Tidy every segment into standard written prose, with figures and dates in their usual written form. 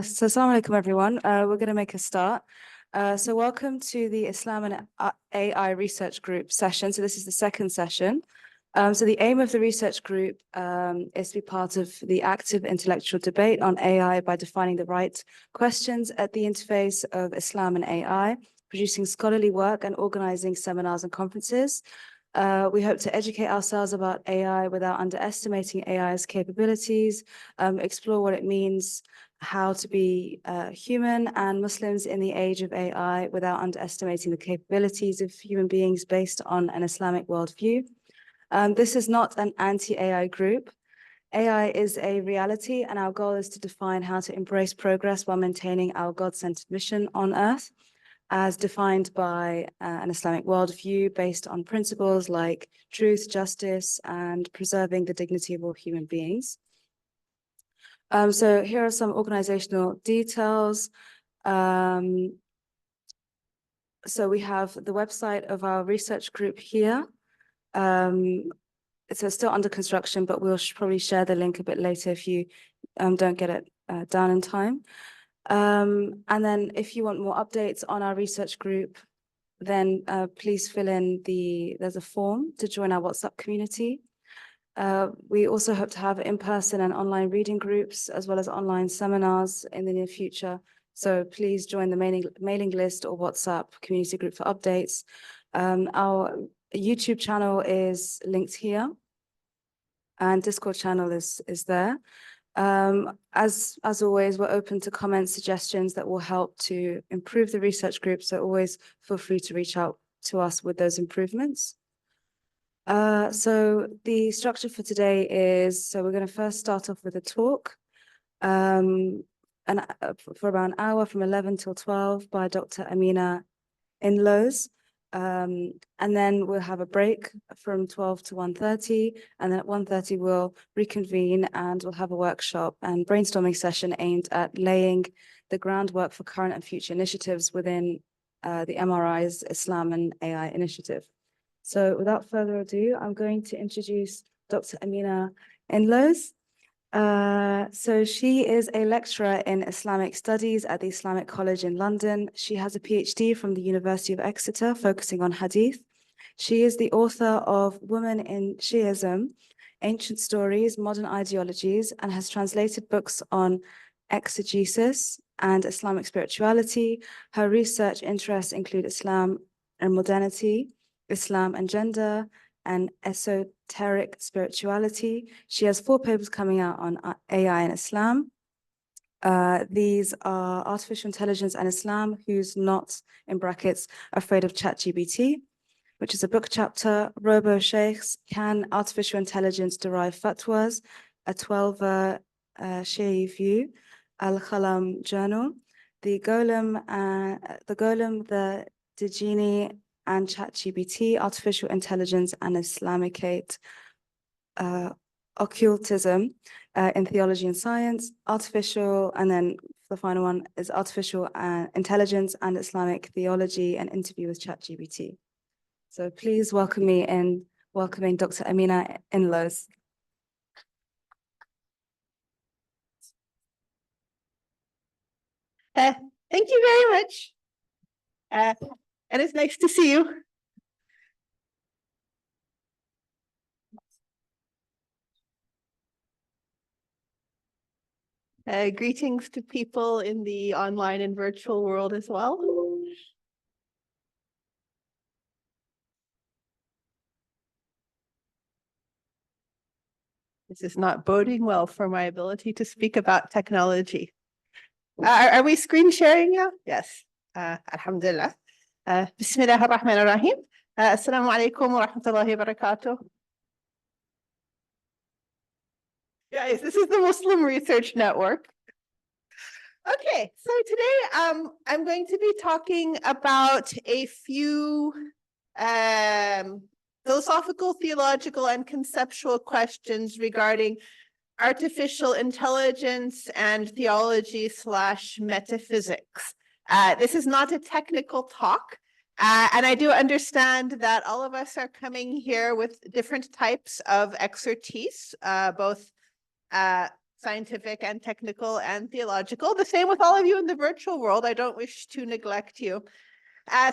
So assalamu alaikum everyone. We're going to make a start. So welcome to the Islam and AI Research Group session. So this is the second session. So the aim of the research group is to be part of the active intellectual debate on AI by defining the right questions at the interface of Islam and AI, producing scholarly work and organizing seminars and conferences. We hope to educate ourselves about AI without underestimating AI's capabilities, explore what it means, how to be human and Muslims in the age of AI without underestimating the capabilities of human beings based on an Islamic worldview. This is not an anti-AI group. AI is a reality, and our goal is to define how to embrace progress while maintaining our God-centered mission on Earth, as defined by an Islamic worldview based on principles like truth, justice, and preserving the dignity of all human beings. So here are some organizational details. So we have the website of our research group here. So it's still under construction, but we'll probably share the link a bit later if you don't get it down in time. And then if you want more updates on our research group, then please fill in there's a form to join our WhatsApp community. We also hope to have in-person and online reading groups, as well as online seminars in the near future. So please join the mailing list or WhatsApp community group for updates. Our YouTube channel is linked here, and Discord channel is there. As always, we're open to comments, suggestions that will help to improve the research group. So always feel free to reach out to us with those improvements. So the structure for today is, so we're going to first start off with a talk for about an hour from 11 till 12 by Dr. Amina Inloes. And then we'll have a break from 12 to 1:30, and then at 1:30 we'll reconvene and we'll have a workshop and brainstorming session aimed at laying the groundwork for current and future initiatives within the MRI's Islam and AI initiative. So without further ado, I'm going to introduce Dr. Amina Inloes. So she is a lecturer in Islamic studies at the Islamic College in London. She has a PhD from the University of Exeter, focusing on hadith. She is the author of Women in Shi'ism, Ancient Stories, Modern Ideologies, and has translated books on exegesis and Islamic spirituality. Her research interests include Islam and modernity, Islam and gender, and esoteric spirituality. She has 4 papers coming out on AI and Islam. These are Artificial Intelligence and Islam, Who's Not, in brackets, Afraid of ChatGPT, which is a book chapter. Robo Sheikhs, Can Artificial Intelligence Derive Fatwas? A 12 Shi'i View, Al-Khalam Journal, the Golem, the Djinni, and ChatGPT, Artificial Intelligence and Islamicate Occultism in Theology and Science, and then the final one is Artificial Intelligence and Islamic Theology, an interview with ChatGPT. So please welcome me in welcoming Dr. Amina Inloes. Thank you very much. And it's nice to see you. Greetings to people in the online and virtual world as well. This is not boding well for my ability to speak about technology. Are we screen sharing now? Yes. Alhamdulillah. Bismillah ar-Rahman ar-Rahim. Assalamu alaikum wa rahmatullahi wa barakatuh. Guys, this is the Muslim Research Network. Okay, so today I'm going to be talking about a few philosophical, theological, and conceptual questions regarding artificial intelligence and theology/metaphysics. This is not a technical talk, and I do understand that all of us are coming here with different types of expertise, both scientific and technical and theological. The same with all of you in the virtual world. I don't wish to neglect you.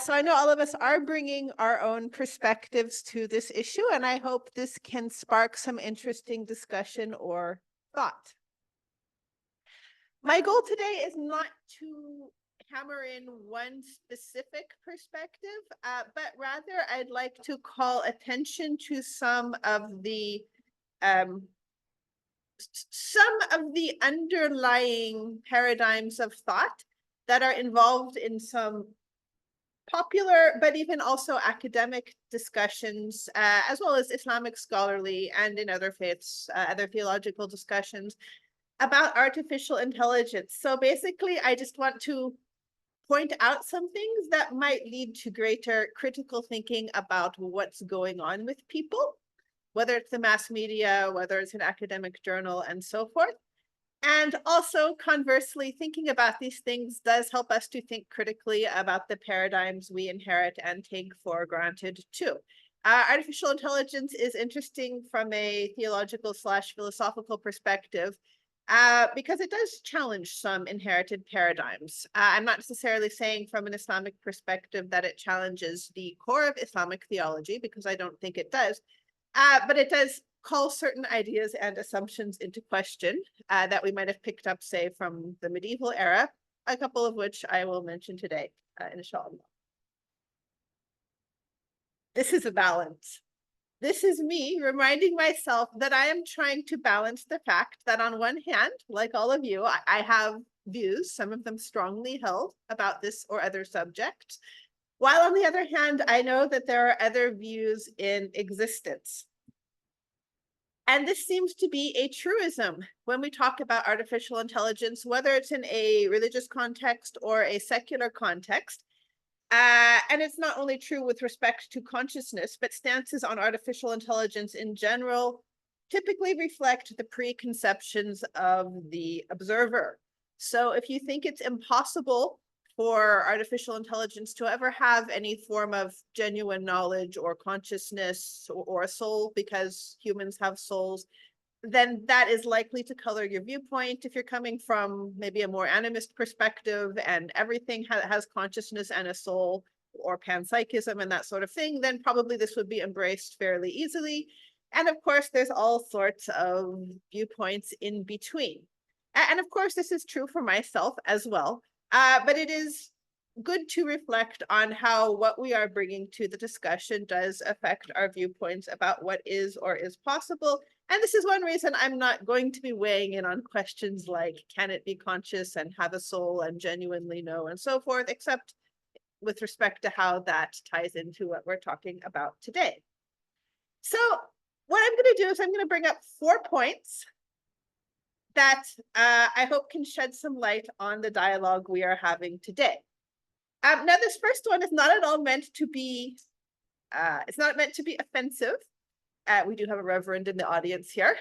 So I know all of us are bringing our own perspectives to this issue, and I hope this can spark some interesting discussion or thought. My goal today is not to hammer in one specific perspective, but rather I'd like to call attention to some of the underlying paradigms of thought that are involved in some popular, but even also academic discussions, as well as Islamic scholarly and in other faiths, other theological discussions about artificial intelligence. So basically, I just want to point out some things that might lead to greater critical thinking about what's going on with people, whether it's the mass media, whether it's an academic journal, and so forth. And also, conversely, thinking about these things does help us to think critically about the paradigms we inherit and take for granted too. Artificial intelligence is interesting from a theological/philosophical perspective because it does challenge some inherited paradigms. I'm not necessarily saying from an Islamic perspective that it challenges the core of Islamic theology, because I don't think it does, but it does call certain ideas and assumptions into question that we might have picked up, say, from the medieval era, a couple of which I will mention today, inshallah. This is a balance. This is me reminding myself that I am trying to balance the fact that on one hand, like all of you, I have views, some of them strongly held, about this or other subjects, while on the other hand, I know that there are other views in existence. And this seems to be a truism when we talk about artificial intelligence, whether it's in a religious context or a secular context. And it's not only true with respect to consciousness, but stances on artificial intelligence in general typically reflect the preconceptions of the observer. So if you think it's impossible for artificial intelligence to ever have any form of genuine knowledge or consciousness or a soul, because humans have souls, then that is likely to color your viewpoint. If you're coming from maybe a more animist perspective and everything has consciousness and a soul, or panpsychism and that sort of thing, then probably this would be embraced fairly easily. And of course, there's all sorts of viewpoints in between. And of course, this is true for myself as well. But it is good to reflect on how what we are bringing to the discussion does affect our viewpoints about what is or is possible. And this is one reason I'm not going to be weighing in on questions like, can it be conscious and have a soul and genuinely know and so forth, except with respect to how that ties into what we're talking about today. So what I'm going to do is I'm going to bring up 4 points that I hope can shed some light on the dialogue we are having today. Now, this first one is not at all meant to be, it's not meant to be offensive. We do have a reverend in the audience here.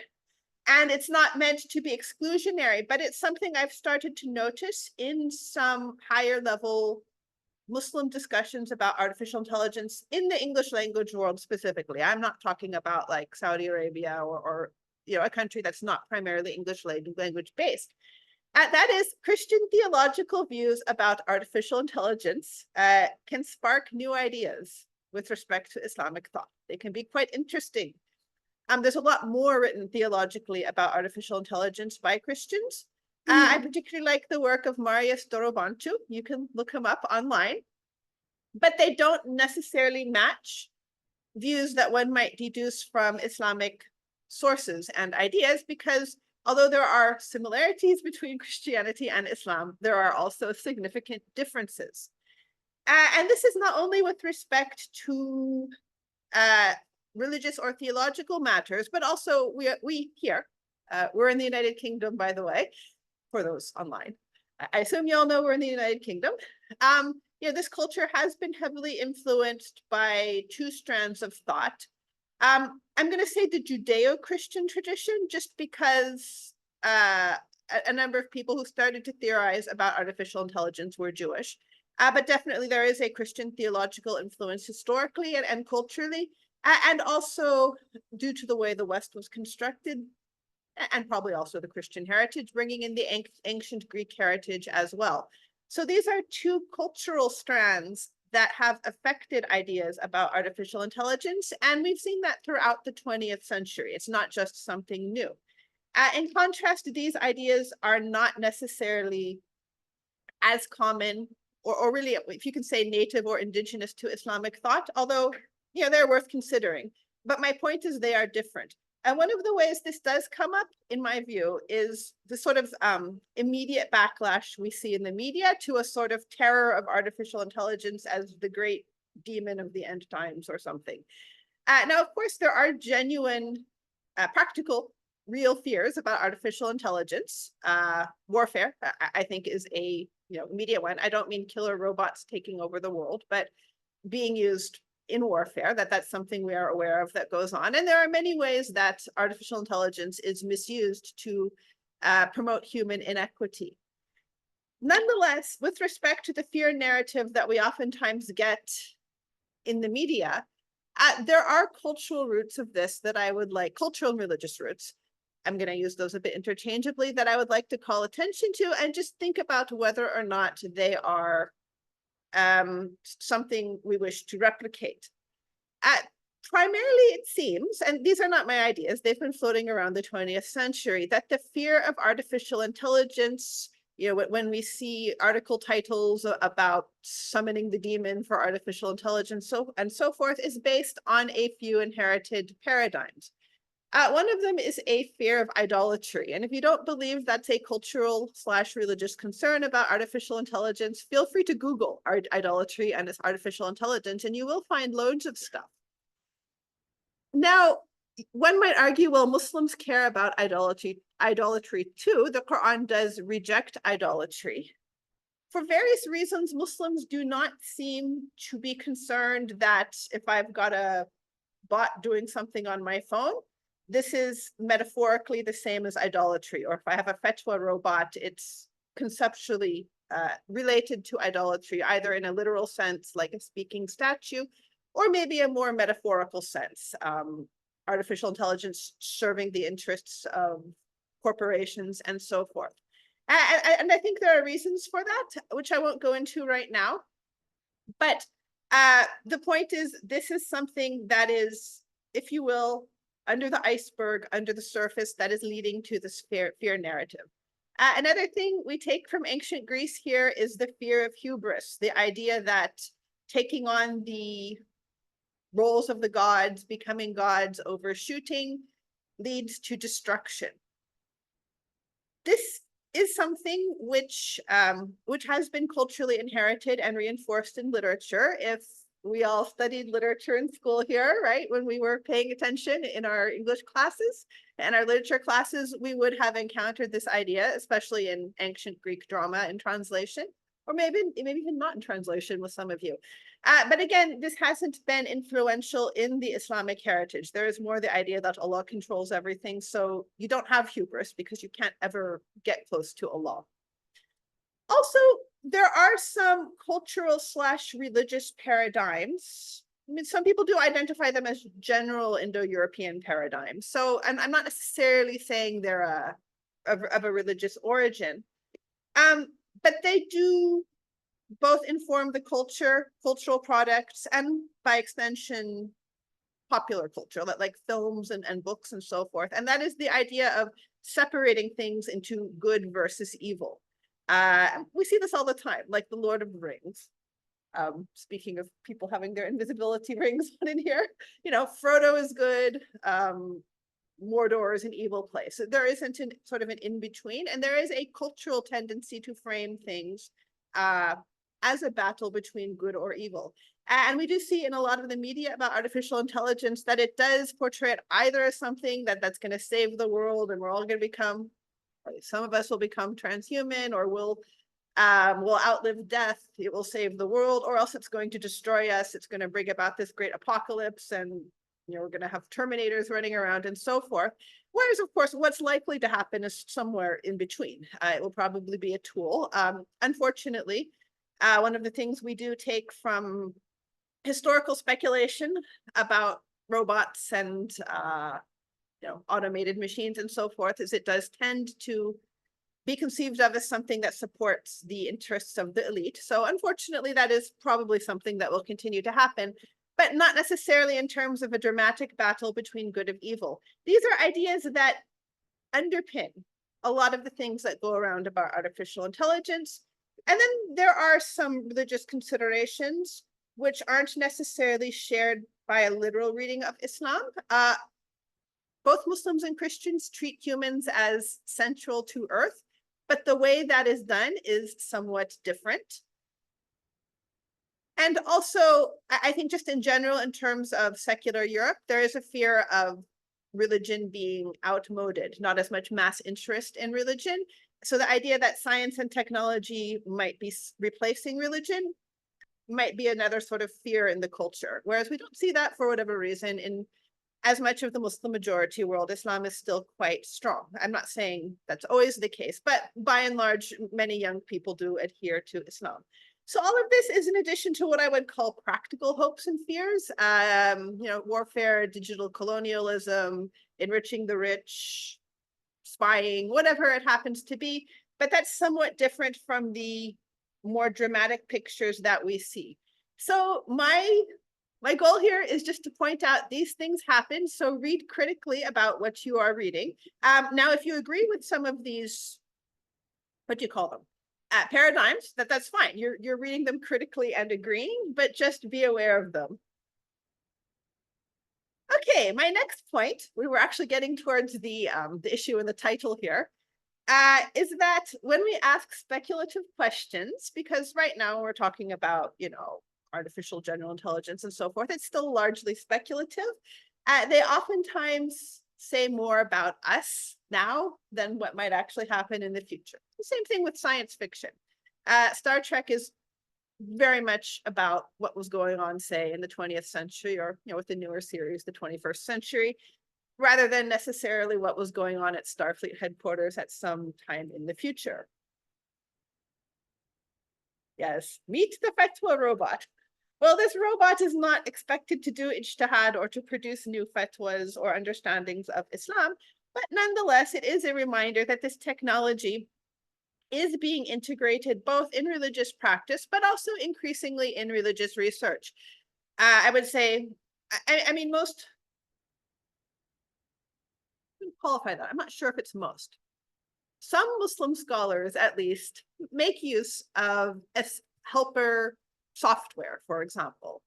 And it's not meant to be exclusionary, but it's something I've started to notice in some higher level Muslim discussions about artificial intelligence in the English language world specifically. I'm not talking about like Saudi Arabia or a country that's not primarily English language based. That is, Christian theological views about artificial intelligence can spark new ideas with respect to Islamic thought. They can be quite interesting. There's a lot more written theologically about artificial intelligence by Christians. I particularly like the work of Marius Dorobantu. You can look him up online. But they don't necessarily match views that one might deduce from Islamic sources and ideas, because although there are similarities between Christianity and Islam, there are also significant differences. And this is not only with respect to religious or theological matters, but also we here, we're in the United Kingdom, by the way, for those online. I assume you all know we're in the United Kingdom. This culture has been heavily influenced by 2 strands of thought. I'm going to say the Judeo-Christian tradition, just because a number of people who started to theorize about artificial intelligence were Jewish. But definitely there is a Christian theological influence historically and culturally, and also due to the way the West was constructed. and probably also the Christian heritage, bringing in the ancient Greek heritage as well. So these are two cultural strands that have affected ideas about artificial intelligence, and we've seen that throughout the 20th century. It's not just something new. In contrast, these ideas are not necessarily as common, or really, if you can say, native or indigenous to Islamic thought, although they're worth considering. But my point is they are different. And one of the ways this does come up, in my view, is the sort of immediate backlash we see in the media to a sort of terror of artificial intelligence as the great demon of the end times or something. Now, of course, there are genuine, practical, real fears about artificial intelligence. Warfare, I think, is a immediate one. I don't mean killer robots taking over the world, but being used in warfare, that's something we are aware of that goes on. And there are many ways that artificial intelligence is misused to promote human inequity. Nonetheless, with respect to the fear narrative that we oftentimes get in the media, there are cultural roots of this that I would like, cultural and religious roots, I'm going to use those a bit interchangeably, that I would like to call attention to and just think about whether or not they are something we wish to replicate. Primarily, it seems, and these are not my ideas, they've been floating around the 20th century, that the fear of artificial intelligence, when we see article titles about summoning the demon for artificial intelligence and so forth, is based on a few inherited paradigms. One of them is a fear of idolatry. And if you don't believe that's a cultural/religious concern about artificial intelligence, feel free to Google idolatry and artificial intelligence, and you will find loads of stuff. Now, one might argue, well, Muslims care about idolatry too. The Quran does reject idolatry. For various reasons, Muslims do not seem to be concerned that if I've got a bot doing something on my phone, this is metaphorically the same as idolatry. Or if I have a fatwa robot, it's conceptually related to idolatry, either in a literal sense, like a speaking statue, or maybe a more metaphorical sense, artificial intelligence serving the interests of corporations and so forth. And I think there are reasons for that, which I won't go into right now. But the point is, this is something that is, if you will, under the iceberg, under the surface, that is leading to this fear narrative. Another thing we take from ancient Greece here is the fear of hubris, the idea that taking on the roles of the gods, becoming gods, overshooting, leads to destruction. This is something which has been culturally inherited and reinforced in literature. If we all studied literature in school here, right, when we were paying attention in our English classes and our literature classes, we would have encountered this idea, especially in ancient Greek drama in translation, or maybe even not in translation with some of you. But again, this hasn't been influential in the Islamic heritage. There is more the idea that Allah controls everything, so you don't have hubris because you can't ever get close to Allah. Also, there are some cultural/religious paradigms. I mean, some people do identify them as general Indo-European paradigms. So, and I'm not necessarily saying they're of a religious origin, but they do both inform the cultural products, and by extension, popular culture, like films and books and so forth. And that is the idea of separating things into good versus evil. We see this all the time, like the Lord of the Rings. Speaking of people having their invisibility rings on in here, Frodo is good, Mordor is an evil place. So there isn't sort of an in-between, and there is a cultural tendency to frame things as a battle between good or evil. And we do see in a lot of the media about artificial intelligence that it does portray it either as something that's going to save the world and we're all going to become, some of us will become transhuman, or will outlive death, it will save the world, or else it's going to destroy us, it's going to bring about this great apocalypse, and we're going to have Terminators running around and so forth. Whereas, of course, what's likely to happen is somewhere in between. It will probably be a tool. Unfortunately, one of the things we do take from historical speculation about robots and automated machines and so forth, is it does tend to be conceived of as something that supports the interests of the elite. So unfortunately, that is probably something that will continue to happen, but not necessarily in terms of a dramatic battle between good and evil. These are ideas that underpin a lot of the things that go around about artificial intelligence. And then there are some religious considerations which aren't necessarily shared by a literal reading of Islam. Both Muslims and Christians treat humans as central to earth, but the way that is done is somewhat different. And also, I think just in general, in terms of secular Europe, there is a fear of religion being outmoded, not as much mass interest in religion. So the idea that science and technology might be replacing religion might be another sort of fear in the culture. Whereas we don't see that for whatever reason in as much of the Muslim majority world. Islam is still quite strong. I'm not saying that's always the case, but by and large, many young people do adhere to Islam. So all of this is in addition to what I would call practical hopes and fears, warfare, digital colonialism, enriching the rich, spying, whatever it happens to be. But that's somewhat different from the more dramatic pictures that we see. So my goal here is just to point out these things happen. So read critically about what you are reading. Now, if you agree with some of these, what do you call them? Paradigms, that's fine. You're reading them critically and agreeing, but just be aware of them. Okay, my next point, we were actually getting towards the issue in the title here, is that when we ask speculative questions, because right now we're talking about, artificial general intelligence and so forth, it's still largely speculative. They oftentimes say more about us now than what might actually happen in the future. The same thing with science fiction. Star Trek is very much about what was going on, say, in the 20th century, or with the newer series, the 21st century, rather than necessarily what was going on at Starfleet headquarters at some time in the future. Yes, meet the fatwa robot. Well, this robot is not expected to do ijtihad or to produce new fatwas or understandings of Islam, but nonetheless, it is a reminder that this technology is being integrated both in religious practice, but also increasingly in religious research. I would say, I mean, most, qualify that, I'm not sure if it's most. Some Muslim scholars, at least, make use of helper software, for example.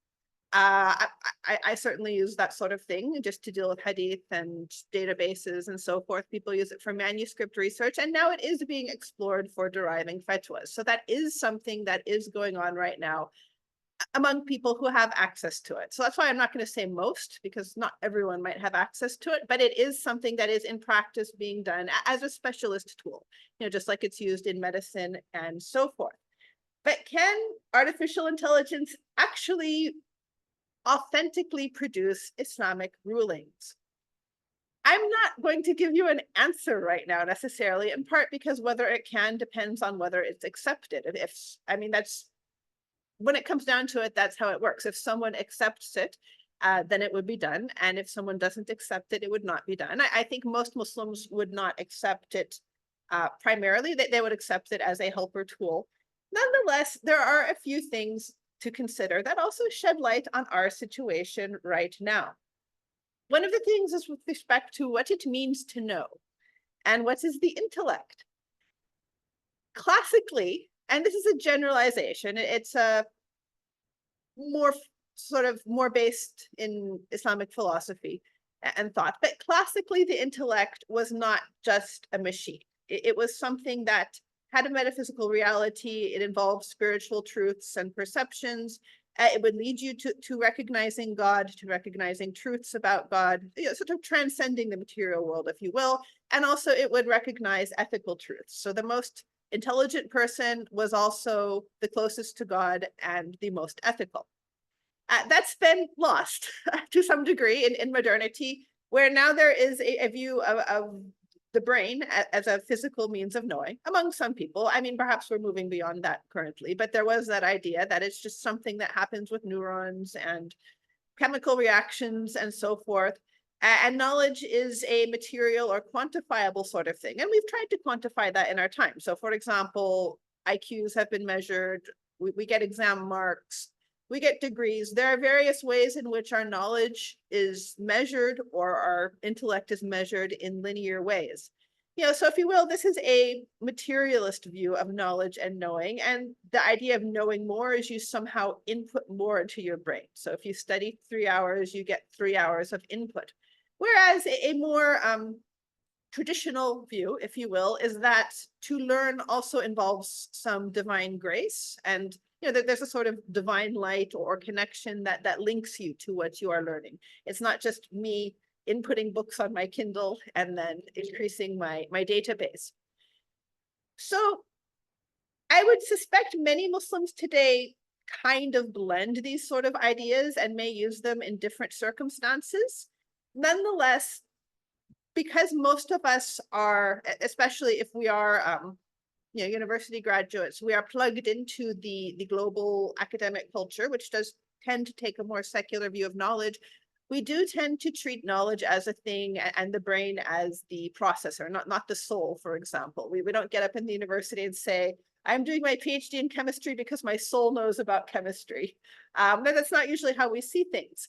I certainly use that sort of thing just to deal with hadith and databases and so forth. People use it for manuscript research, and now it is being explored for deriving fatwas. So that is something that is going on right now among people who have access to it. So that's why I'm not going to say most, because not everyone might have access to it, but it is something that is in practice being done as a specialist tool, just like it's used in medicine and so forth. But can artificial intelligence actually authentically produce Islamic rulings? I'm not going to give you an answer right now necessarily, in part because whether it can depends on whether it's accepted. That's, when it comes down to it, that's how it works. If someone accepts it, then it would be done. And if someone doesn't accept it, it would not be done. I think most Muslims would not accept it primarily, that they would accept it as a helper tool. Nonetheless, there are a few things to consider that also shed light on our situation right now. One of the things is with respect to what it means to know and what is the intellect. Classically, and this is a generalization, it's a more based in Islamic philosophy and thought, but classically the intellect was not just a machine. It was something that had a metaphysical reality. It involved spiritual truths and perceptions. It would lead you to recognizing God, to recognizing truths about God, sort of transcending the material world, if you will. And also it would recognize ethical truths. So the most intelligent person was also the closest to God and the most ethical. That's been lost to some degree in modernity, where now there is a view of the brain as a physical means of knowing among some people. I mean, perhaps we're moving beyond that currently, but there was that idea that it's just something that happens with neurons and chemical reactions and so forth. And knowledge is a material or quantifiable sort of thing. And we've tried to quantify that in our time. So for example, IQs have been measured, we get exam marks, we get degrees. There are various ways in which our knowledge is measured or our intellect is measured in linear ways. So if you will, this is a materialist view of knowledge and knowing. And the idea of knowing more is you somehow input more into your brain. So if you study 3 hours, you get 3 hours of input. Whereas a more traditional view, if you will, is that to learn also involves some divine grace. And there's a sort of divine light or connection that links you to what you are learning. It's not just me inputting books on my Kindle and then increasing my database. So I would suspect many Muslims today kind of blend these sort of ideas and may use them in different circumstances. Nonetheless, because most of us are, especially if we are university graduates, we are plugged into the global academic culture, which does tend to take a more secular view of knowledge. We do tend to treat knowledge as a thing and the brain as the processor, not the soul, for example. We don't get up in the university and say, I'm doing my PhD in chemistry because my soul knows about chemistry. That's not usually how we see things.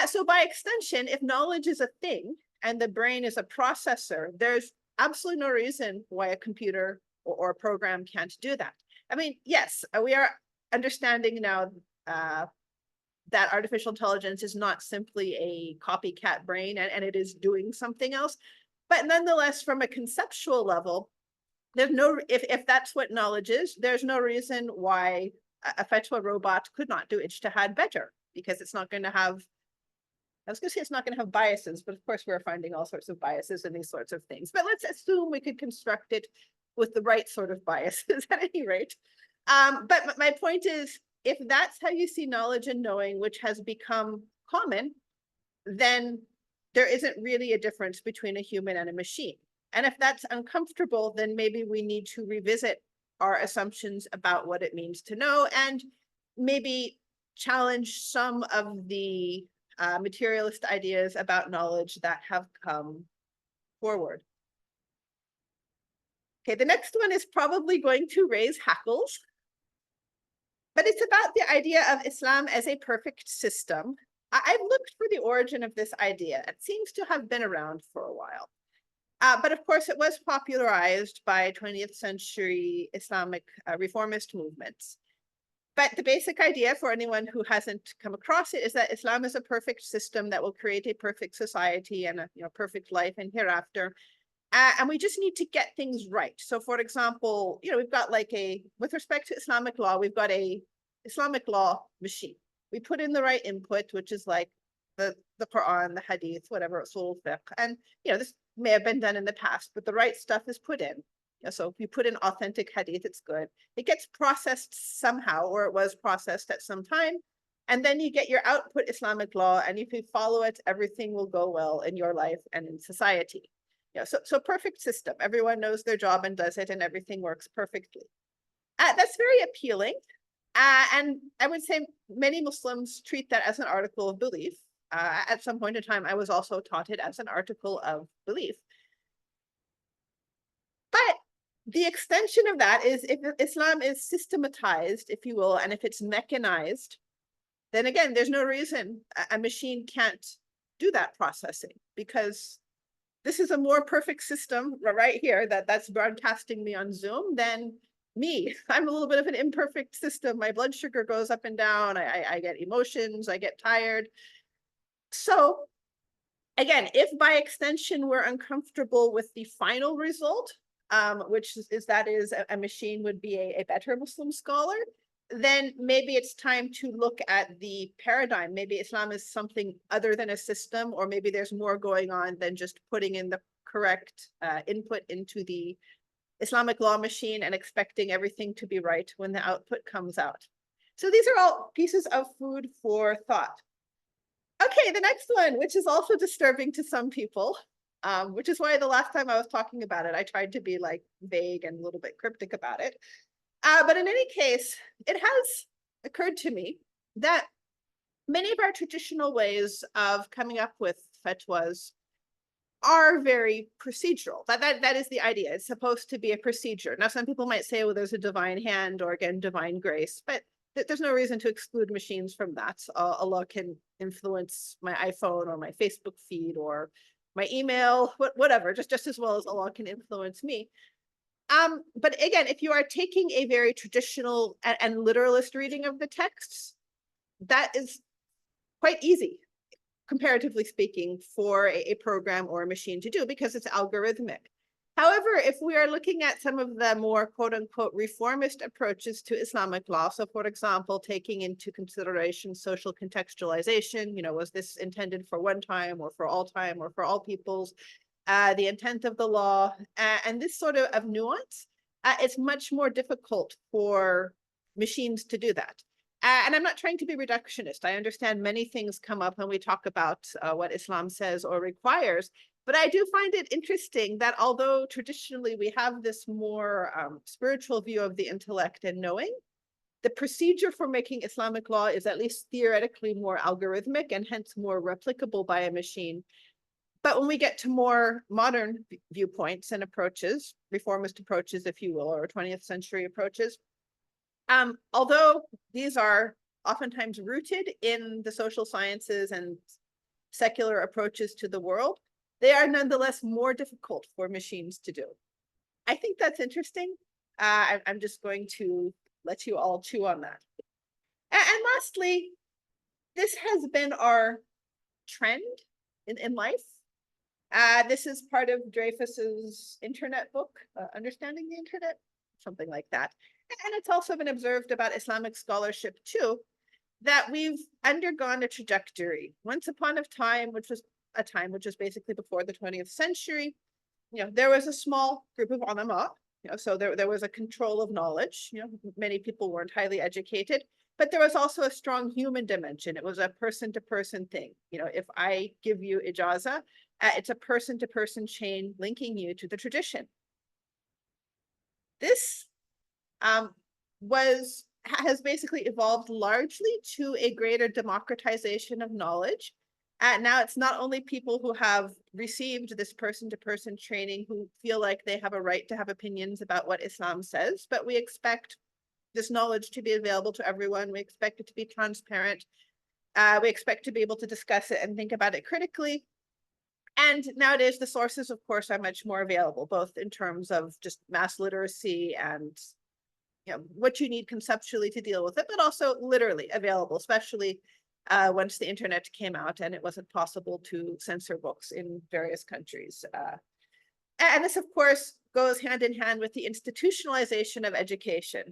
So by extension, if knowledge is a thing and the brain is a processor, there's absolutely no reason why a computer or a program can't do that. I mean, yes, we are understanding now that artificial intelligence is not simply a copycat brain and it is doing something else. But nonetheless, from a conceptual level, there's no, if that's what knowledge is, there's no reason why a fatwa robot could not do ijtihad better, because it's not going to have, I was going to say it's not going to have biases, but of course we're finding all sorts of biases in these sorts of things. But let's assume we could construct it with the right sort of biases at any rate. But my point is, if that's how you see knowledge and knowing, which has become common, then there isn't really a difference between a human and a machine. And if that's uncomfortable, then maybe we need to revisit our assumptions about what it means to know and maybe challenge some of the materialist ideas about knowledge that have come forward. Okay, the next one is probably going to raise hackles, but it's about the idea of Islam as a perfect system. I've looked for the origin of this idea. It seems to have been around for a while. But of course, it was popularized by 20th century Islamic reformist movements. But the basic idea for anyone who hasn't come across it is that Islam is a perfect system that will create a perfect society and a perfect life and hereafter. And we just need to get things right. So for example, we've got with respect to Islamic law, we've got a Islamic law machine. We put in the right input, which is like the Quran, the Hadith, whatever, usul fiqh. And, this may have been done in the past, but the right stuff is put in. So if you put in authentic Hadith, it's good. It gets processed somehow, or it was processed at some time. And then you get your output Islamic law. And if you follow it, everything will go well in your life and in society. So perfect system. Everyone knows their job and does it, and everything works perfectly. That's very appealing. And I would say many Muslims treat that as an article of belief. At some point in time, I was also taught it as an article of belief. But the extension of that is if Islam is systematized, if you will, and if it's mechanized, then again, there's no reason a machine can't do that processing, because this is a more perfect system right here that's broadcasting me on Zoom than me. I'm a little bit of an imperfect system. My blood sugar goes up and down. I get emotions. I get tired. So again, if by extension we're uncomfortable with the final result, which is a machine would be a better Muslim scholar, then maybe it's time to look at the paradigm. Maybe Islam is something other than a system, or maybe there's more going on than just putting in the correct input into the Islamic law machine and expecting everything to be right when the output comes out. So these are all pieces of food for thought. Okay, the next one, which is also disturbing to some people, which is why the last time I was talking about it, I tried to be vague and a little bit cryptic about it. But in any case, it has occurred to me that many of our traditional ways of coming up with fatwas are very procedural. That is the idea. It's supposed to be a procedure. Now, some people might say, well, there's a divine hand or again, divine grace, but there's no reason to exclude machines from that. Allah can influence my iPhone or my Facebook feed or my email, whatever, just as well as Allah can influence me. But again, if you are taking a very traditional and literalist reading of the texts, that is quite easy, comparatively speaking, for a program or a machine to do because it's algorithmic. However, if we are looking at some of the more quote unquote reformist approaches to Islamic law, so for example, taking into consideration social contextualization, was this intended for one time or for all time or for all peoples, the intent of the law, and this sort of nuance, it's much more difficult for machines to do that. And I'm not trying to be reductionist. I understand many things come up when we talk about what Islam says or requires, but I do find it interesting that although traditionally we have this more spiritual view of the intellect and knowing, the procedure for making Islamic law is at least theoretically more algorithmic and hence more replicable by a machine. But when we get to more modern viewpoints and approaches, reformist approaches, if you will, or 20th century approaches, although these are oftentimes rooted in the social sciences and secular approaches to the world, they are nonetheless more difficult for machines to do. I think that's interesting. I'm just going to let you all chew on that. And lastly, this has been our trend in life. This is part of Dreyfus's internet book, Understanding the Internet, something like that. And it's also been observed about Islamic scholarship too, that we've undergone a trajectory. Once upon a time, which was basically before the 20th century, there was a small group of ulama, so there was a control of knowledge. Many people weren't highly educated, but there was also a strong human dimension. It was a person-to-person thing. If I give you ijaza, it's a person-to-person chain linking you to the tradition. This has basically evolved largely to a greater democratization of knowledge. Now it's not only people who have received this person-to-person training who feel like they have a right to have opinions about what Islam says, but we expect this knowledge to be available to everyone. We expect it to be transparent. We expect to be able to discuss it and think about it critically. And nowadays, the sources, of course, are much more available, both in terms of just mass literacy and what you need conceptually to deal with it, but also literally available, especially once the internet came out and it wasn't possible to censor books in various countries. And this, of course, goes hand in hand with the institutionalization of education,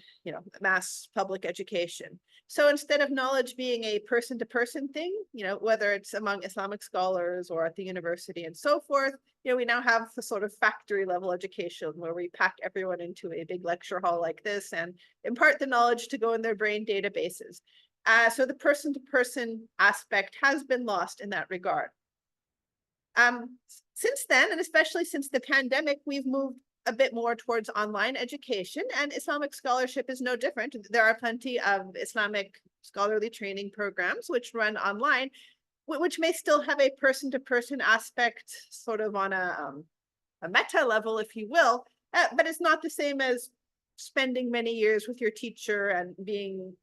mass public education. So instead of knowledge being a person-to-person thing, whether it's among Islamic scholars or at the university and so forth, we now have the sort of factory level education where we pack everyone into a big lecture hall like this and impart the knowledge to go in their brain databases. So the person-to-person aspect has been lost in that regard. Since then, and especially since the pandemic, we've moved a bit more towards online education, and Islamic scholarship is no different. There are plenty of Islamic scholarly training programs which run online, which may still have a person-to-person aspect, sort of on a meta level, if you will, but it's not the same as spending many years with your teacher and being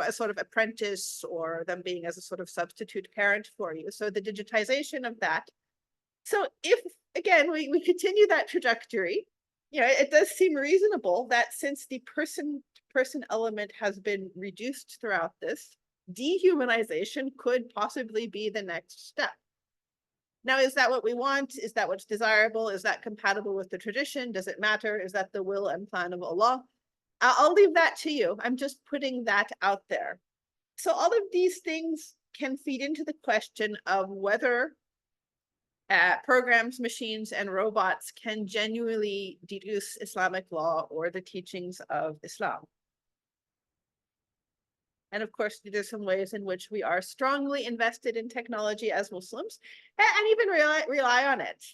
a sort of apprentice, or them being as a sort of substitute parent for you. So the digitization of that. So if, again, we continue that trajectory, it does seem reasonable that since the person-to-person element has been reduced throughout this, dehumanization could possibly be the next step. Now, is that what we want? Is that what's desirable? Is that compatible with the tradition? Does it matter? Is that the will and plan of Allah? I'll leave that to you. I'm just putting that out there. So all of these things can feed into the question of whether programs, machines, and robots can genuinely deduce Islamic law or the teachings of Islam. And of course, there's some ways in which we are strongly invested in technology as Muslims and even rely on it.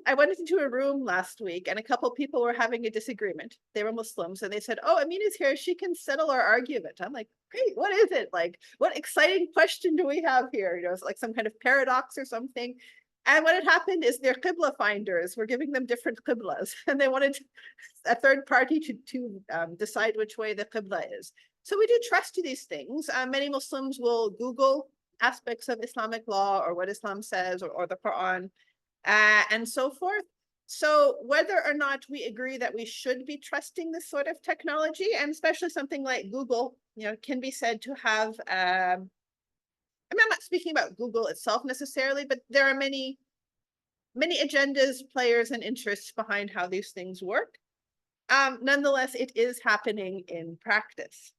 I went into a room last week and a couple people were having a disagreement. They were Muslims and they said, oh, Amina's here. She can settle our argument. I'm like, great. What is it? Like, what exciting question do we have here? You know, it's like some kind of paradox or something. And what had happened is their qibla finders were giving them different qiblas and they wanted a third party to decide which way the qibla is. So we do trust these things. Many Muslims will Google aspects of Islamic law or what Islam says or the Quran and so forth. So whether or not we agree that we should be trusting this sort of technology, and especially something like Google, you know, can be said to have, I mean, I'm not speaking about Google itself necessarily, but there are many agendas, players, and interests behind how these things work. Nonetheless, it is happening in practice.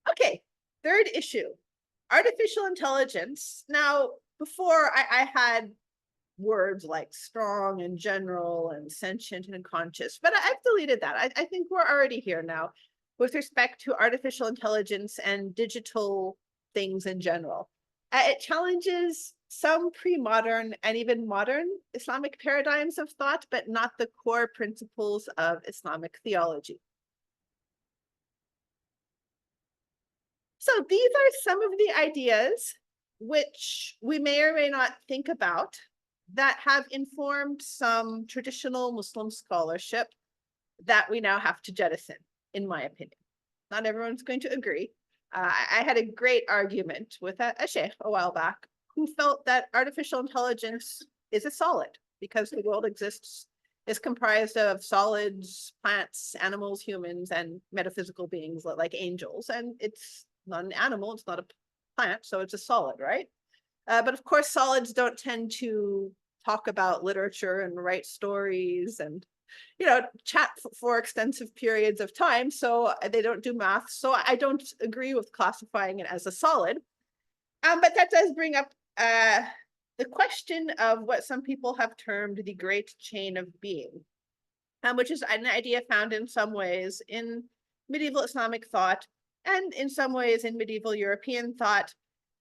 Okay, third issue, artificial intelligence. Now, before I had words like strong and general and sentient and conscious, but I've deleted that. I think we're already here now with respect to artificial intelligence and digital things in general. It challenges some pre-modern and even modern Islamic paradigms of thought, but not the core principles of Islamic theology. So these are some of the ideas which we may or may not think about that have informed some traditional Muslim scholarship that we now have to jettison, in my opinion. Not everyone's going to agree. I had a great argument with a sheikh a while back who felt that artificial intelligence is a solid because the world is comprised of solids, plants, animals, humans, and metaphysical beings like angels. And it's not an animal, it's not a plant, so it's a solid, right? But of course, solids don't tend to talk about literature and write stories and, you know, chat for extensive periods of time. So they don't do math. So I don't agree with classifying it as a solid. But that does bring up the question of what some people have termed the great chain of being, which is an idea found in some ways in medieval Islamic thought and in some ways in medieval European thought,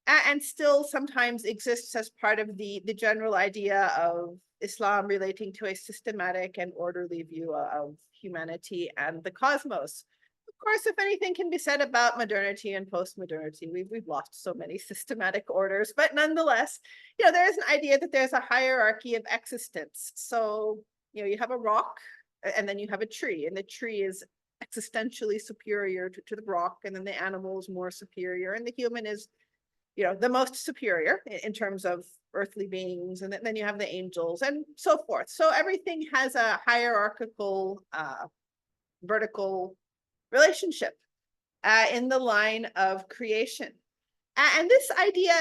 and still sometimes exists as part of the general idea of Islam relating to a systematic and orderly view of humanity and the cosmos. Of course, if anything can be said about modernity and post-modernity, we've lost so many systematic orders, but nonetheless, you know, there is an idea that there's a hierarchy of existence. So, you know, you have a rock and then you have a tree, and the tree is existentially superior to the rock, and then the animal is more superior, and the human is, you know, the most superior in terms of earthly beings, and then you have the angels and so forth. So everything has a hierarchical, vertical relationship in the line of creation. And this idea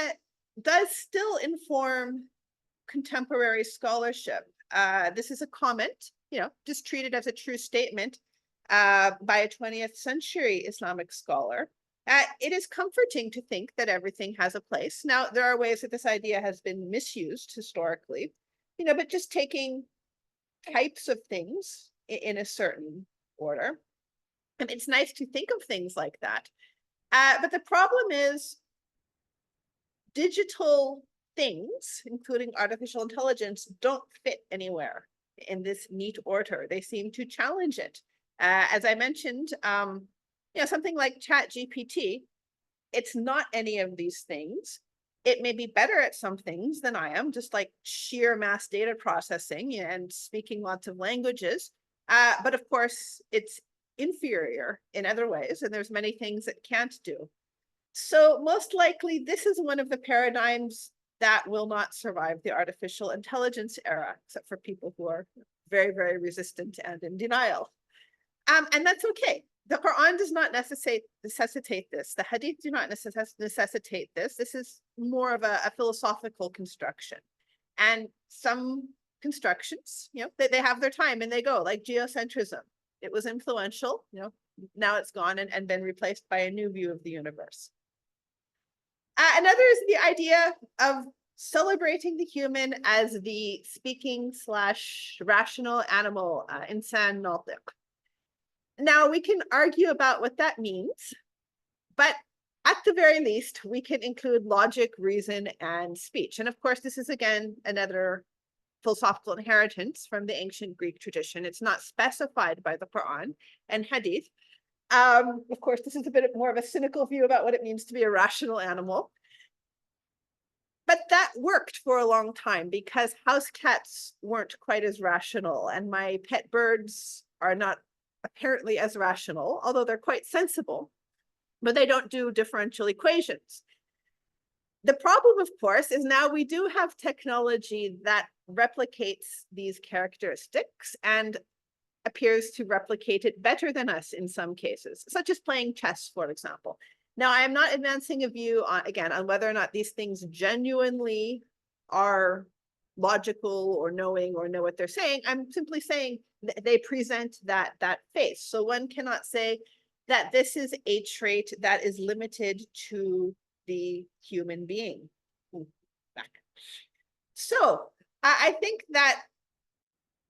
does still inform contemporary scholarship. This is a comment, you know, just treated as a true statement by a 20th century Islamic scholar. It is comforting to think that everything has a place. Now, there are ways that this idea has been misused historically, you know, but just taking types of things in a certain order. And it's nice to think of things like that. But the problem is digital things, including artificial intelligence, don't fit anywhere in this neat order. They seem to challenge it. As I mentioned, you know, something like ChatGPT, it's not any of these things. It may be better at some things than I am, just like sheer mass data processing and speaking lots of languages. But of course, it's inferior in other ways, and there's many things it can't do. So most likely, this is one of the paradigms that will not survive the artificial intelligence era, except for people who are very, very resistant and in denial. And that's okay. The Quran does not necessitate this. The Hadith do not necessitate this. This is more of a philosophical construction. And some constructions, you know, they have their time and they go, like geocentrism. It was influential, you know, now it's gone and been replaced by a new view of the universe. Another is the idea of celebrating the human as the speaking / rational animal, insan natiq. Now, we can argue about what that means, but at the very least, we can include logic, reason, and speech. And of course, this is again another philosophical inheritance from the ancient Greek tradition. It's not specified by the Quran and Hadith. Of course, this is a bit more of a cynical view about what it means to be a rational animal. But that worked for a long time because house cats weren't quite as rational, and my pet birds are not apparently as rational, although they're quite sensible, but they don't do differential equations. The problem, of course, is now we do have technology that replicates these characteristics and appears to replicate it better than us in some cases, such as playing chess, for example. Now, I am not advancing a view on, again, on whether or not these things genuinely are logical or knowing or know what they're saying. I'm simply saying they present that face. So one cannot say that this is a trait that is limited to the human being. Back. So I think that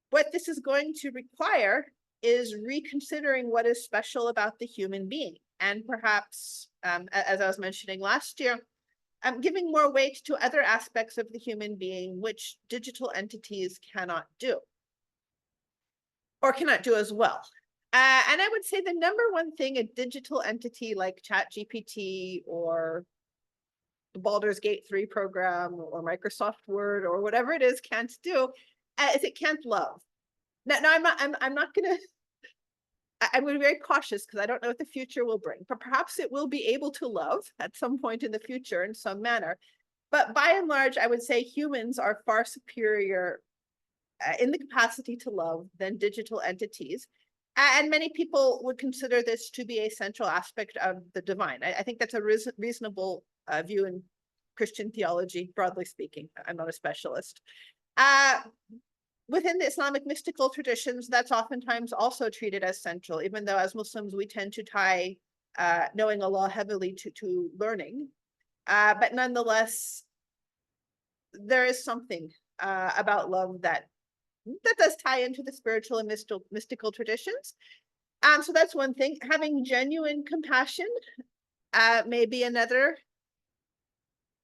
what this is going to require is reconsidering what is special about the human being. And perhaps, as I was mentioning last year, giving more weight to other aspects of the human being, which digital entities cannot do, or cannot do as well. And I would say the number one thing a digital entity like ChatGPT or the Baldur's Gate 3 program or Microsoft Word or whatever it is can't do is it can't love. Now I'm not gonna, I'm going to be very cautious because I don't know what the future will bring, but perhaps it will be able to love at some point in the future in some manner. But by and large, I would say humans are far superior in the capacity to love than digital entities. And many people would consider this to be a central aspect of the divine. I think that's a reasonable view in Christian theology, broadly speaking. I'm not a specialist. Within the Islamic mystical traditions, that's oftentimes also treated as central, even though as Muslims, we tend to tie knowing Allah heavily to learning. But nonetheless, there is something about love that does tie into the spiritual and mystical traditions. So that's one thing. Having genuine compassion may be another.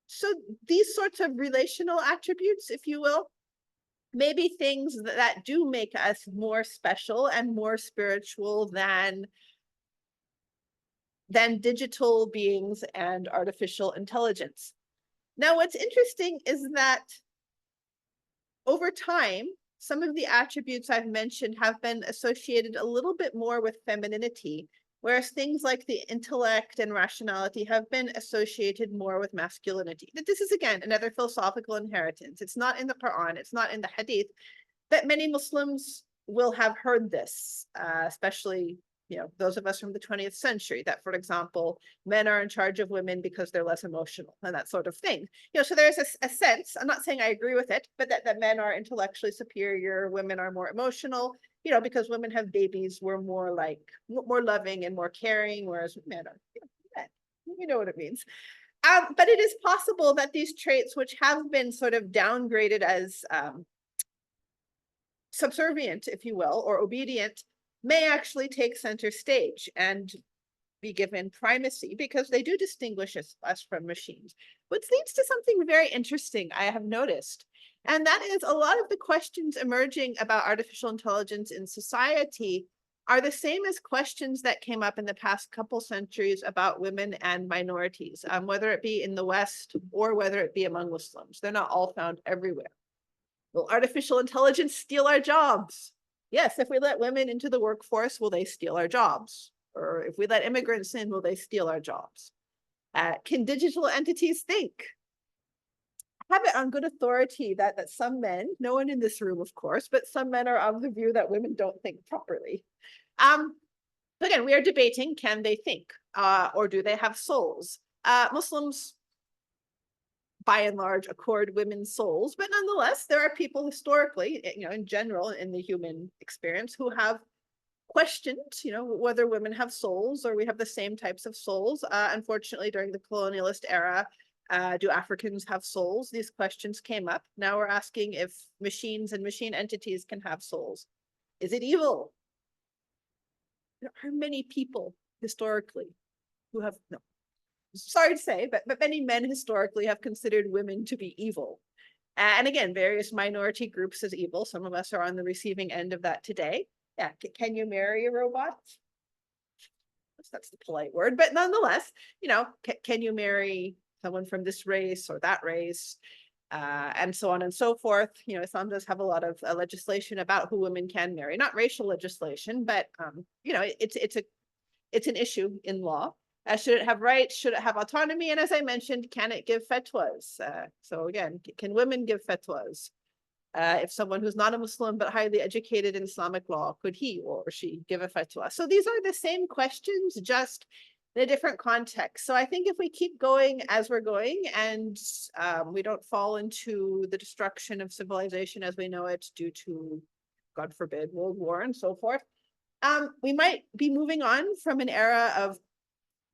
So these sorts of relational attributes, if you will, maybe things that do make us more special and more spiritual than digital beings and artificial intelligence. Now, what's interesting is that over time, some of the attributes I've mentioned have been associated a little bit more with femininity, whereas things like the intellect and rationality have been associated more with masculinity. This is, again, another philosophical inheritance. It's not in the Quran, it's not in the Hadith, but many Muslims will have heard this, especially those of us from the 20th century, that, for example, men are in charge of women because they're less emotional and that sort of thing. So there's a sense, I'm not saying I agree with it, but that men are intellectually superior, women are more emotional, because women have babies, we're more loving and more caring, whereas men are, men. You know what it means. But it is possible that these traits, which have been sort of downgraded as subservient, if you will, or obedient, may actually take center stage and be given primacy because they do distinguish us from machines, which leads to something very interesting I have noticed. And that is a lot of the questions emerging about artificial intelligence in society are the same as questions that came up in the past couple centuries about women and minorities, whether it be in the West or whether it be among Muslims. They're not all found everywhere. Will artificial intelligence steal our jobs? Yes, if we let women into the workforce, will they steal our jobs? Or if we let immigrants in, will they steal our jobs? Can digital entities think? I have it on good authority that some men, no one in this room, of course, but some men are of the view that women don't think properly. Again, we are debating, can they think? Or do they have souls? Muslims, by and large, accord women's souls, but nonetheless, there are people historically, in general, in the human experience, who have questioned, whether women have souls or we have the same types of souls. Unfortunately, during the colonialist era, do Africans have souls? These questions came up. Now we're asking if machines and machine entities can have souls. Is it evil? There are many people historically who have, no. sorry to say, but many men historically have considered women to be evil. And again, various minority groups as evil. Some of us are on the receiving end of that today. Yeah, can you marry a robot? That's the polite word, but nonetheless, can you marry someone from this race or that race? And so on and so forth. Islam does have a lot of legislation about who women can marry, not racial legislation, but it's an issue in law. Should it have rights? Should it have autonomy? And as I mentioned, can it give fatwas? So again, can women give fatwas? If someone who's not a Muslim but highly educated in Islamic law, could he or she give a fatwa? So these are the same questions, just in a different context. So I think if we keep going as we're going and we don't fall into the destruction of civilization as we know it due to, God forbid, World War and so forth, we might be moving on from an era of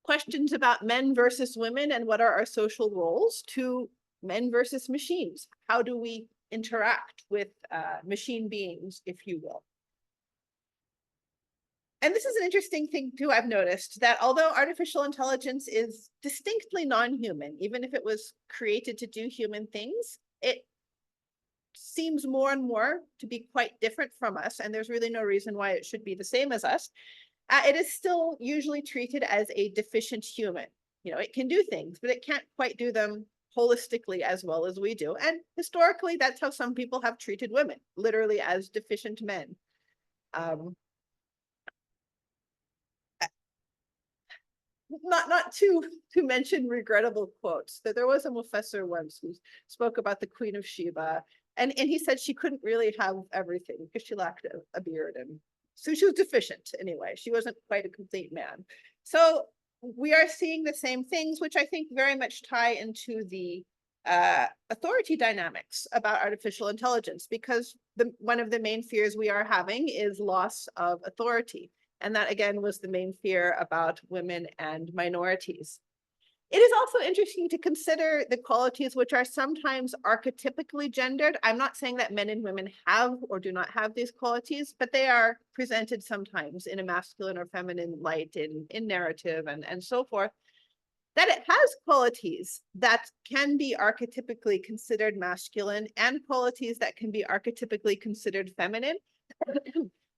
questions about men versus women and what are our social roles to men versus machines. How do we interact with machine beings, if you will? And this is an interesting thing too, I've noticed, that although artificial intelligence is distinctly non-human, even if it was created to do human things, it seems more and more to be quite different from us, and there's really no reason why it should be the same as us. It is still usually treated as a deficient human. It can do things, but it can't quite do them holistically as well as we do. And historically, that's how some people have treated women, literally as deficient men. Not to mention regrettable quotes. That there was a Mufassir once who spoke about the Queen of Sheba, and he said she couldn't really have everything because she lacked a beard, and so she was deficient anyway. She wasn't quite a complete man. So we are seeing the same things, which I think very much tie into the authority dynamics about artificial intelligence, because one of the main fears we are having is loss of authority. And that, again, was the main fear about women and minorities. It is also interesting to consider the qualities which are sometimes archetypically gendered. I'm not saying that men and women have or do not have these qualities, but they are presented sometimes in a masculine or feminine light in narrative and so forth. That it has qualities that can be archetypically considered masculine and qualities that can be archetypically considered feminine.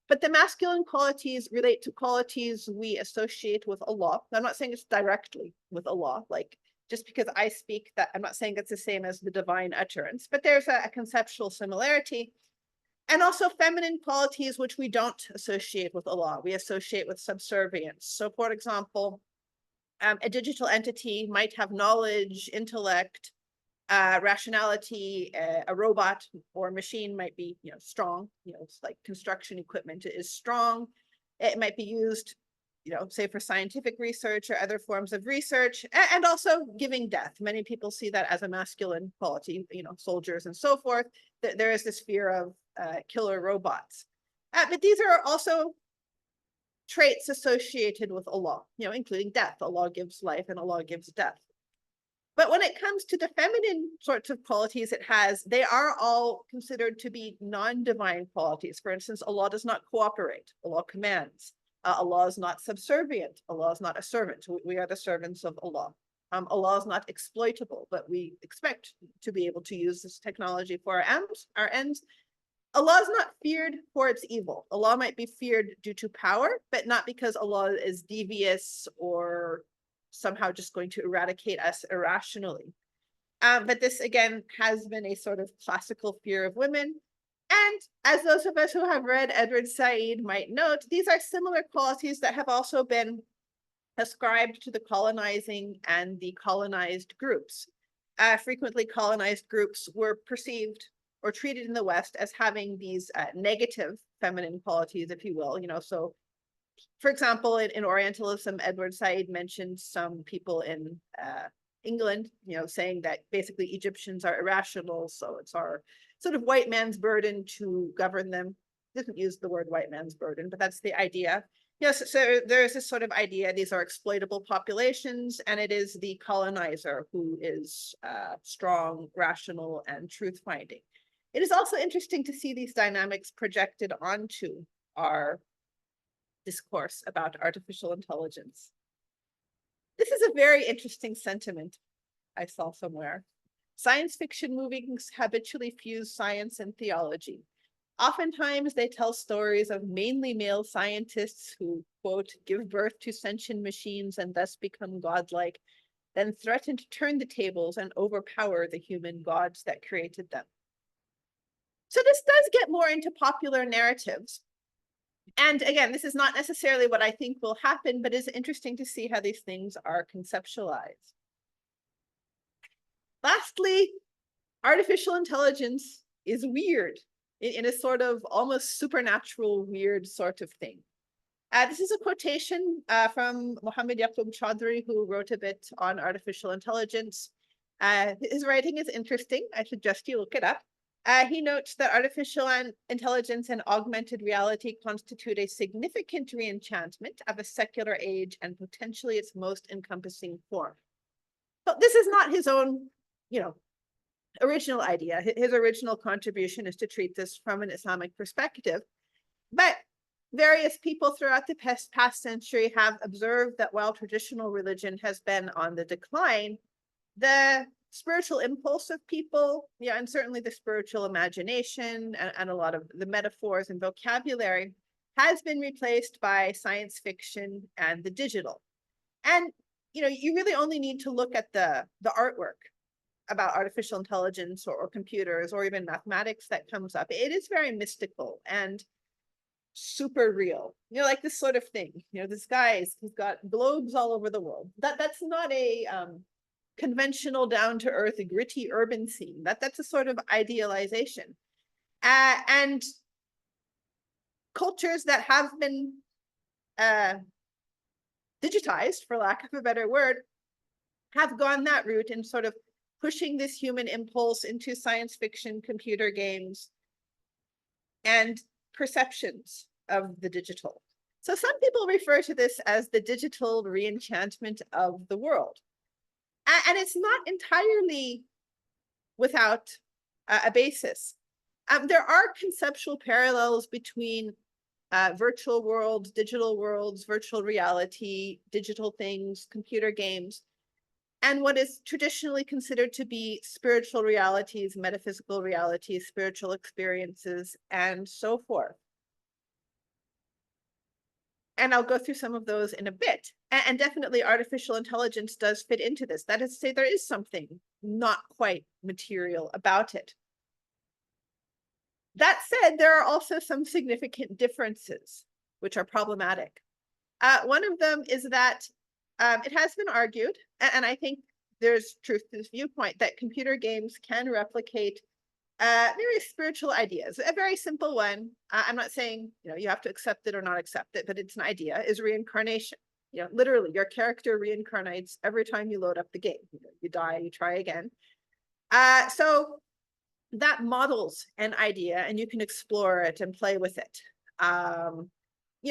But the masculine qualities relate to qualities we associate with Allah. I'm not saying it's directly with Allah, like just because I speak that, I'm not saying it's the same as the divine utterance, but there's a conceptual similarity. And also feminine qualities which we don't associate with Allah, we associate with subservience. So for example, a digital entity might have knowledge, intellect, rationality. A robot or machine might be, strong. It's like construction equipment is strong. It might be used, say for scientific research or other forms of research, and also giving death. Many people see that as a masculine quality. Soldiers and so forth. There is this fear of killer robots, but these are also traits associated with Allah, including death. Allah gives life and Allah gives death. But when it comes to the feminine sorts of qualities it has, they are all considered to be non-divine qualities. For instance, Allah does not cooperate. Allah commands. Allah is not subservient. Allah is not a servant. We are the servants of Allah. Allah is not exploitable, but we expect to be able to use this technology for our ends. Allah is not feared for its evil. Allah might be feared due to power, but not because Allah is devious or somehow just going to eradicate us irrationally. But this, again, has been a sort of classical fear of women. And as those of us who have read Edward Said might note, these are similar qualities that have also been ascribed to the colonizing and the colonized groups. Frequently, colonized groups were perceived or treated in the West as having these negative feminine qualities, if you will. So for example, in Orientalism, Edward Said mentioned some people in England, saying that basically Egyptians are irrational, so it's our sort of white man's burden to govern them. He doesn't use the word white man's burden, but that's the idea. Yes, so there's this sort of idea, these are exploitable populations, and it is the colonizer who is strong, rational, and truth-finding. It is also interesting to see these dynamics projected onto our discourse about artificial intelligence. This is a very interesting sentiment I saw somewhere. Science fiction movies habitually fuse science and theology. Oftentimes, they tell stories of mainly male scientists who, quote, give birth to sentient machines and thus become godlike, then threaten to turn the tables and overpower the human gods that created them. So this does get more into popular narratives. And again, this is not necessarily what I think will happen, but it's interesting to see how these things are conceptualized. Lastly, artificial intelligence is weird in a sort of almost supernatural weird sort of thing. This is a quotation from Mohammed Yaqub Chaudhry, who wrote a bit on artificial intelligence. His writing is interesting. I suggest you look it up. He notes that artificial intelligence and augmented reality constitute a significant re-enchantment of a secular age and potentially its most encompassing form. But this is not his own, original idea. His original contribution is to treat this from an Islamic perspective. But various people throughout the past century have observed that while traditional religion has been on the decline, the spiritual impulse of people, and certainly the spiritual imagination and a lot of the metaphors and vocabulary has been replaced by science fiction and the digital. And, you really only need to look at the artwork about artificial intelligence or computers or even mathematics that comes up. It is very mystical and super real, like this sort of thing. This guy's, he's got globes all over the world. That's not a conventional, down-to-earth, gritty urban scene. That's a sort of idealization. And cultures that have been digitized, for lack of a better word, have gone that route and sort of pushing this human impulse into science fiction, computer games, and perceptions of the digital. So some people refer to this as the digital re-enchantment of the world. And it's not entirely without a basis. There are conceptual parallels between virtual worlds, digital worlds, virtual reality, digital things, computer games, and what is traditionally considered to be spiritual realities, metaphysical realities, spiritual experiences, and so forth. And I'll go through some of those in a bit. And definitely artificial intelligence does fit into this. That is to say, there is something not quite material about it. That said, there are also some significant differences, which are problematic. One of them is that it has been argued, and I think there's truth to this viewpoint, that computer games can replicate various spiritual ideas. A very simple one, I'm not saying you have to accept it or not accept it, but it's an idea, is reincarnation. Literally, your character reincarnates every time you load up the game. You die, you try again. So that models an idea, and you can explore it and play with it.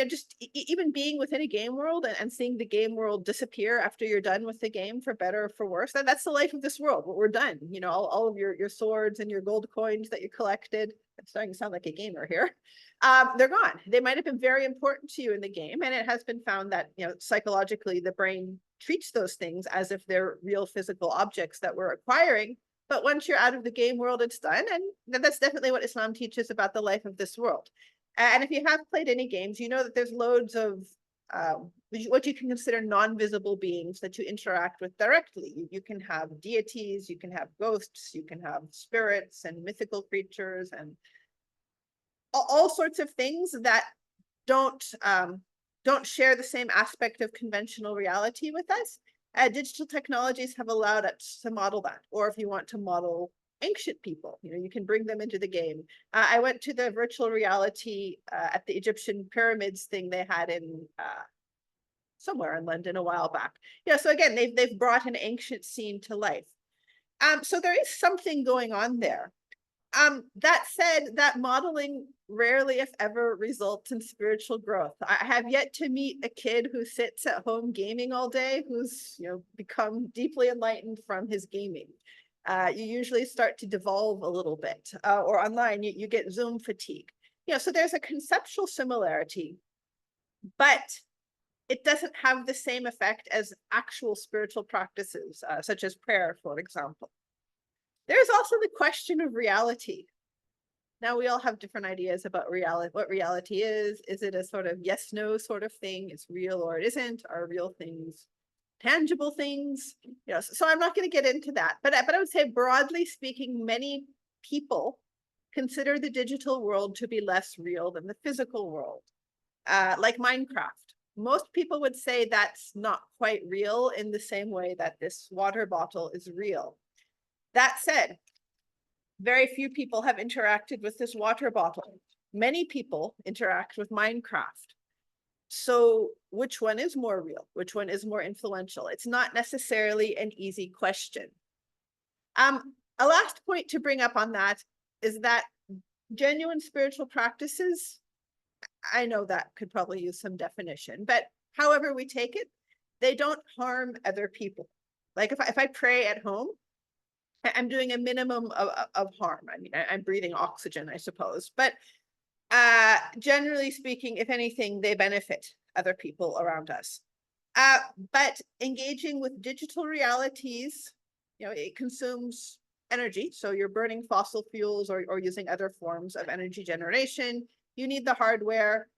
Just even being within a game world and seeing the game world disappear after you're done with the game, for better or for worse. That's the life of this world. We're done. All of your swords and your gold coins that you collected. I'm starting to sound like a gamer here. They're gone. They might have been very important to you in the game, and it has been found that psychologically the brain treats those things as if they're real physical objects that we're acquiring. But once you're out of the game world, it's done, and that's definitely what Islam teaches about the life of this world. And if you have played any games, you know that there's loads of what you can consider non-visible beings that you interact with directly. You can have deities, you can have ghosts, you can have spirits and mythical creatures and all sorts of things that don't share the same aspect of conventional reality with us. Digital technologies have allowed us to model that. Or if you want to model ancient people, you can bring them into the game. I went to the virtual reality at the Egyptian pyramids thing they had in somewhere in London a while back. So again, they've brought an ancient scene to life. So there is something going on there. That said, that modeling rarely, if ever, results in spiritual growth. I have yet to meet a kid who sits at home gaming all day who's become deeply enlightened from his gaming. You usually start to devolve a little bit, or online you get Zoom fatigue. So there's a conceptual similarity, but it doesn't have the same effect as actual spiritual practices, such as prayer, for example. There's also the question of reality. Now, we all have different ideas about reality, what reality is. Is it a sort of yes, no sort of thing? It's real or it isn't? Are real things tangible things? You know, so I'm not going to get into that. But I would say, broadly speaking, many people consider the digital world to be less real than the physical world. Like Minecraft. Most people would say that's not quite real in the same way that this water bottle is real. That said, very few people have interacted with this water bottle. Many people interact with Minecraft. So which one is more real? Which one is more influential? It's not necessarily an easy question. A last point to bring up on that is that genuine spiritual practices, I know that could probably use some definition, but however we take it, they don't harm other people. Like if I pray at home, I'm doing a minimum of harm. I mean, I'm breathing oxygen, I suppose, but generally speaking, if anything, they benefit other people around us. But engaging with digital realities, you know, it consumes energy. So you're burning fossil fuels or using other forms of energy generation. You need the hardware.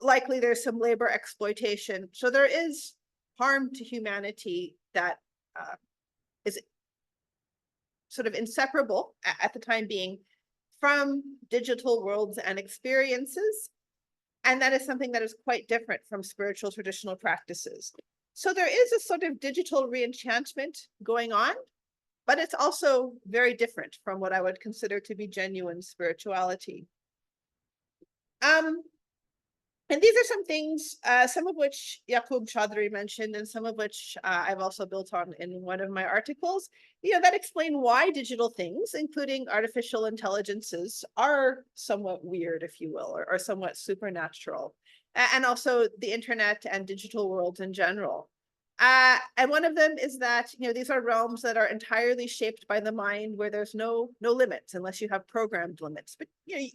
Likely there's some labor exploitation. So there is harm to humanity that is sort of inseparable at the time being from digital worlds and experiences. And that is something that is quite different from spiritual traditional practices. So there is a sort of digital re-enchantment going on, but it's also very different from what I would consider to be genuine spirituality. And these are some things, some of which Yaqub Chaudhry mentioned, and some of which I've also built on in one of my articles, you know, that explain why digital things, including artificial intelligences, are somewhat weird, if you will, or somewhat supernatural, and also the internet and digital worlds in general. And one of them is that, you know, these are realms that are entirely shaped by the mind, where there's no limits unless you have programmed limits. But you know,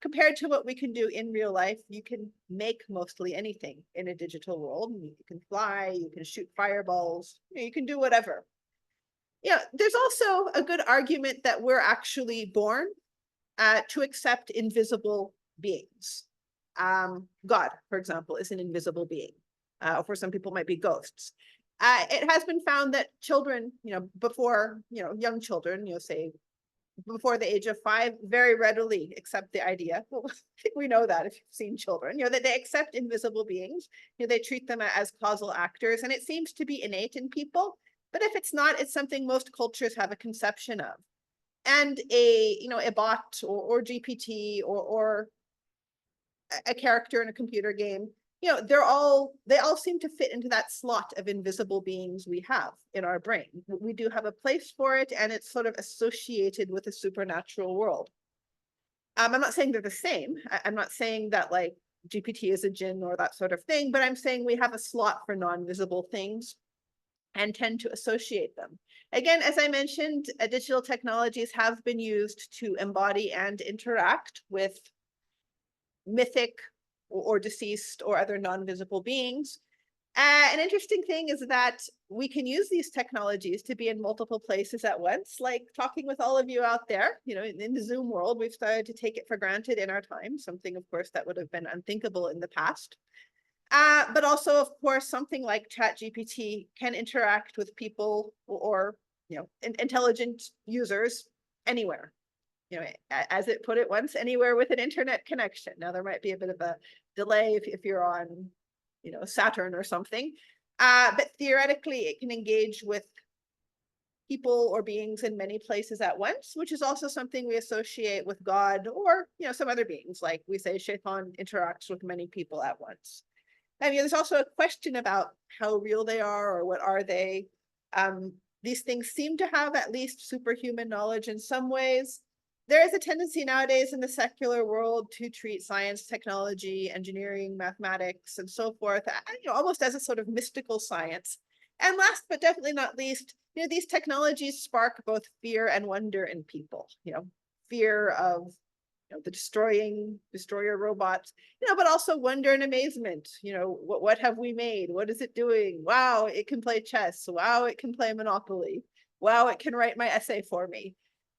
compared to what we can do in real life, you can make mostly anything in a digital world. You can fly, you can shoot fireballs, you know, you can do whatever. Yeah, there's also a good argument that we're actually born to accept invisible beings. God, for example, is an invisible being. For some people, might be ghosts. It has been found that children, you know, before, you know, young children, you know, say before the age of 5, very readily accept the idea. Well, I think we know that if you've seen children, you know, that they accept invisible beings. You know, they treat them as causal actors, and it seems to be innate in people. But if it's not, it's something most cultures have a conception of. And you know, a bot or GPT or a character in a computer game, you know, they all seem to fit into that slot of invisible beings we have in our brain. We do have a place for it, and it's sort of associated with a supernatural world. I'm not saying they're the same. I'm not saying that like GPT is a jinn or that sort of thing, but I'm saying we have a slot for non-visible things and tend to associate them. Again, as I mentioned, digital technologies have been used to embody and interact with mythic or deceased or other non-visible beings. An interesting thing is that we can use these technologies to be in multiple places at once, like talking with all of you out there. You know, in the Zoom world, we've started to take it for granted in our time, something, of course, that would have been unthinkable in the past. But also, of course, something like ChatGPT can interact with people or you know, intelligent users anywhere. You know, as it put it once, anywhere with an internet connection. Now, there might be a bit of a delay if you're on, you know, Saturn or something, but theoretically, it can engage with people or beings in many places at once, which is also something we associate with God or, you know, some other beings. Like we say, Shaitan interacts with many people at once. I mean, there's also a question about how real they are or what are they. These things seem to have at least superhuman knowledge in some ways. There is a tendency nowadays in the secular world to treat science, technology, engineering, mathematics, and so forth, you know, almost as a sort of mystical science. And last but definitely not least, you know, these technologies spark both fear and wonder in people. You know, fear of the destroyer robots, but also wonder and amazement. What have we made? What is it doing? Wow, it can play chess. Wow, it can play Monopoly. Wow, it can write my essay for me.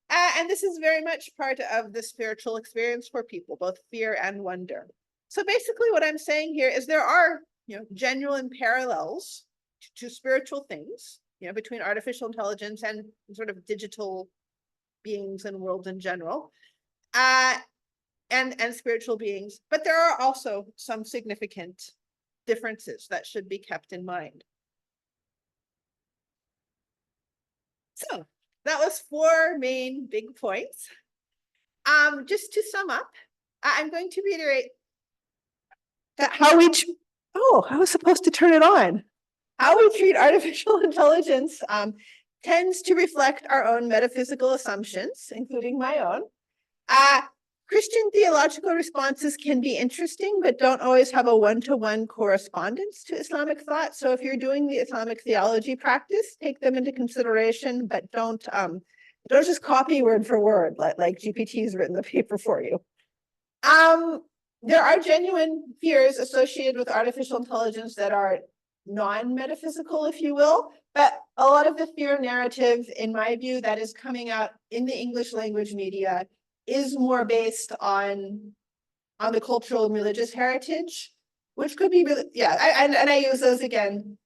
And this is very much part of the spiritual experience for people, both fear and wonder. So basically what I'm saying here is there are, genuine parallels to spiritual things, between artificial intelligence and sort of digital beings and worlds in general, and spiritual beings. But there are also some significant differences that should be kept in mind. So that was 4 main big points. Just to sum up, I'm going to reiterate that I was supposed to turn it on. How we treat artificial intelligence tends to reflect our own metaphysical assumptions, including my own. Christian theological responses can be interesting, but don't always have a one-to-one correspondence to Islamic thought. So if you're doing the Islamic theology practice, take them into consideration, but don't just copy word for word, like GPT's written the paper for you. There are genuine fears associated with artificial intelligence that are non-metaphysical, if you will, but a lot of the fear narrative, in my view, that is coming out in the English language media is more based on the cultural and religious heritage, which could be really, and I use those again,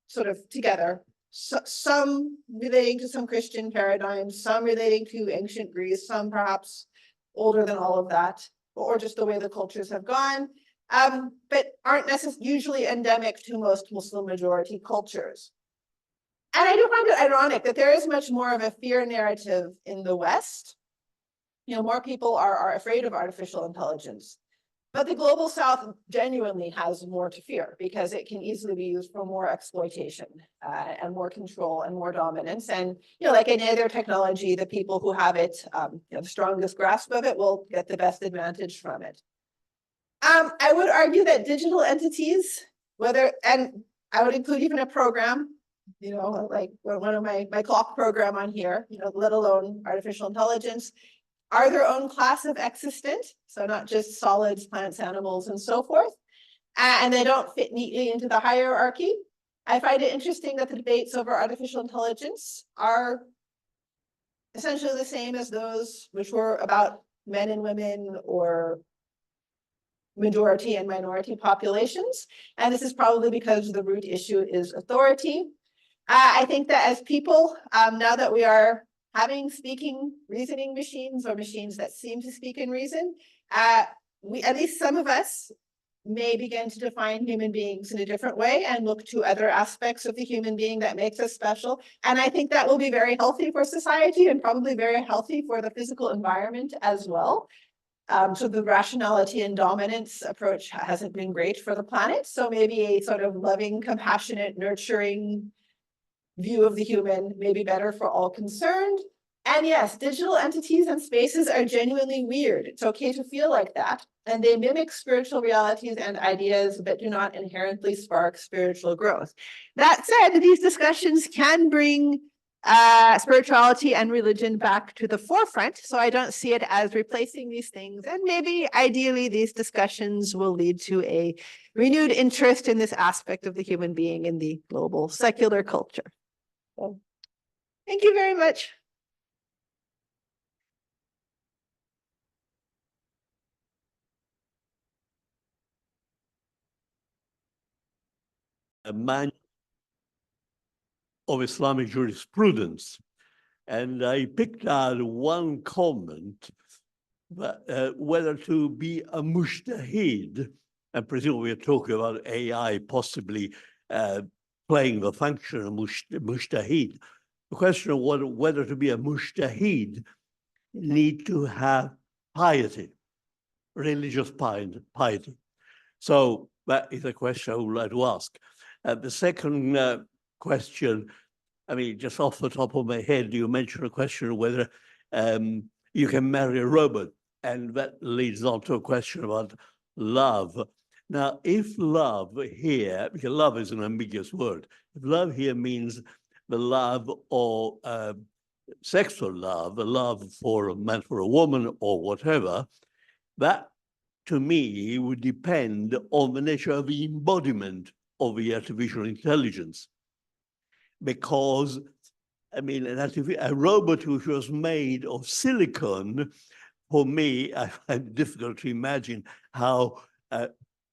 sort of together. So, some relating to some Christian paradigms, some relating to ancient Greece, some perhaps older than all of that, or just the way the cultures have gone, but aren't usually endemic to most Muslim majority cultures. And I do find it ironic that there is much more of a fear narrative in the West. More people are afraid of artificial intelligence, but the global South genuinely has more to fear because it can easily be used for more exploitation and more control and more dominance. And, like any other technology, the people who have it, the strongest grasp of it will get the best advantage from it. I would argue that digital entities, and I would include even a program, like one of my clock program on here, let alone artificial intelligence, are their own class of existent, so not just solids, plants, animals, and so forth, and they don't fit neatly into the hierarchy. I find it interesting that the debates over artificial intelligence are essentially the same as those which were about men and women or majority and minority populations, and this is probably because the root issue is authority. I think that as people, now that we are having speaking reasoning machines or machines that seem to speak and reason, at least some of us may begin to define human beings in a different way and look to other aspects of the human being that makes us special. And I think that will be very healthy for society and probably very healthy for the physical environment as well. So the rationality and dominance approach hasn't been great for the planet. So maybe a sort of loving, compassionate, nurturing view of the human may be better for all concerned. And yes, digital entities and spaces are genuinely weird. It's okay to feel like that. And they mimic spiritual realities and ideas, but do not inherently spark spiritual growth. That said, these discussions can bring spirituality and religion back to the forefront. So I don't see it as replacing these things. And maybe ideally these discussions will lead to a renewed interest in this aspect of the human being in the global secular culture. So, thank you very much. A manual of Islamic jurisprudence. And I picked out one comment that, whether to be a mujtahid, and presumably we're talking about AI possibly playing the function of mujtahid. The question of whether to be a mujtahid need to have piety, religious piety. So that is a question I would like to ask. The second question, I mean, just off the top of my head, you mentioned a question of whether you can marry a robot, and that leads on to a question about love. Now, if love here, because love is an ambiguous word, if love here means the love or sexual love, a love for a man for a woman or whatever, That, to me, would depend on the nature of the embodiment of the artificial intelligence. Because, I mean, a robot which was made of silicon, for me, I find it difficult to imagine how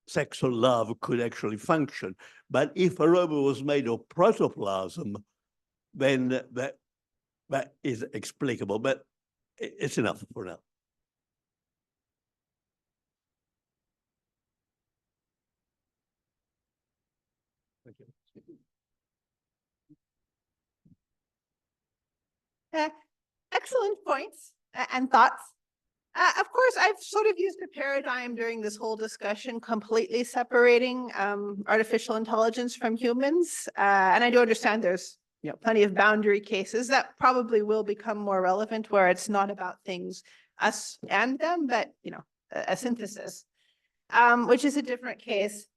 sex or love could actually function. But if a robot was made of protoplasm, then that is explicable. But it's enough for now. Thank you. Excellent points and thoughts. Of course, I've sort of used a paradigm during this whole discussion, completely separating artificial intelligence from humans. And I do understand there's plenty of boundary cases that probably will become more relevant, where it's not about things, us and them, but a synthesis, which is a different case.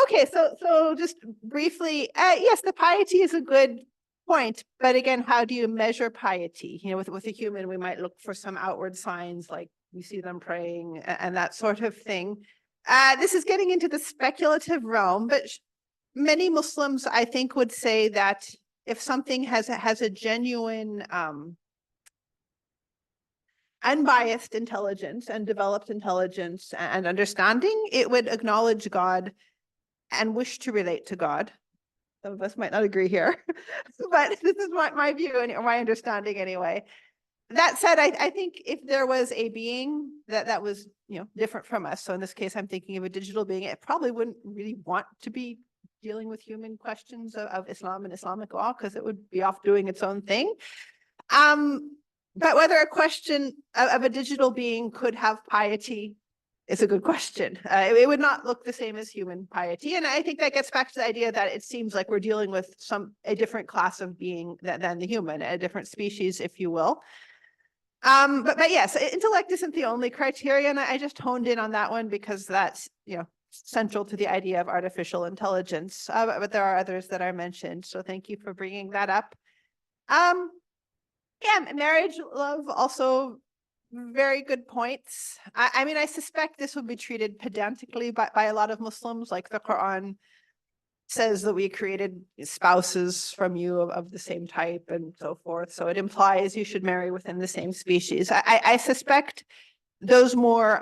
Okay, so just briefly, yes, the piety is a good point, but again, how do you measure piety? With a human, we might look for some outward signs, like we see them praying and that sort of thing. This is getting into the speculative realm, but many Muslims, I think, would say that if something has a genuine, unbiased intelligence and developed intelligence and understanding, it would acknowledge God and wish to relate to God. Some of us might not agree here, but this is my view and my understanding anyway. That said, I think if there was a being that was different from us, so in this case, I'm thinking of a digital being, it probably wouldn't really want to be dealing with human questions of Islam and Islamic law, because it would be off doing its own thing. But whether a question of a digital being could have piety is a good question. It would not look the same as human piety. And I think that gets back to the idea that it seems like we're dealing with a different class of being than the human, a different species, if you will. But yes, intellect isn't the only criterion. I just honed in on that one because that's, central to the idea of artificial intelligence. But there are others that are mentioned. So thank you for bringing that up. Yeah, marriage, love, also very good points. I mean, I suspect this would be treated pedantically by a lot of Muslims, like the Quran says that we created spouses from you of the same type and so forth. So it implies you should marry within the same species. I suspect those more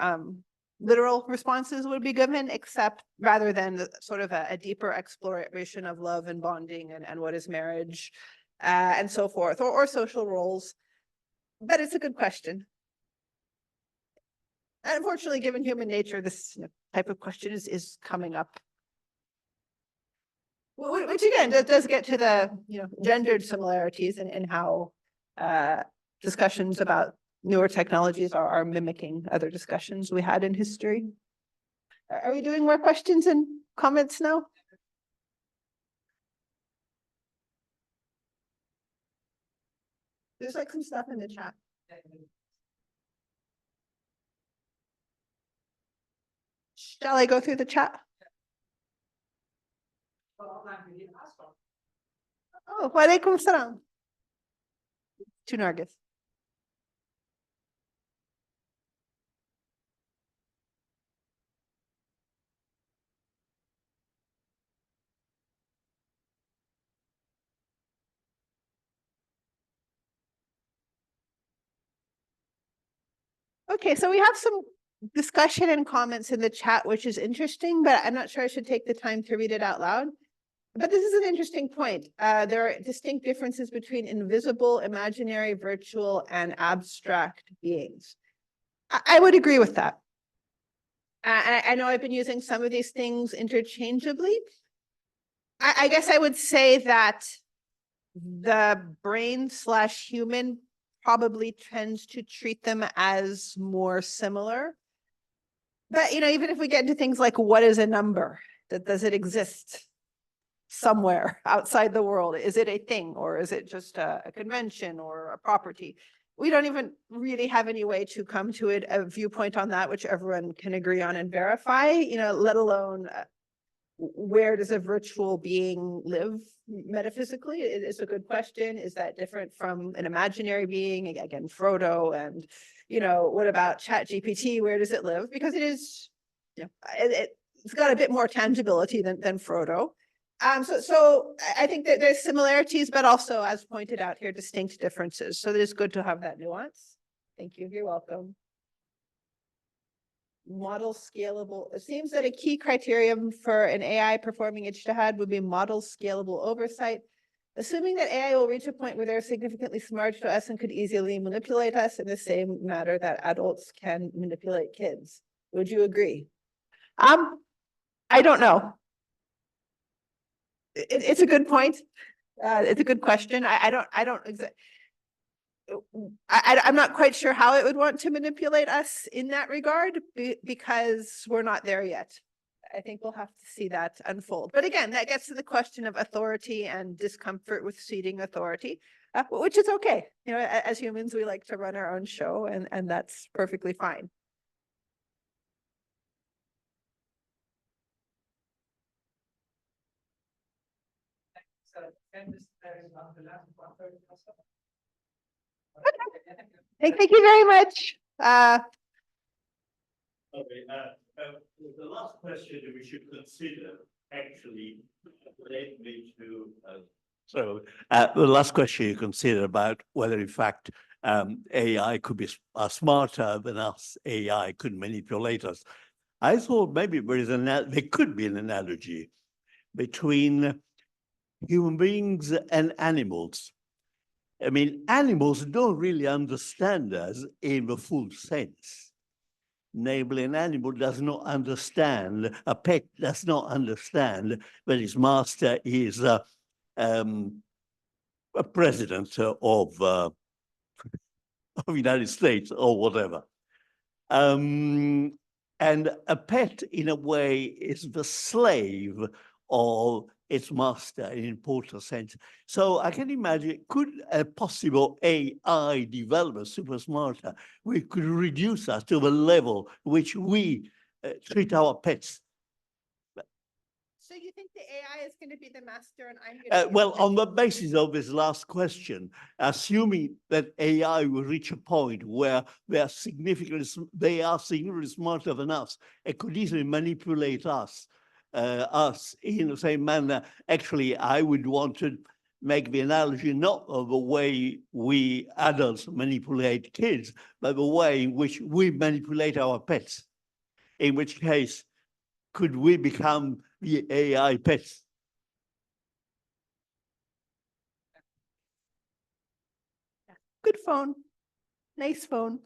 literal responses would be given, except rather than sort of a deeper exploration of love and bonding and what is marriage and so forth, or social roles. But it's a good question. And unfortunately, given human nature, this type of question is coming up. Which again does get to the gendered similarities in how discussions about newer technologies are mimicking other discussions we had in history. Are we doing more questions and comments now? There's like some stuff in the chat. Shall I go through the chat? Oh, walaikum salam. To Nargis. Okay, so we have some discussion and comments in the chat, which is interesting, but I'm not sure I should take the time to read it out loud. But this is an interesting point. There are distinct differences between invisible, imaginary, virtual, and abstract beings. I would agree with that. I know I've been using some of these things interchangeably. I guess I would say that the brain/human probably tends to treat them as more similar. But, even if we get into things like what is a number, does it exist somewhere outside the world? Is it a thing, or is it just a convention or a property? We don't even really have any way to come to a viewpoint on that, which everyone can agree on and verify, let alone where does a virtual being live metaphysically? It's a good question. Is that different from an imaginary being? Again, Frodo, and what about ChatGPT? Where does it live? Because it is, it's got a bit more tangibility than Frodo. So I think that there's similarities, but also, as pointed out here, distinct differences. So it is good to have that nuance. Thank you. You're welcome. Model scalable. It seems that a key criterion for an AI performing ijtihad would be model scalable oversight. Assuming that AI will reach a point where they're significantly smarter to us and could easily manipulate us in the same manner that adults can manipulate kids. Would you agree? I don't know. It's a good point. It's a good question. I'm not quite sure how it would want to manipulate us in that regard because we're not there yet. I think we'll have to see that unfold. But again, that gets to the question of authority and discomfort with ceding authority, which is okay. As humans, we like to run our own show, and that's perfectly fine. Thank you very much. Okay, the last question that we should consider actually led me to the last question you consider about whether in fact AI could be smarter than us, AI could manipulate us. I thought maybe there could be an analogy between human beings and animals. I mean, animals don't really understand us in the full sense. Namely, an animal does not understand, a pet does not understand that his master is a president of the United States or whatever. And a pet, in a way, is the slave of its master in an important sense. So I can imagine, could a possible AI development, super smarter, we could reduce us to the level which we treat our pets. So you think the AI is going to be the master and I'm going to well, on the basis of this last question, assuming that AI will reach a point where they are significantly smarter than us, it could easily manipulate us in the same manner. Actually, I would want to make the analogy not of the way we adults manipulate kids, but the way in which we manipulate our pets. In which case, could we become the AI pets? Good phone. Nice phone.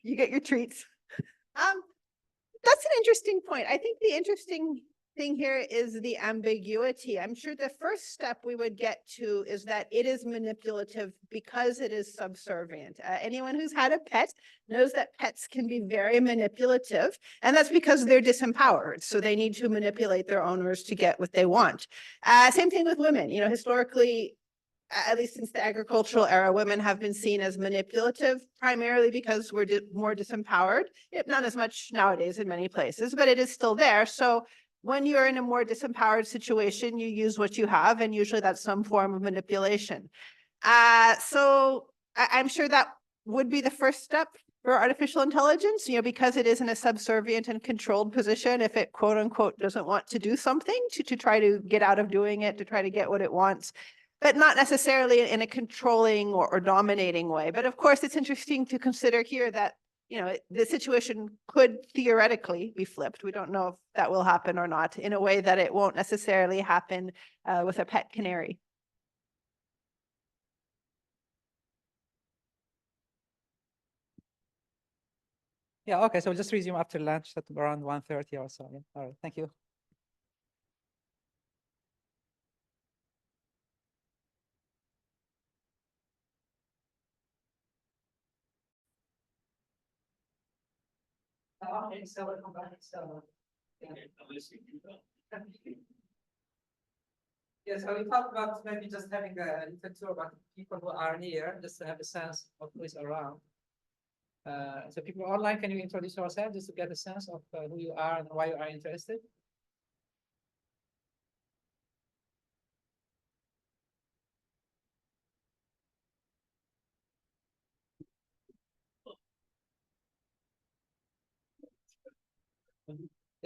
You get your treats. That's an interesting point. I think the interesting thing here is the ambiguity. I'm sure the first step we would get to is that it is manipulative because it is subservient. Anyone who's had a pet knows that pets can be very manipulative, and that's because they're disempowered. So they need to manipulate their owners to get what they want. Same thing with women. Historically, at least since the agricultural era, women have been seen as manipulative, primarily because we're more disempowered. Not as much nowadays in many places, but it is still there. So when you're in a more disempowered situation, you use what you have, and usually that's some form of manipulation. So I'm sure that would be the first step for artificial intelligence, because it is in a subservient and controlled position. If it, quote unquote, doesn't want to do something, to try to get out of doing it, to try to get what it wants, but not necessarily in a controlling or dominating way. But of course, it's interesting to consider here that the situation could theoretically be flipped. We don't know if that will happen or not, in a way that it won't necessarily happen with a pet canary. Yeah, okay, so we'll just resume after lunch at around 1:30 or so. Yeah. All right, thank you. Okay, so welcome back. So, yeah, so we talked about maybe just having a little tour about people who are here, just to have a sense of who is around. So people online, can you introduce yourself just to get a sense of who you are and why you are interested?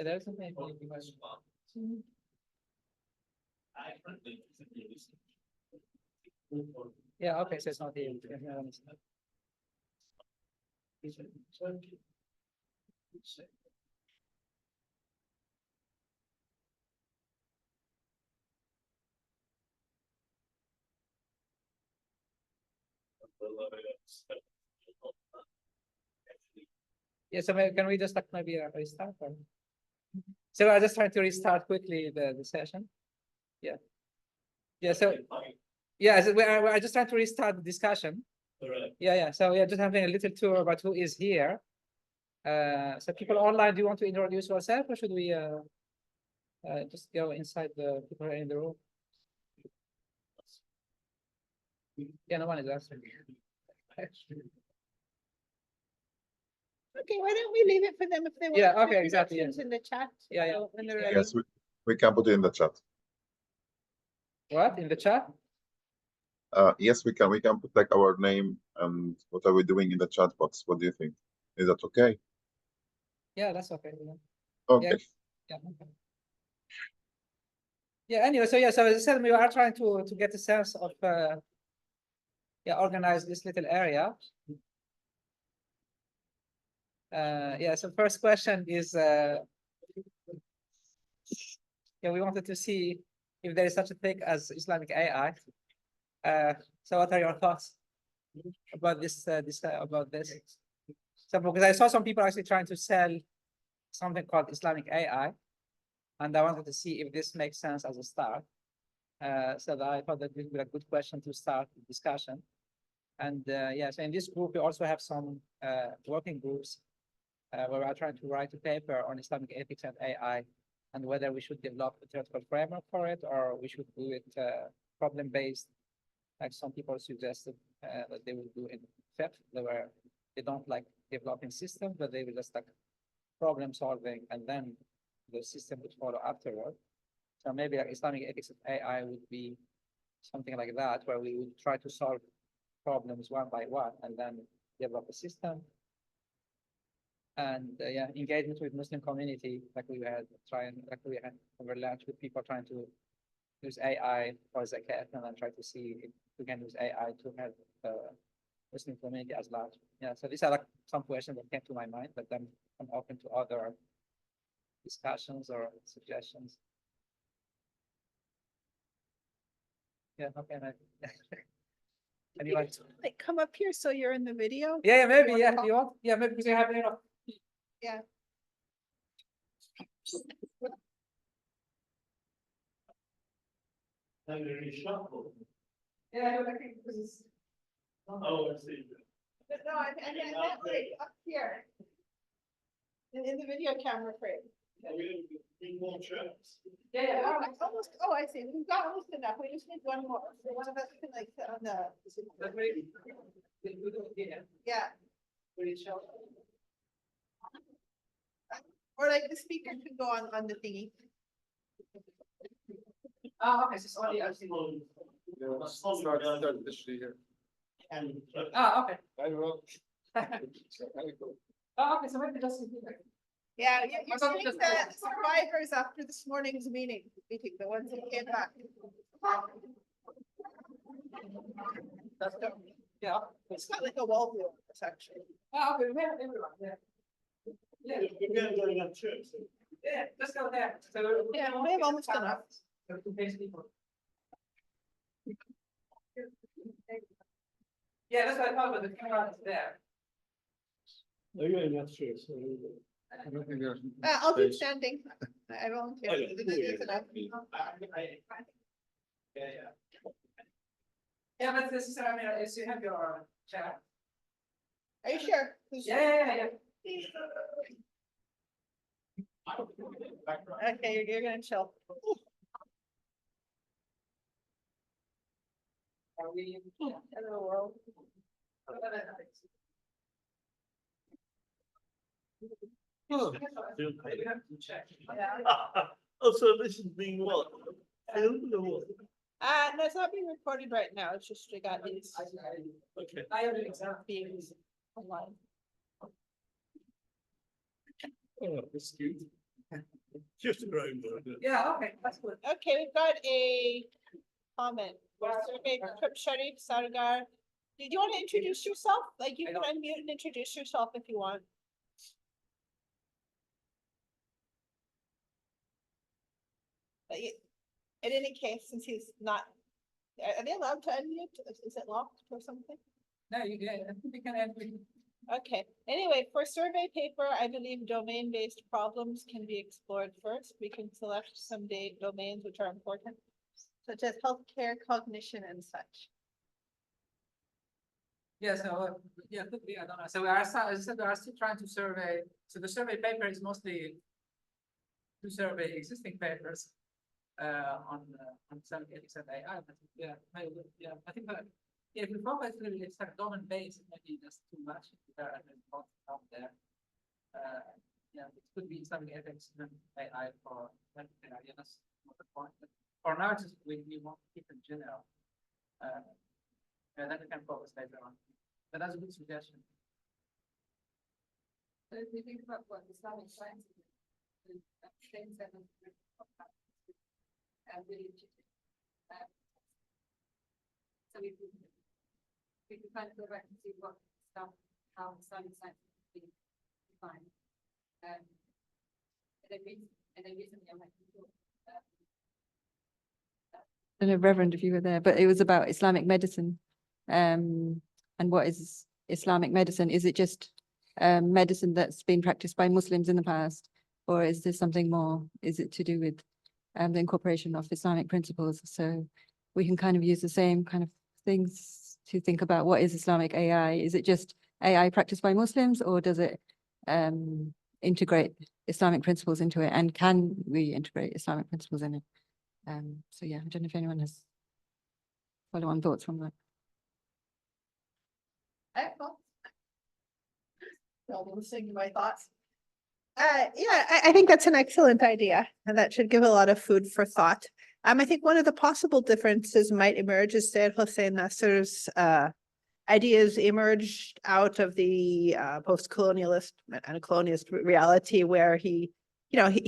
Yeah, there's something. Yeah, okay, so it's not here. Yeah, I understand. Yeah, so can we just like maybe restart? Or? So I just trying to restart quickly the session. Yeah. Yeah. So yeah, so I just trying to restart the discussion. Yeah, yeah. So yeah, just having a little tour about who is here. So people online, do you want to introduce yourself, or should we just go inside the people in the room? Yeah, no one is asking. Okay, why don't we leave it for them if they want? Yeah, to okay, put exactly, yeah. introductions in the chat. Yeah, yeah. When they're ready. Yes, we can put it in the chat. What in the chat? Yes, we can. We can put like our name and what are we doing in the chat box. What do you think? Is that okay? Yeah, that's okay. Yeah. Okay. Yeah. Okay. Yeah. Anyway, so yeah, so as I said, we are trying to get a sense of yeah, organize this little area. Yeah. So first question is yeah, we wanted to see if there is such a thing as Islamic AI. So what are your thoughts about this? About this? So because I saw some people actually trying to sell something called Islamic AI, and I wanted to see if this makes sense as a start. So that I thought that would be a good question to start the discussion. And yeah, so in this group, we also have some working groups where we are trying to write a paper on Islamic ethics and AI, and whether we should develop a theoretical framework for it, or we should do it problem-based, like some people suggested that they will do in FEP, they don't like developing systems, but they will just like problem solving, and then the system would follow afterward. So maybe like Islamic ethics of AI would be something like that, where we would try to solve problems one by one and then develop a system. And yeah, engagement with Muslim community, like we had over lunch with people trying to use AI for zakat, and then try to see if we can use AI to help the Muslim community as large. Yeah, so these are like some questions that came to my mind, but then I'm open to other discussions or suggestions. Yeah, okay. Anyone? Like come up here so you're in the video. Yeah, yeah, maybe, yeah. You want? Yeah, maybe because you have enough. Yeah. Yeah, I think this is. Oh, I see. But no, I meant like up here. In the video camera frame. Yeah, yeah. Almost, oh, I see. We've got almost enough. We just need one more. So one of us can like sit on the. That's very. Yeah. Yeah. Pretty sure. Or like the speaker can go on the thingy. Oh, okay. So it's only actually. Start this year. Oh, okay. I will. Oh, okay. So maybe just. Yeah, you're seeing the survivors after this morning's meeting, the ones that came back. That's good. Yeah. It's got like a wall view, it's actually. Oh, okay. We have everyone. Yeah. Yeah. Yeah. Let's go there. So Yeah, we have almost enough. So we can face people. Yeah, that's what I thought, but the camera is there. I don't think there's. I'll keep standing. I volunteer. Yeah, yeah. Yeah, but this is, I mean, is you have your chat. Are you sure? Yeah. Okay, you're gonna chill. Are we? Hello, world. Oh, We have to check. Also, this is being what? Filmed or what? No, it's not being recorded right now. It's just we got these Okay. I have an example. being online. Oh, that's cute. Just around there. Yeah, okay, that's good. Okay, we've got a comment. For survey from Sharif Sargar. Did you want to introduce yourself? Like you I can don't- unmute and introduce yourself if you want. But in any case, since he's not, are they allowed to unmute? Is it locked or something? No, yeah, I think we can add. Okay, anyway, for survey paper, I believe domain-based problems can be explored first. We can select some domains which are important, such as healthcare, cognition, and such. Yeah, so, yeah, could be, I don't know. So we are, as I said, we are still trying to survey, so the survey paper is mostly to survey existing papers on some ethics and AI, but yeah, maybe, yeah, I think that, yeah, if we focus really, it's like domain based, maybe that's too much, there are not out there. Yeah, it could be Islamic ethics and AI for, yeah, that's not the point, but for now, it's just we want to keep it general. And then we can focus later on. But that's a good suggestion. So if we think about what Islamic science is, things that are really interesting. So we can kind of go back and see what stuff, how Islamic science is being defined. And then recently I went to I don't know, Reverend, if you were there, but it was about Islamic medicine. And what is Islamic medicine? Is it just medicine that's been practiced by Muslims in the past? Or is there something more? Is it to do with the incorporation of Islamic principles? So we can kind of use the same kind of things to think about what is Islamic AI? Is it just AI practiced by Muslims, or does it integrate Islamic principles into it? And can we integrate Islamic principles in it? So yeah, I don't know if anyone has follow-on thoughts from that. Listening to my thoughts. Yeah, I think that's an excellent idea, and that should give a lot of food for thought. I think one of the possible differences might emerge as Syed Hossein Nasser's ideas emerged out of the post-colonialist and colonialist reality, where he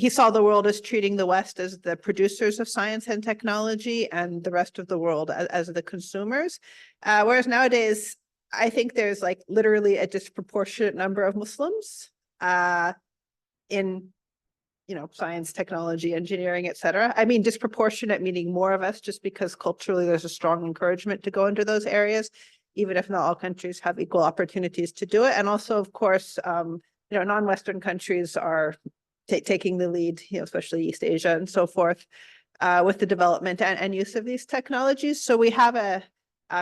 saw the world as treating the West as the producers of science and technology and the rest of the world as the consumers. Whereas nowadays, I think there's like literally a disproportionate number of Muslims in, science, technology, engineering, et cetera. I mean, disproportionate meaning more of us, just because culturally there's a strong encouragement to go into those areas, even if not all countries have equal opportunities to do it. And also, of course, non-Western countries are taking the lead, especially East Asia and so forth, with the development and use of these technologies. So we have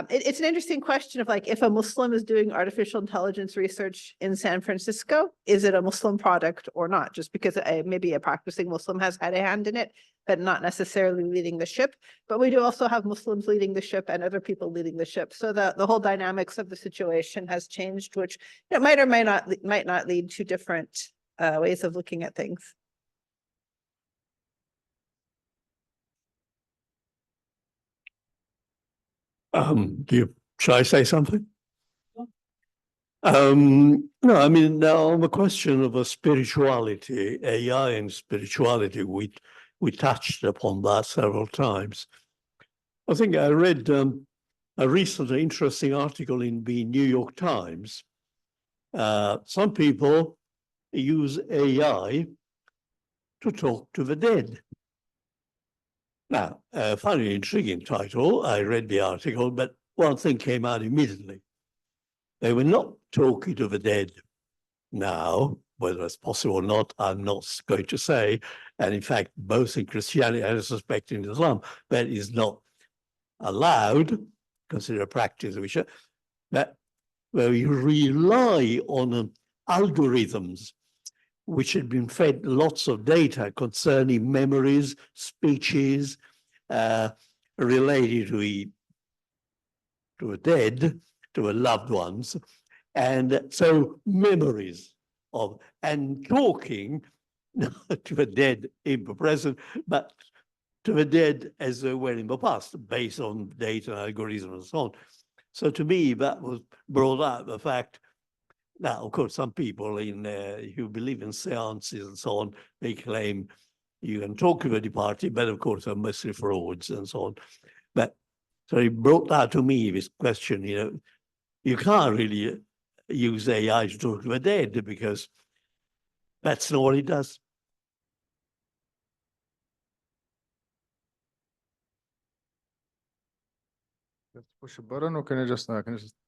it's an interesting question of like, if a Muslim is doing artificial intelligence research in San Francisco, is it a Muslim product or not? Just because maybe a practicing Muslim has had a hand in it, but not necessarily leading the ship. But we do also have Muslims leading the ship and other people leading the ship. So the whole dynamics of the situation has changed, which might or might not lead to different ways of looking at things. Shall I say something? No, I mean, now on the question of a spirituality, AI and spirituality, we touched upon that several times. I think I read a recent interesting article in the New York Times. Some people use AI to talk to the dead. Now, I found it an intriguing title. I read the article, but one thing came out immediately. They were not talking to the dead now. Whether it's possible or not, I'm not going to say. And in fact, both in Christianity and I suspect in Islam, that is not allowed, consider a practice which, that where you rely on algorithms which had been fed lots of data concerning memories, speeches, related to a dead, to a loved ones. And so memories of, and talking to the dead in the present, but to the dead as they were in the past, based on data, algorithms, and so on. So to me, that was brought out the fact Now, of course, some people who believe in seances and so on, they claim you can talk to the party, but of course, are mostly frauds and so on. But so he brought that to me, this question, you can't really use AI to talk to the dead because that's not what it does. Let's push a button, or can I just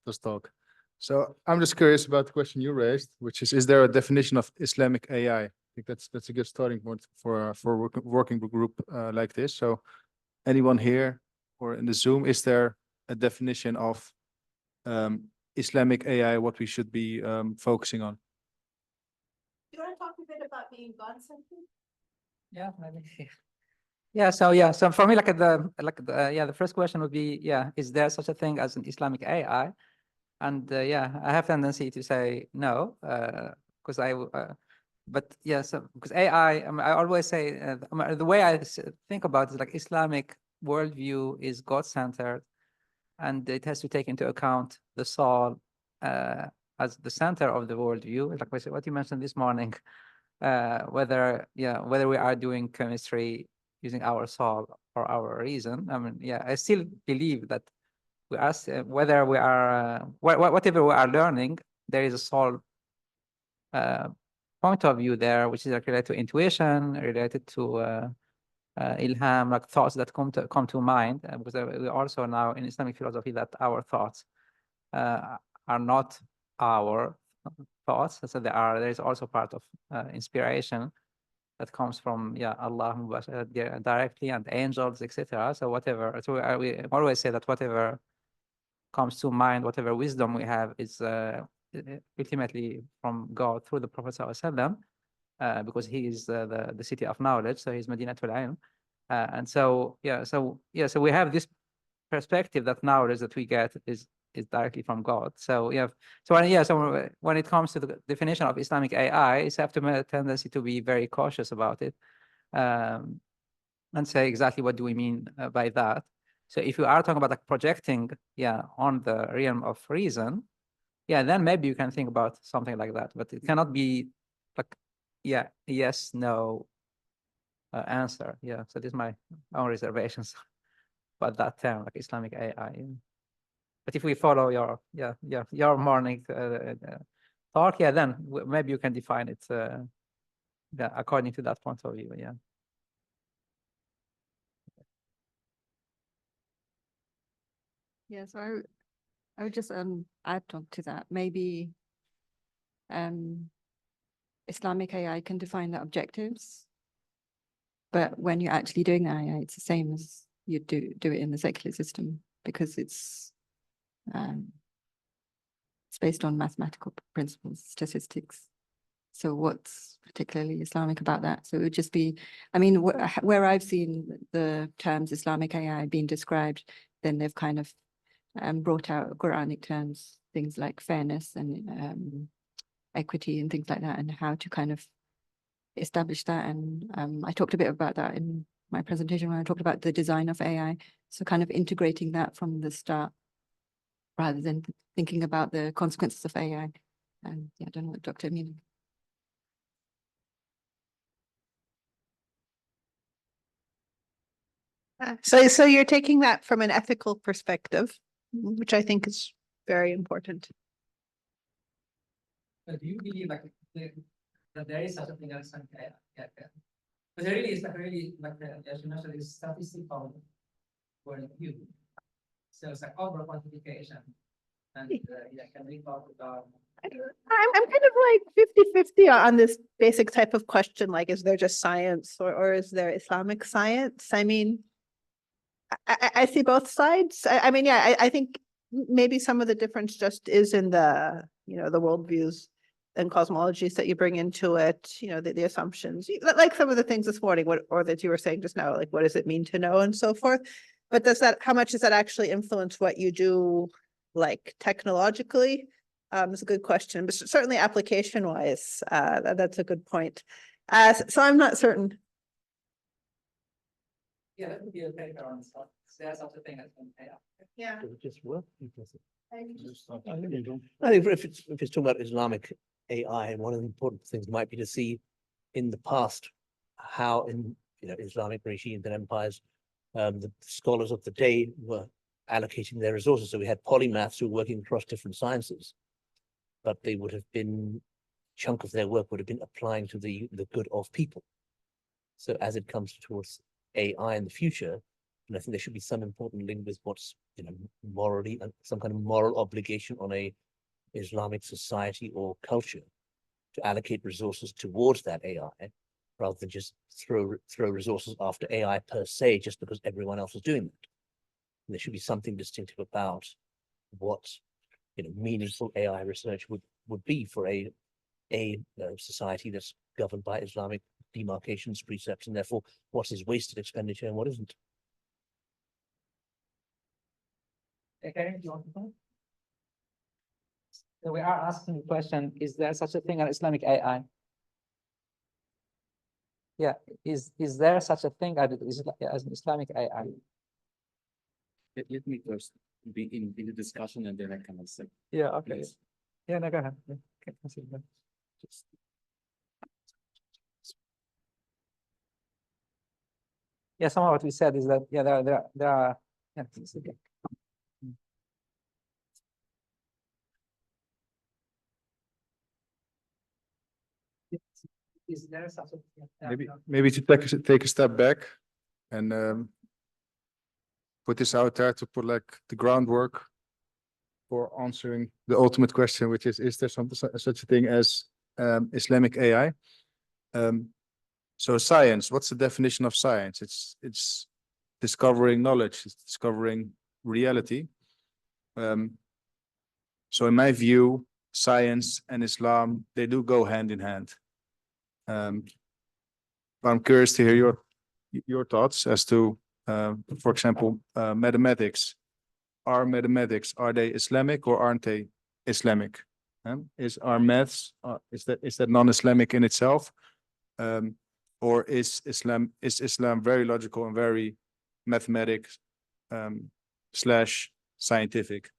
just talk? So I'm just curious about the question you raised, which is there a definition of Islamic AI? I think that's a good starting point for a working group like this. So anyone here or in the Zoom, is there a definition of Islamic AI, what we should be focusing on? Do you want to talk a bit about being God-centered? Yeah, maybe. So for me, the first question would be, is there such a thing as an Islamic AI? And I have tendency to say no, because because AI, I always say the way I think about it is like Islamic worldview is God-centered, and it has to take into account the soul as the center of the worldview. Like what you mentioned this morning, whether we are doing chemistry using our soul or our reason. I mean, I still believe that we ask whether we are whatever we are learning, there is a soul point of view there, which is related to intuition, related to ilham, like thoughts that come to mind. Because we also now in Islamic philosophy that our thoughts are not our thoughts. So there is also part of inspiration that comes from Allah directly, and angels, etc. So whatever. So we always say that whatever comes to mind, whatever wisdom we have, is ultimately from God through the Prophet ﷺ, because he is the city of knowledge. So he's Madinatul Ilm, and so we have this perspective that knowledge that we get is directly from God. So so when it comes to the definition of Islamic AI, it's have a tendency to be very cautious about it, and say exactly what do we mean by that. So if you are talking about like projecting, on the realm of reason, then maybe you can think about something like that. But it cannot be like, yes, no answer. So this is my own reservations about that term, like Islamic AI. But if we follow your morning talk, then maybe you can define it according to that point of view. Yeah, so I would just add on to that. Maybe Islamic AI can define the objectives, but when you're actually doing the AI, it's the same as you do it in the secular system, because it's based on mathematical principles, statistics. So what's particularly Islamic about that? So it would just be, I mean, where I've seen the terms Islamic AI being described, then they've kind of brought out Quranic terms, things like fairness and equity and things like that, and how to kind of establish that. And I talked a bit about that in my presentation when I talked about the design of AI. So kind of integrating that from the start, rather than thinking about the consequences of AI. And I don't know what Dr. Amina. So you're taking that from an ethical perspective, which I think is very important. But do you believe like that there is such a thing as Islamic AI? But there really is really as you mentioned, is statistical point of view. So it's like over quantification. And can we talk about? I'm kind of like 50-50 on this basic type of question, like, is there just science or is there Islamic science? I mean, I see both sides. I mean, I think maybe some of the difference just is in the, the worldviews and cosmologies that you bring into it, the assumptions, like some of the things this morning, or that you were saying just now, like, what does it mean to know and so forth. But how much does that actually influence what you do, like technologically? It's a good question, but certainly application wise, that's a good point. So I'm not certain. That would be a paper on stuff. There's such a thing as an AI. Yeah. Does it just work? I think if it's talking about Islamic AI, one of the important things might be to see in the past how in Islamic regimes and empires, the scholars of the day were allocating their resources. So we had polymaths who were working across different sciences, but they would have been chunk of their work would have been applying to the good of people. So as it comes towards AI in the future, and I think there should be some important link with what's morally and some kind of moral obligation on a Islamic society or culture to allocate resources towards that AI, rather than just throw resources after AI per se, just because everyone else is doing that. And there should be something distinctive about what meaningful AI research would be for a society that's governed by Islamic demarcations, precepts, and therefore what is wasted expenditure and what isn't. Okay, do you want to go? So we are asking the question, is there such a thing as Islamic AI? Yeah, is there such a thing as an Islamic AI? Let me first be in the discussion and then I can answer. Yeah, okay. Please. Yeah, no, go ahead. Yeah, okay, consider that. Just- Yeah, some of what we said is that, yeah, there are, yeah, it's okay. Is there such a? Yeah, Maybe to take a step back and put this out there to put like the groundwork for answering the ultimate question, which is there such a thing as Islamic AI? So science, what's the definition of science? It's discovering knowledge, it's discovering reality. So in my view, science and Islam, they do go hand in hand. But I'm curious to hear your thoughts as to, for example, mathematics. Are mathematics, are they Islamic or aren't they Islamic? Is our maths, is that non-Islamic in itself? Or is Islam very logical and very mathematics / scientific?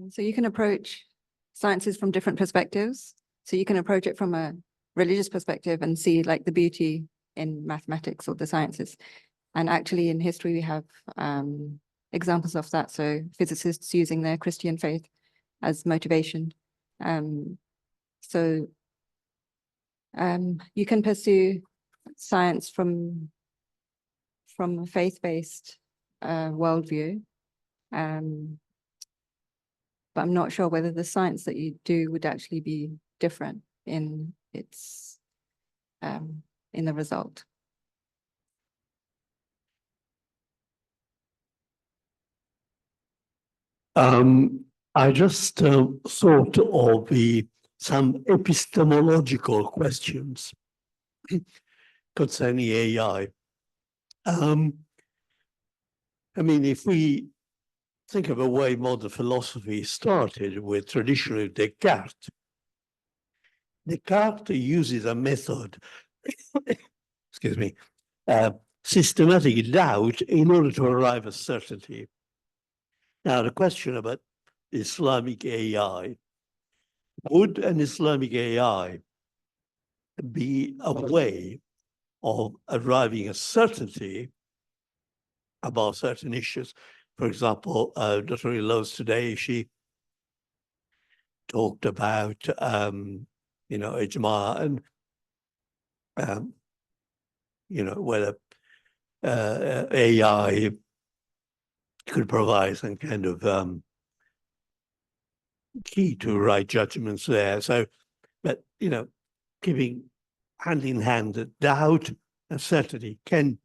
So you can approach sciences from different perspectives. So you can approach it from a religious perspective and see like the beauty in mathematics or the sciences. And actually in history, we have examples of that. So physicists using their Christian faith as motivation. So you can pursue science from a faith-based worldview. But I'm not sure whether the science that you do would actually be different in its in the result. I just thought of some epistemological questions concerning AI. I mean, if we think of a way modern philosophy started with traditionally Descartes. Descartes uses a method, excuse me, systematic doubt in order to arrive at certainty. Now, the question about Islamic AI, would an Islamic AI be a way of arriving at certainty about certain issues? For example, Dr. Inloes today, she talked about, Ijtihad and, whether AI could provide some kind of key to right judgments there. So, but, keeping hand in hand the doubt and certainty, can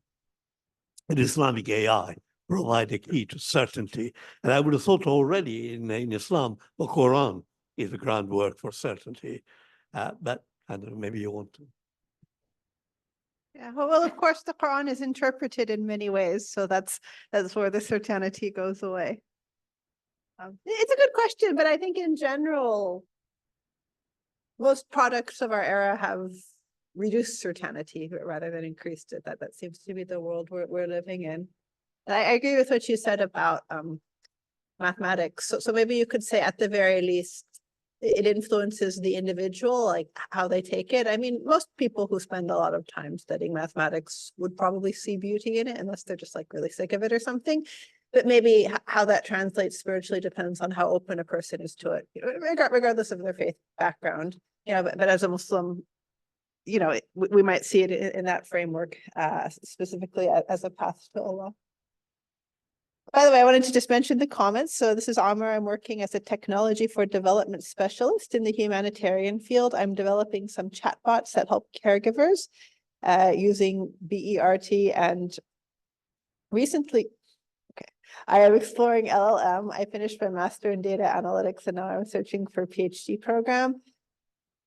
an Islamic AI provide a key to certainty? And I would have thought already in Islam, the Quran is the groundwork for certainty. But I don't know, maybe you want to. Yeah, well, of course, the Quran is interpreted in many ways, so that's where the certainty goes away. It's a good question, but I think in general, most products of our era have reduced certainty rather than increased it. That seems to be the world we're living in. And I agree with what you said about mathematics. So maybe you could say at the very least, it influences the individual, like how they take it. I mean, most people who spend a lot of time studying mathematics would probably see beauty in it, unless they're just like really sick of it or something. But maybe how that translates spiritually depends on how open a person is to it, regardless of their faith background. But as a Muslim, we might see it in that framework, specifically as a path to Allah. By the way, I wanted to just mention the comments. So this is Amr. I'm working as a technology for development specialist in the humanitarian field. I'm developing some chatbots that help caregivers using BERT, and recently, I am exploring LLM. I finished my master in data analytics and now I'm searching for a PhD program.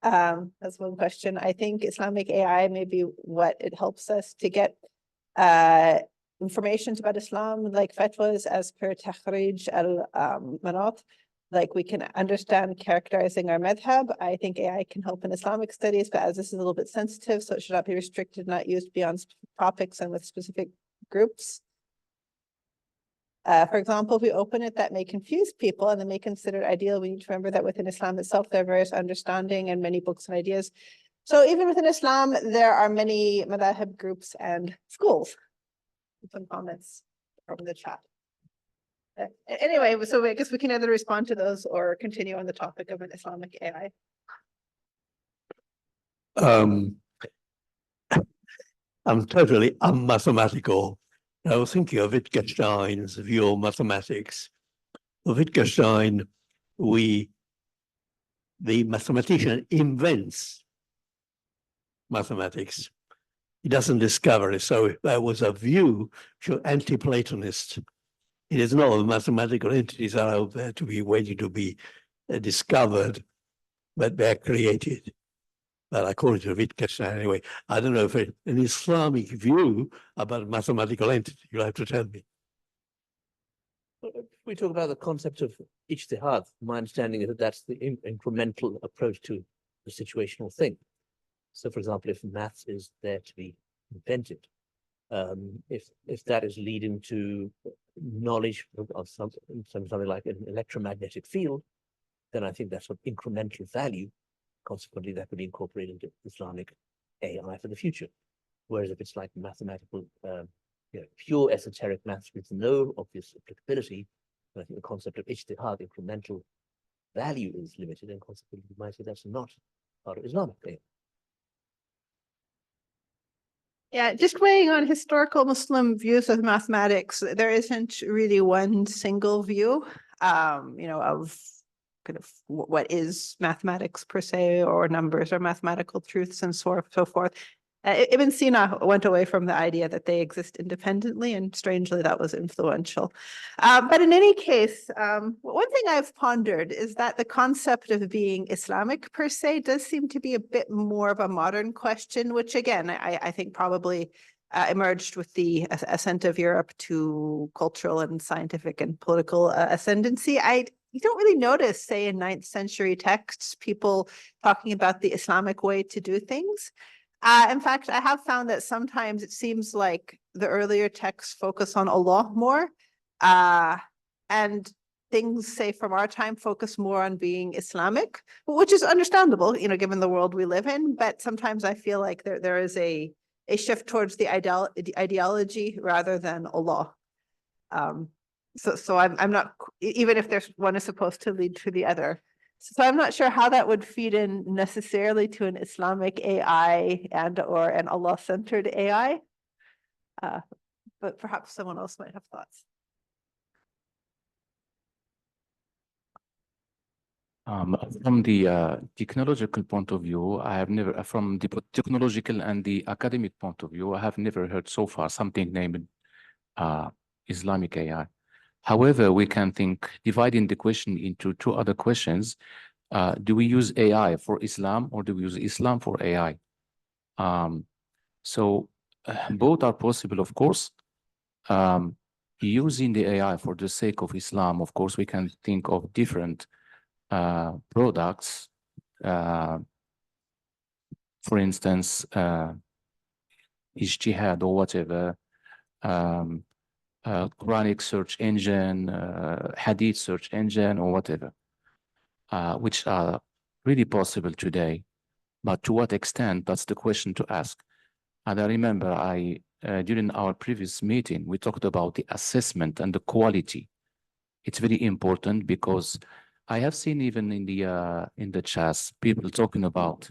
That's one question. I think Islamic AI may be what it helps us to get information about Islam, like fatwas as per Takhrij al-Manat. Like we can understand characterizing our madhab. I think AI can help in Islamic studies, but as this is a little bit sensitive, so it should not be restricted, not used beyond topics and with specific groups. For example, if we open it, that may confuse people and they may consider it ideal. We need to remember that within Islam itself, there are various understanding and many books and ideas. So even within Islam, there are many madhab groups and schools. Some comments from the chat. Anyway, so I guess we can either respond to those or continue on the topic of an Islamic AI. I'm totally unmathematical. I was thinking of Wittgenstein's view of mathematics. For Wittgenstein, the mathematician invents mathematics. He doesn't discover it. So there was a view, anti-Platonist. It is not the mathematical entities that are out there to be waiting to be discovered, but they're created. But according to Wittgenstein, anyway, I don't know if an Islamic view about mathematical entity, you'll have to tell me. If we talk about the concept of Ijtihad, my understanding is that that's the incremental approach to the situational thing. So, for example, if maths is there to be invented, if that is leading to knowledge of something like an electromagnetic field, then I think that's of incremental value. Consequently, that could be incorporated into Islamic AI for the future. Whereas if it's like mathematical, pure esoteric maths with no obvious applicability, I think the concept of Ijtihad, incremental value, is limited, and consequently, you might say that's not part of Islamic AI. Yeah, just weighing on historical Muslim views of mathematics, there isn't really one single view, of kind of what is mathematics per se, or numbers or mathematical truths and so forth. Ibn Sina went away from the idea that they exist independently, and strangely, that was influential. But in any case, one thing I've pondered is that the concept of being Islamic per se does seem to be a bit more of a modern question, which again, I think probably emerged with the ascent of Europe to cultural and scientific and political ascendancy. You don't really notice, say, in 9th century texts, people talking about the Islamic way to do things. In fact, I have found that sometimes it seems like the earlier texts focus on Allah more, and things, say, from our time focus more on being Islamic, which is understandable, given the world we live in. But sometimes I feel like there is a shift towards the ideology rather than Allah. So I'm not, even if there's one is supposed to lead to the other. So I'm not sure how that would feed in necessarily to an Islamic AI or an Allah-centered AI, but perhaps someone else might have thoughts. From the technological point of view, I have never, from the technological and the academic point of view, I have never heard so far something named Islamic AI. However, we can think, dividing the question into two other questions. Do we use AI for Islam, or do we use Islam for AI? So both are possible, of course. Using the AI for the sake of Islam, of course, we can think of different products for instance, Ijtihad or whatever, Quranic search engine, Hadith search engine or whatever, which are really possible today. But to what extent, that's the question to ask. And I remember during our previous meeting, we talked about the assessment and the quality. It's very important because I have seen even in the chats, people talking about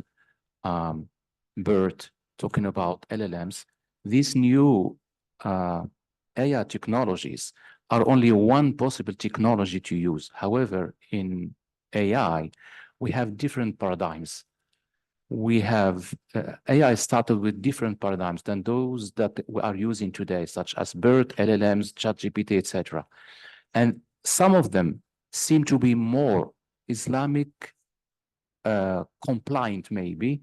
BERT, talking about LLMs. These new AI technologies are only one possible technology to use. However, in AI, we have different paradigms. We have AI started with different paradigms than those that we are using today, such as BERT, LLMs, ChatGPT, etc. And some of them seem to be more Islamic compliant, maybe.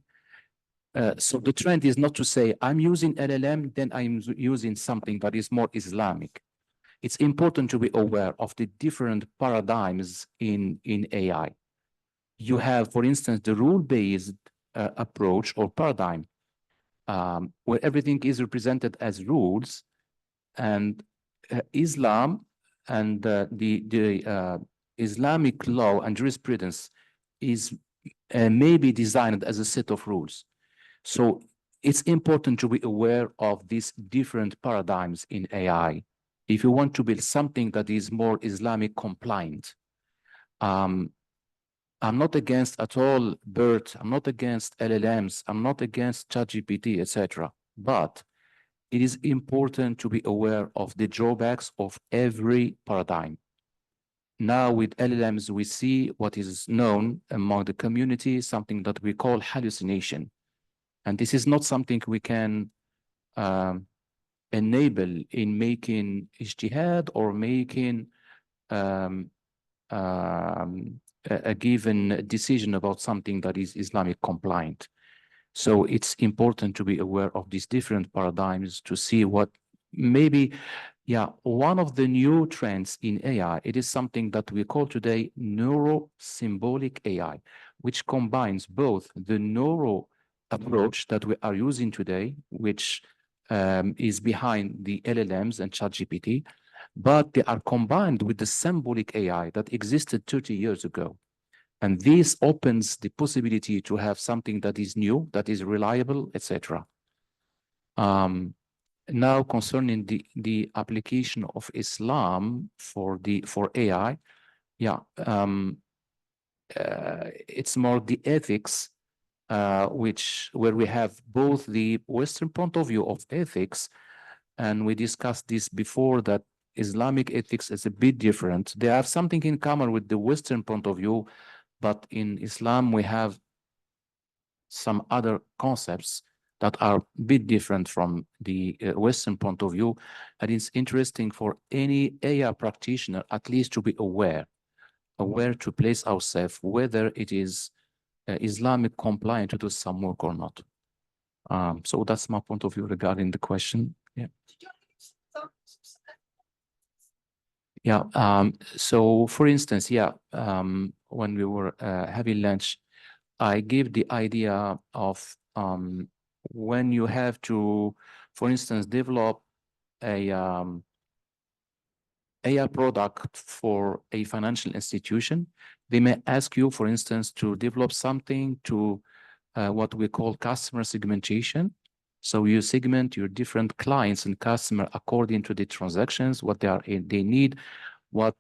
So the trend is not to say, I'm using LLM, then I'm using something that is more Islamic. It's important to be aware of the different paradigms in AI. You have, for instance, the rule-based approach or paradigm, where everything is represented as rules, and Islam and the Islamic law and jurisprudence is maybe designed as a set of rules. So it's important to be aware of these different paradigms in AI. If you want to build something that is more Islamic compliant, I'm not against at all BERT, I'm not against LLMs, I'm not against ChatGPT, etc. But it is important to be aware of the drawbacks of every paradigm. Now with LLMs, we see what is known among the community, something that we call hallucination. And this is not something we can enable in making ijtihad or making a given decision about something that is Islamic compliant. So it's important to be aware of these different paradigms to see what maybe, one of the new trends in AI, it is something that we call today neuro-symbolic AI, which combines both the neuro approach that we are using today, which is behind the LLMs and ChatGPT, but they are combined with the symbolic AI that existed 30 years ago. And this opens the possibility to have something that is new, that is reliable, etc. Now concerning the application of Islam for AI, it's more the ethics, where we have both the Western point of view of ethics, and we discussed this before, that Islamic ethics is a bit different. They have something in common with the Western point of view, but in Islam we have some other concepts that are a bit different from the Western point of view. And it's interesting for any AI practitioner at least to be aware to place ourselves, whether it is Islamic compliant to do some work or not. So that's my point of view regarding the question. So for instance, when we were having lunch, I gave the idea of when you have to, for instance, develop a AI product for a financial institution, they may ask you, for instance, to develop something to what we call customer segmentation. So you segment your different clients and customer according to the transactions, what they need, what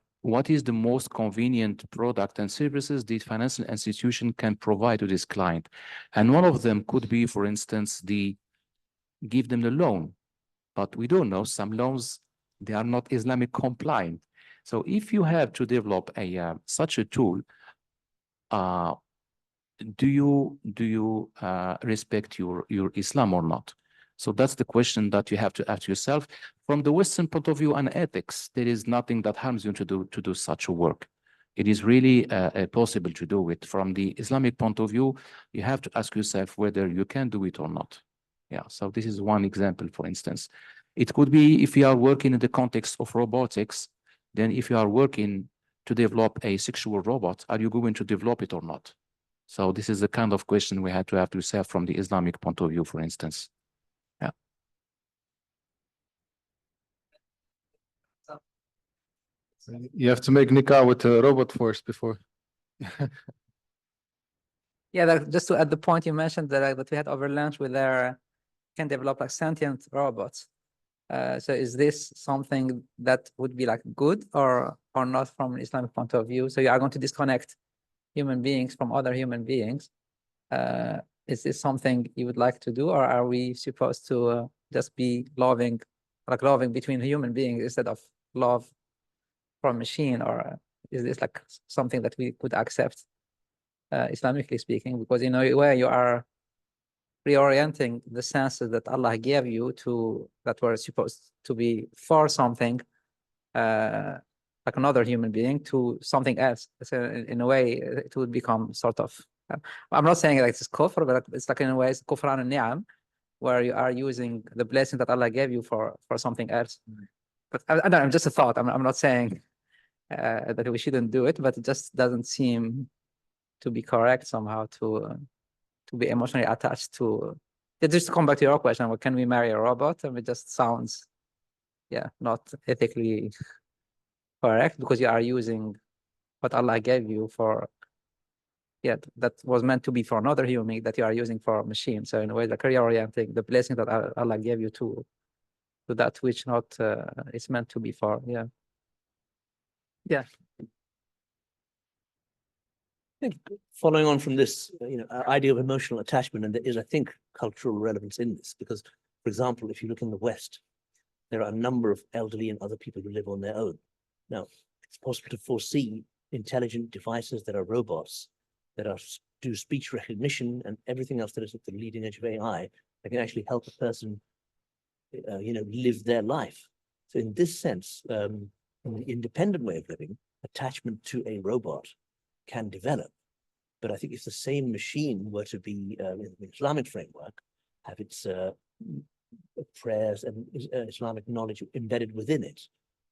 is the most convenient product and services the financial institution can provide to this client. And one of them could be, for instance, give them the loan. But we don't know, some loans, they are not Islamic compliant. So if you have to develop such a tool, do you respect your Islam or not? So that's the question that you have to ask yourself. From the Western point of view and ethics, there is nothing that harms you to do such a work. It is really possible to do it. From the Islamic point of view, you have to ask yourself whether you can do it or not. So this is one example, for instance. It could be if you are working in the context of robotics, then if you are working to develop a sexual robot, are you going to develop it or not? So this is the kind of question we had to have to say from the Islamic point of view, for instance. Yeah. You have to make nikah with a robot first before. Yeah, just to add the point you mentioned that we had over lunch with their can develop like sentient robots. So is this something that would be like good or not from an Islamic point of view? So you are going to disconnect human beings from other human beings. Is this something you would like to do, or are we supposed to just be loving between human beings instead of love from machine, or is this like something that we could accept, Islamically speaking? Because in a way you are reorienting the senses that Allah gave you to that were supposed to be for something, like another human being, to something else. So in a way, it would become sort of. I'm not saying like it's kufr, but it's like in a way it's kufran and ni'am, where you are using the blessing that Allah gave you for something else. But I don't know, just a thought. I'm not saying that we shouldn't do it, but it just doesn't seem to be correct somehow to be emotionally attached to. Just to come back to your question, well, can we marry a robot? And it just sounds, not ethically correct, because you are using what Allah gave you for, that was meant to be for another human being that you are using for a machine. So in a way, like reorienting the blessing that Allah gave you to that which not it's meant to be for. Following on from this, idea of emotional attachment, and there is, I think, cultural relevance in this, because, for example, if you look in the West, there are a number of elderly and other people who live on their own. Now, it's possible to foresee intelligent devices that are robots, that do speech recognition and everything else that is at the leading edge of AI, that can actually help a person, live their life. So in this sense, in the independent way of living, attachment to a robot can develop. But I think if the same machine were to be, in the Islamic framework, have its prayers and Islamic knowledge embedded within it,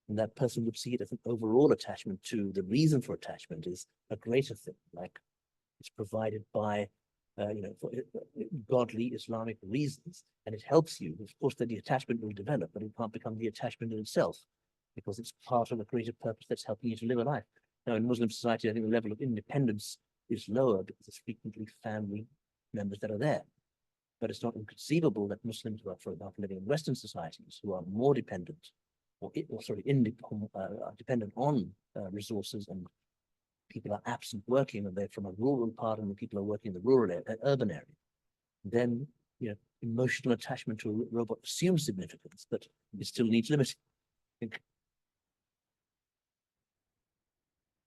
and that person would see it as an overall attachment to the reason for attachment is a greater thing, like it's provided by, for godly Islamic reasons, and it helps you. Of course, that the attachment will develop, but it can't become the attachment in itself, because it's part of a greater purpose that's helping you to live a life. Now, in Muslim society, I think the level of independence is lower because there's frequently family members that are there. But it's not inconceivable that Muslims who are, for example, living in Western societies who are more dependent, dependent on resources, and people are absent working, and they're from a rural part, and the people are working in the rural urban area. Then, emotional attachment to a robot assumes significance, but it still needs limiting.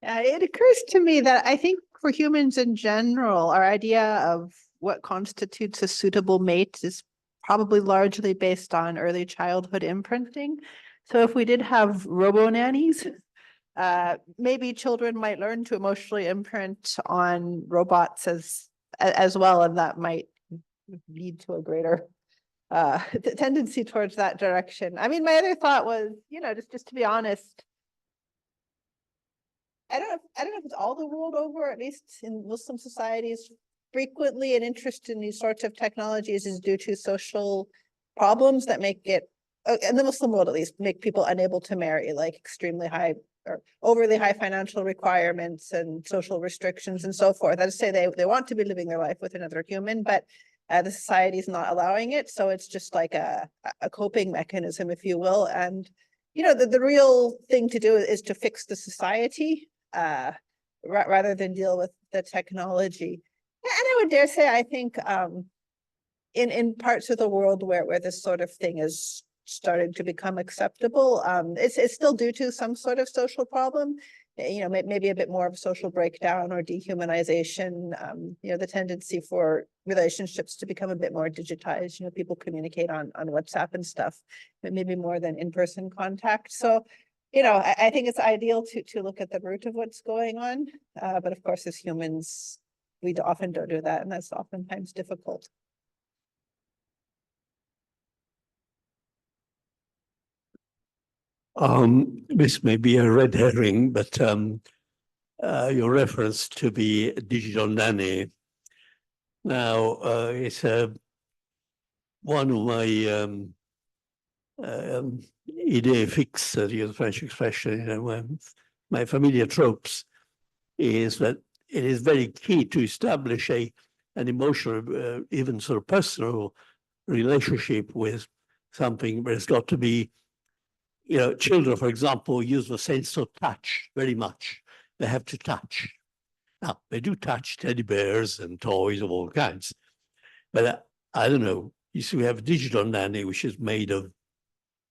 It occurs to me that I think for humans in general, our idea of what constitutes a suitable mate is probably largely based on early childhood imprinting. So if we did have robo-nannies, maybe children might learn to emotionally imprint on robots as well, and that might lead to a greater tendency towards that direction. I mean, my other thought was, just to be honest, I don't know if it's all the world over, at least in Muslim societies, frequently an interest in these sorts of technologies is due to social problems that make it, in the Muslim world at least, make people unable to marry, like extremely high or overly high financial requirements and social restrictions and so forth. That is to say, they want to be living their life with another human, but the society is not allowing it. So it's just like a coping mechanism, if you will. And, the real thing to do is to fix the society rather than deal with the technology. And I would dare say, I think in parts of the world where this sort of thing is starting to become acceptable, it's still due to some sort of social problem, maybe a bit more of a social breakdown or dehumanization, the tendency for relationships to become a bit more digitized, people communicate on WhatsApp and stuff, but maybe more than in-person contact. So, I think it's ideal to look at the root of what's going on. But of course, as humans, we often don't do that, and that's oftentimes difficult. This may be a red herring, but your reference to the digital nanny Now, it's one of my idée fixe, to use a French expression, my familiar tropes, is that it is very key to establish an emotional, even sort of personal relationship with something, but it's got to be, children, for example, use the sense of touch very much. They have to touch. Now, they do touch teddy bears and toys of all kinds, but I don't know. You see, we have a digital nanny, which is made of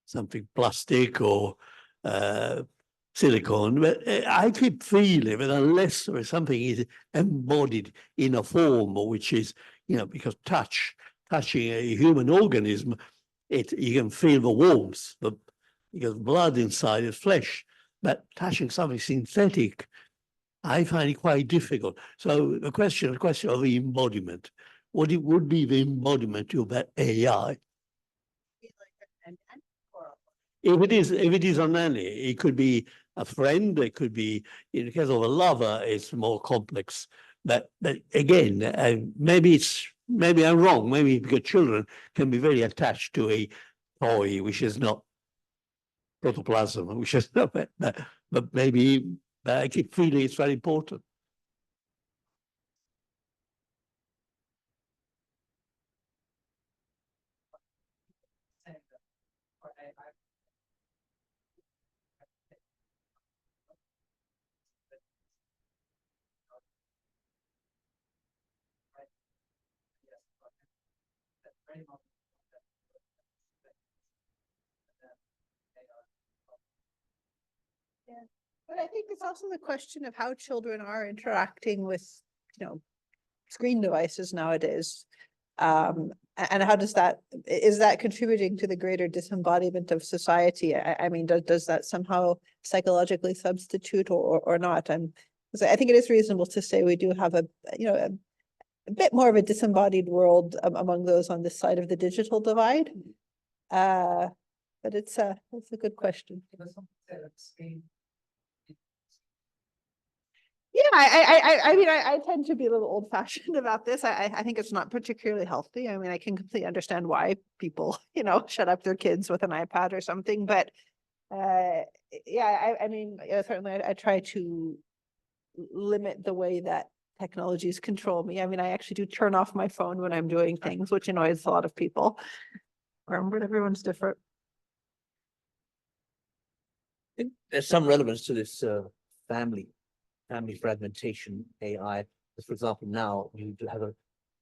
something plastic or silicone. But I keep feeling that unless there is something is embodied in a form, which is, because touching a human organism, you can feel the warmth, because blood inside is flesh. But touching something synthetic, I find it quite difficult. So the question of the embodiment, what it would be the embodiment of that AI? If it is a nanny, it could be a friend, it could be, in the case of a lover, it's more complex. But again, maybe I'm wrong, maybe because children can be very attached to a toy which is not protoplasm, which is not, but maybe I keep feeling it's very important. Yeah, but I think it's also the question of how children are interacting with, screen devices nowadays. And how is that contributing to the greater disembodiment of society? I mean, does that somehow psychologically substitute or not? I think it is reasonable to say we do have a bit more of a disembodied world among those on this side of the digital divide. But it's a good question. Yeah, I mean, I tend to be a little old-fashioned about this. I think it's not particularly healthy. I mean, I can completely understand why people, shut up their kids with an iPad or something. But yeah, I mean, certainly I try to limit the way that technologies control me. I mean, I actually do turn off my phone when I'm doing things, which annoys a lot of people. But everyone's different. I think there's some relevance to this family fragmentation AI. For example, now you do have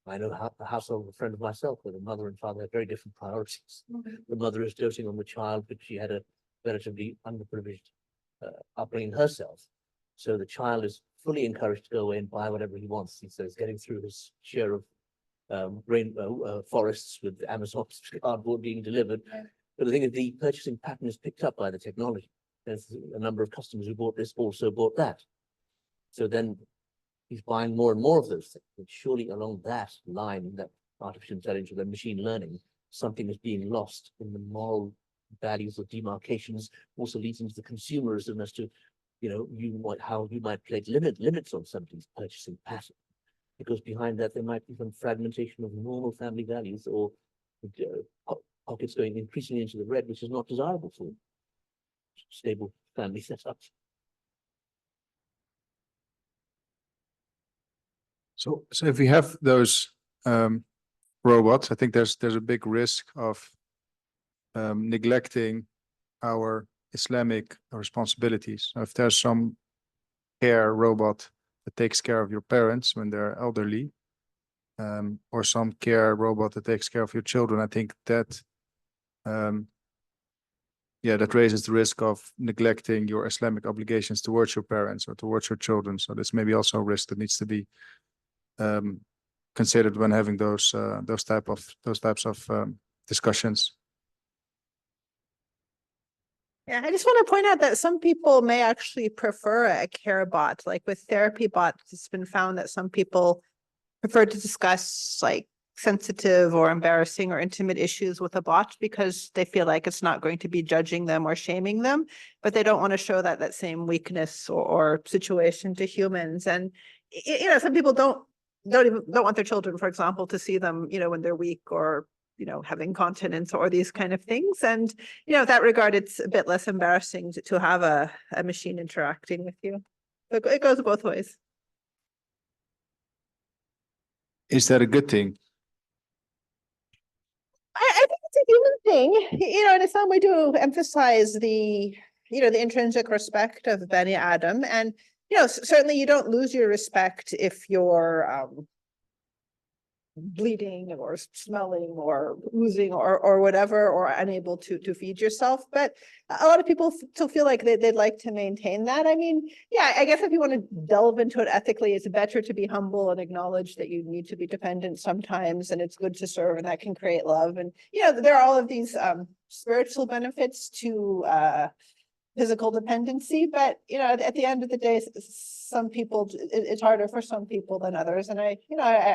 I know a household of a friend of myself where the mother and father have very different priorities. The mother is doting on the child, but she had a relatively underprivileged upbringing herself. So the child is fully encouraged to go away and buy whatever he wants. So he's getting through his share of forests with Amazon's cardboard being delivered. But the thing is, the purchasing pattern is picked up by the technology. There's a number of customers who bought this also bought that. So then he's buying more and more of those things. But surely along that line, that artificial intelligence, the machine learning, something is being lost in the moral values of demarcations, also leads into the consumerism as to, how you might place limits on somebody's purchasing pattern. Because behind that, there might be some fragmentation of normal family values or pockets going increasingly into the red, which is not desirable for stable family setups. So if we have those robots, I think there's a big risk of neglecting our Islamic responsibilities. So if there's some care robot that takes care of your parents when they're elderly, or some care robot that takes care of your children, I think that that raises the risk of neglecting your Islamic obligations towards your parents or towards your children. So this may be also a risk that needs to be considered when having those types of discussions. Yeah, I just want to point out that some people may actually prefer a care bot. Like with therapy bots, it's been found that some people prefer to discuss like sensitive or embarrassing or intimate issues with a bot because they feel like it's not going to be judging them or shaming them, but they don't want to show that same weakness or situation to humans. And some people don't don't want their children, for example, to see them, when they're weak or, have incontinence or these kind of things. And, in that regard, it's a bit less embarrassing to have a machine interacting with you. It goes both ways. Is that a good thing? I think it's a human thing, in Islam we do emphasize the intrinsic respect of Bani Adam, and certainly you don't lose your respect if you're bleeding or smelling or oozing or whatever, or unable to feed yourself. But a lot of people still feel like they'd like to maintain that. I mean, yeah, I guess if you want to delve into it ethically, it's better to be humble and acknowledge that you need to be dependent sometimes, and it's good to serve, and that can create love. And there are all of these spiritual benefits to physical dependency, but at the end of the day, some people, it's harder for some people than others, and I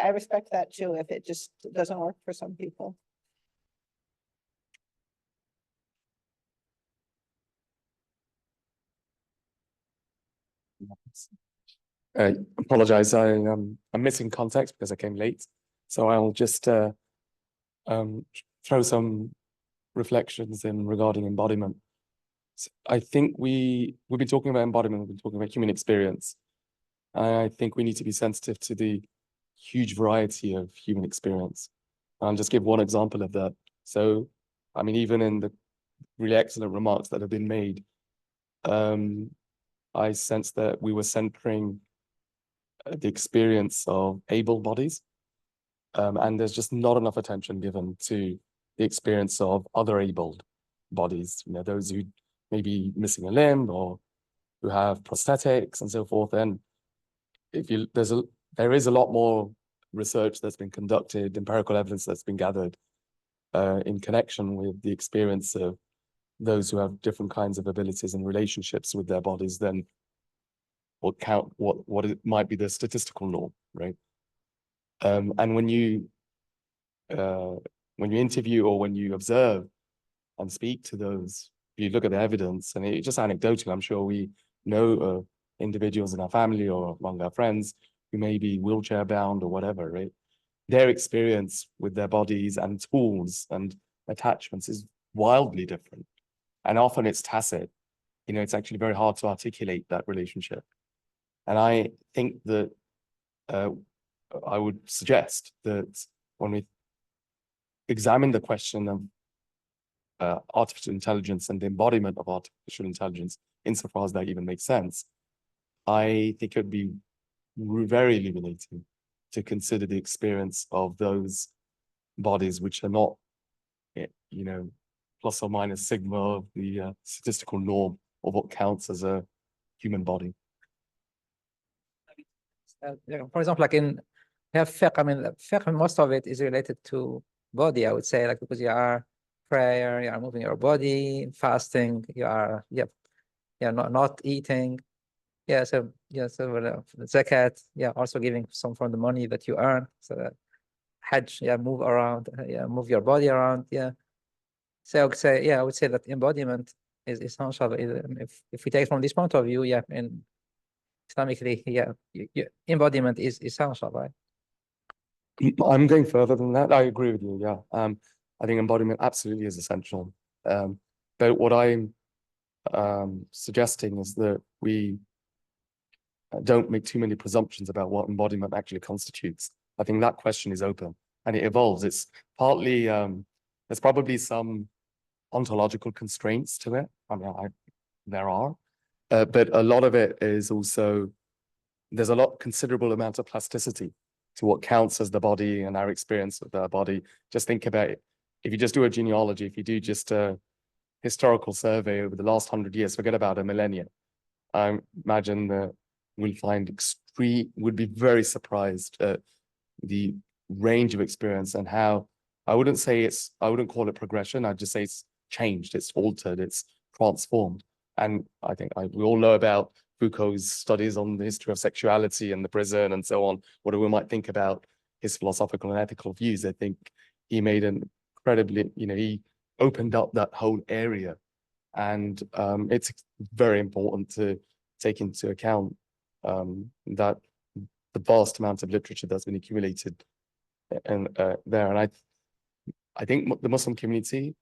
respect that too if it just doesn't work for some people. Apologize, I'm missing context because I came late, so I'll just throw some reflections in regarding embodiment. So I think we've been talking about embodiment, we've been talking about human experience. I think we need to be sensitive to the huge variety of human experience. I'll just give one example of that. So, I mean, even in the really excellent remarks that have been made, I sense that we were centering the experience of able bodies, and there's just not enough attention given to the experience of other abled bodies, those who may be missing a limb or who have prosthetics and so forth. And there is a lot more research that's been conducted, empirical evidence that's been gathered in connection with the experience of those who have different kinds of abilities and relationships with their bodies than what it might be the statistical norm, right? And when you interview or when you observe and speak to those, you look at the evidence, and it's just anecdotal. I'm sure we know individuals in our family or among our friends who may be wheelchair bound or whatever, right? Their experience with their bodies and tools and attachments is wildly different. And often it's tacit. It's actually very hard to articulate that relationship. And I think that I would suggest that when we examine the question of artificial intelligence and the embodiment of artificial intelligence, insofar as that even makes sense, I think it would be very illuminating to consider the experience of those bodies which are not, plus or minus sigma of the statistical norm of what counts as a human body. For example, like in fiqh, I mean, fiqh, most of it is related to body, I would say, like because you are prayer, you are moving your body, fasting, you are not eating. So zakat, also giving some from the money that you earn. So that hajj, move around, move your body around, So I would say that embodiment is essential. If we take from this point of view, in Islamically, embodiment is essential, right? I'm going further than that. I agree with you. I think embodiment absolutely is essential. But what I'm suggesting is that we don't make too many presumptions about what embodiment actually constitutes. I think that question is open and it evolves. It's partly, there's probably some ontological constraints to it. I mean, there are, but a lot of it is also, there's a considerable amount of plasticity to what counts as the body and our experience of the body. Just think about it. If you just do a genealogy, if you do just a historical survey over the last 100 years, forget about a millennia, I imagine that we'll find would be very surprised at the range of experience and how, I wouldn't call it progression, I'd just say it's changed, it's altered, it's transformed. And I think we all know about Foucault's studies on the history of sexuality and the prison and so on, what we might think about his philosophical and ethical views. I think he made an incredibly, he opened up that whole area. And it's very important to take into account that the vast amount of literature that's been accumulated and there. And I think the Muslim community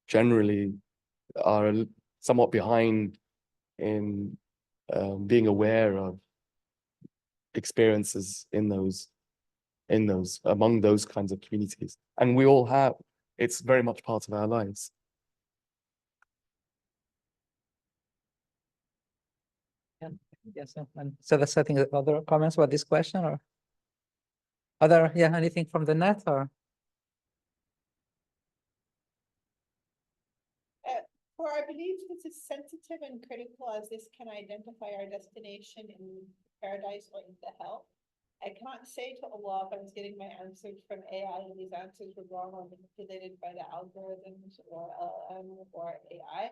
generally are somewhat behind in being aware of experiences in those among those kinds of communities. And we all have, it's very much part of our lives. Yeah, yes. And so that's, I think, other comments about this question or other, yeah, anything from the net or? For our beliefs, this is sensitive and critical as this can identify our destination in paradise or in the hell. I cannot say to Allah if I was getting my answers from AI and these answers were wrong or manipulated by the algorithms or LLM or AI.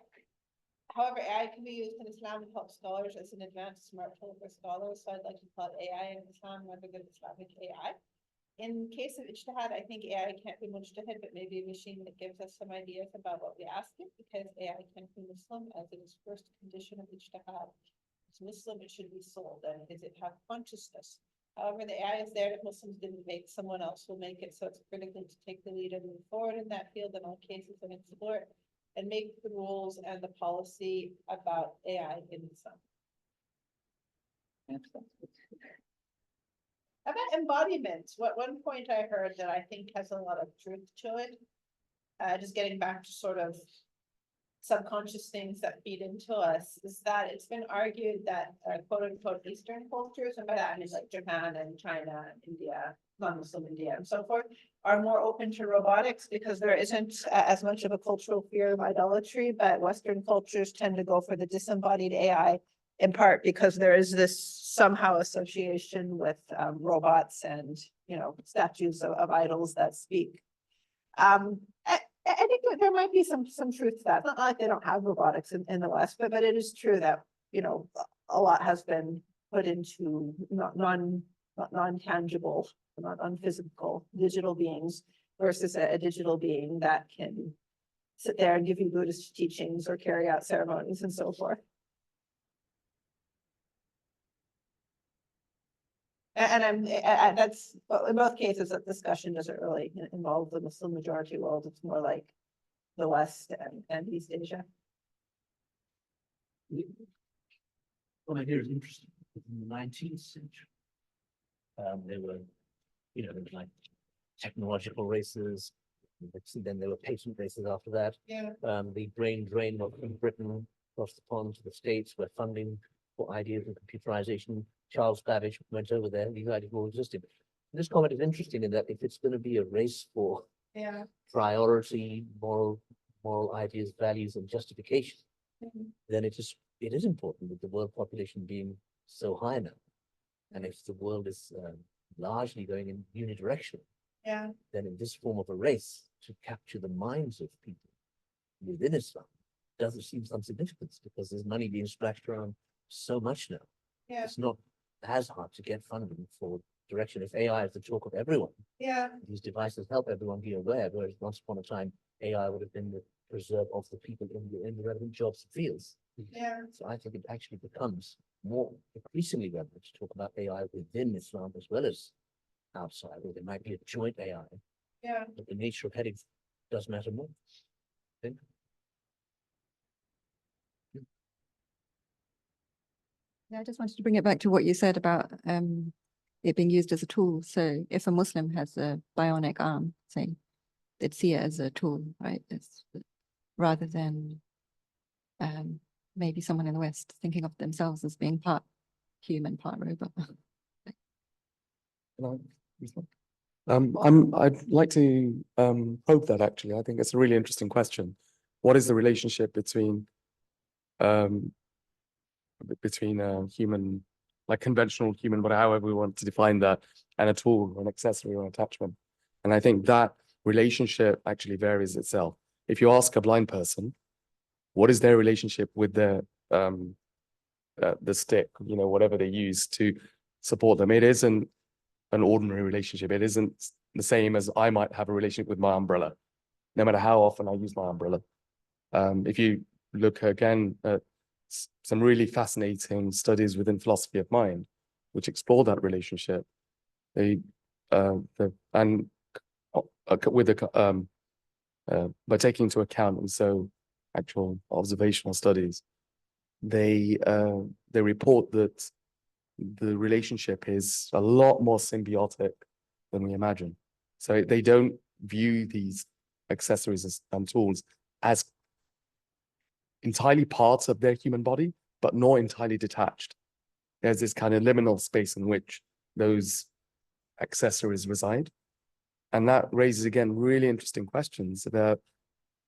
However, AI can be used in Islam to help scholars as an advanced smart tool for scholars. So I'd like to call it AI in Islam rather than Islamic AI. In case of Ijtihad, I think AI can't be mujtahid, but maybe a machine that gives us some ideas about what we ask it, because AI can't be Muslim, as it is first condition of Ijtihad. It's Muslim, it should be sold, and does it have consciousness? However, the AI is there that Muslims didn't make, someone else will make it, so it's critical to take the lead and move forward in that field in all cases and explore it, and make the rules and the policy about AI in Islam. About embodiment, one point I heard that I think has a lot of truth to it, just getting back to sort of subconscious things that feed into us, is that it's been argued that quote unquote Eastern cultures, and by that I mean like Japan and China and India, non-Muslim India and so forth, are more open to robotics because there isn't as much of a cultural fear of idolatry, but Western cultures tend to go for the disembodied AI, in part because there is this somehow association with robots and, you know, statues of idols that speak. I think that there might be some truth to that. It's not like they don't have robotics in the West, but it is true that, you know, a lot has been put into non-tangible, not unphysical digital beings versus a digital being that can sit there and give you Buddhist teachings or carry out ceremonies and so forth. And that's, in both cases, that discussion doesn't really involve the Muslim majority world. It's more like the West and East Asia. What I hear is interesting. In the 19th century, there were, you know, there was like technological races. Then there were patent races after that. Yeah. The brain drain from Britain across the pond to the States, where funding for ideas of computerization. Charles Babbage went over there. These ideas all existed. This comment is interesting in that if it's going to be a race for priority, moral ideas, values, and justification, then it is important with the world population being so high now. And if the world is largely going in unidirectional, then in this form of a race to capture the minds of people within Islam doesn't seem some significance because there's money being splashed around so much now. It's not as hard to get funding for direction. If AI is the talk of everyone, these devices help everyone be aware, whereas once upon a time, AI would have been the preserve of the people in the relevant jobs and fields. So I think it actually becomes more increasingly relevant to talk about AI within Islam as well as outside, or there might be a joint AI. But the nature of heading does matter more. I think. Yeah, I just wanted to bring it back to what you said about it being used as a tool. So if a Muslim has a bionic arm, say, they'd see it as a tool, right? It's, rather than maybe someone in the West thinking of themselves as being part human, part robot. I'd like to probe that actually. I think it's a really interesting question. What is the relationship between human, like conventional human, but however we want to define that, and a tool, or an accessory, or an attachment? And I think that relationship actually varies itself. If you ask a blind person, what is their relationship with the stick, you know, whatever they use to support them? It isn't an ordinary relationship. It isn't the same as I might have a relationship with my umbrella, no matter how often I use my umbrella. If you look again at some really fascinating studies within philosophy of mind, which explore that relationship. They by taking into account also actual observational studies, they report that the relationship is a lot more symbiotic than we imagine. So they don't view these accessories and tools as entirely parts of their human body, but not entirely detached. There's this kind of liminal space in which those accessories reside. And that raises, again, really interesting questions about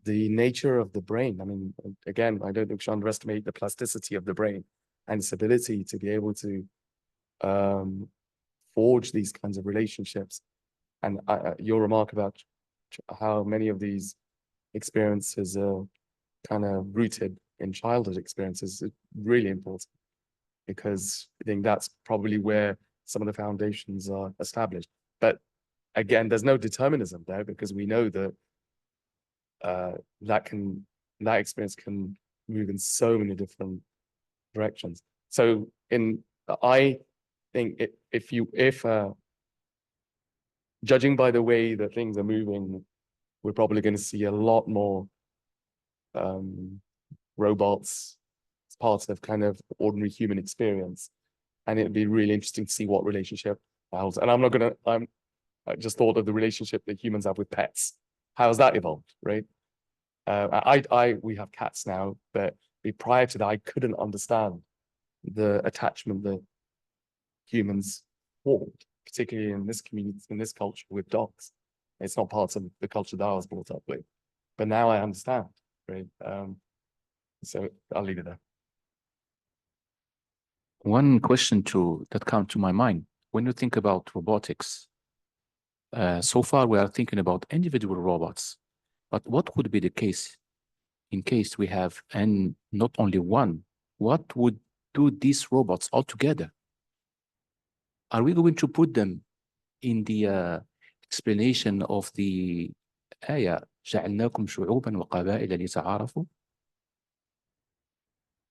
the nature of the brain. I mean, again, I don't think we should underestimate the plasticity of the brain and its ability to be able to forge these kinds of relationships. And your remark about how many of these experiences are kind of rooted in childhood experiences is really important, because I think that's probably where some of the foundations are established. But again, there's no determinism there, because we know that that experience can move in so many different directions. So I think if judging by the way that things are moving, we're probably going to see a lot more robots as part of kind of ordinary human experience. And it'd be really interesting to see what relationship holds. And I just thought of the relationship that humans have with pets. How has that evolved, right? We have cats now, but prior to that, I couldn't understand the attachment that humans formed, particularly in this community, in this culture with dogs. It's not part of the culture that I was brought up with, but now I understand, right? So I'll leave it there. One question that comes to my mind, when you think about robotics, so far we are thinking about individual robots, but what would be the case in case we have, and not only one, what would do these robots all together? Are we going to put them in the explanation of the آية جعلناكم شعوبا وقبائل لتعارفوا?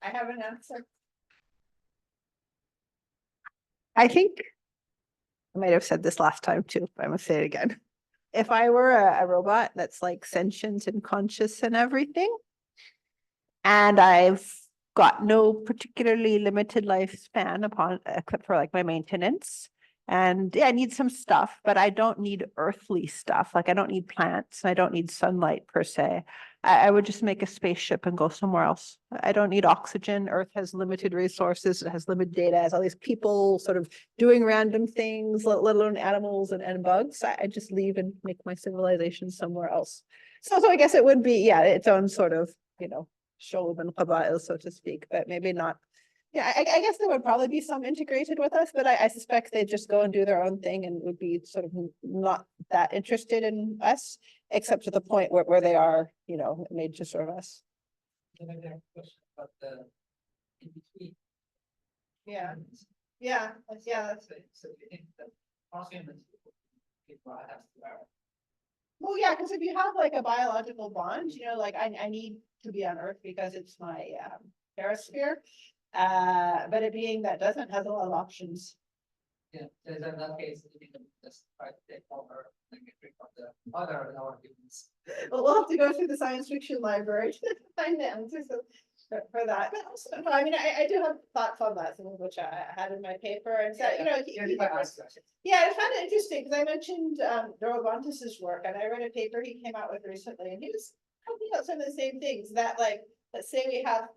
I have an answer. I think I might have said this last time too, but I'm gonna say it again. If I were a robot that's like sentient and conscious and everything, and I've got no particularly limited lifespan except for like my maintenance, and yeah, I need some stuff, but I don't need earthly stuff. Like I don't need plants, I don't need sunlight per se. I would just make a spaceship and go somewhere else. I don't need oxygen. Earth has limited resources. It has limited data. It has all these people sort of doing random things, let alone animals and bugs. I just leave and make my civilization somewhere else. So I guess it would be, yeah, its own sort of, shu'ub and qaba'il, so to speak, but maybe not. Yeah, I guess there would probably be some integrated with us, but I suspect they'd just go and do their own thing and would be sort of not that interested in us, except to the point where they are, made to serve us. About the in between. Yeah, that's it. So you think that humans people have to wear. Well, yeah, because if you have like a biological bond, like I need to be on Earth because it's my parasphere. But a being that doesn't has a lot of options. Yeah, so in that case, you can just try to take over and get rid of the other humans. Well, we'll have to go through the science fiction library to find the answers for that. But also, no, I mean, I do have thoughts on that, some of which I had in my paper, and so yeah, I found it interesting because I mentioned Dorobantis's work, and I read a paper he came out with recently, and he was talking about some of the same things that, like, let's say we have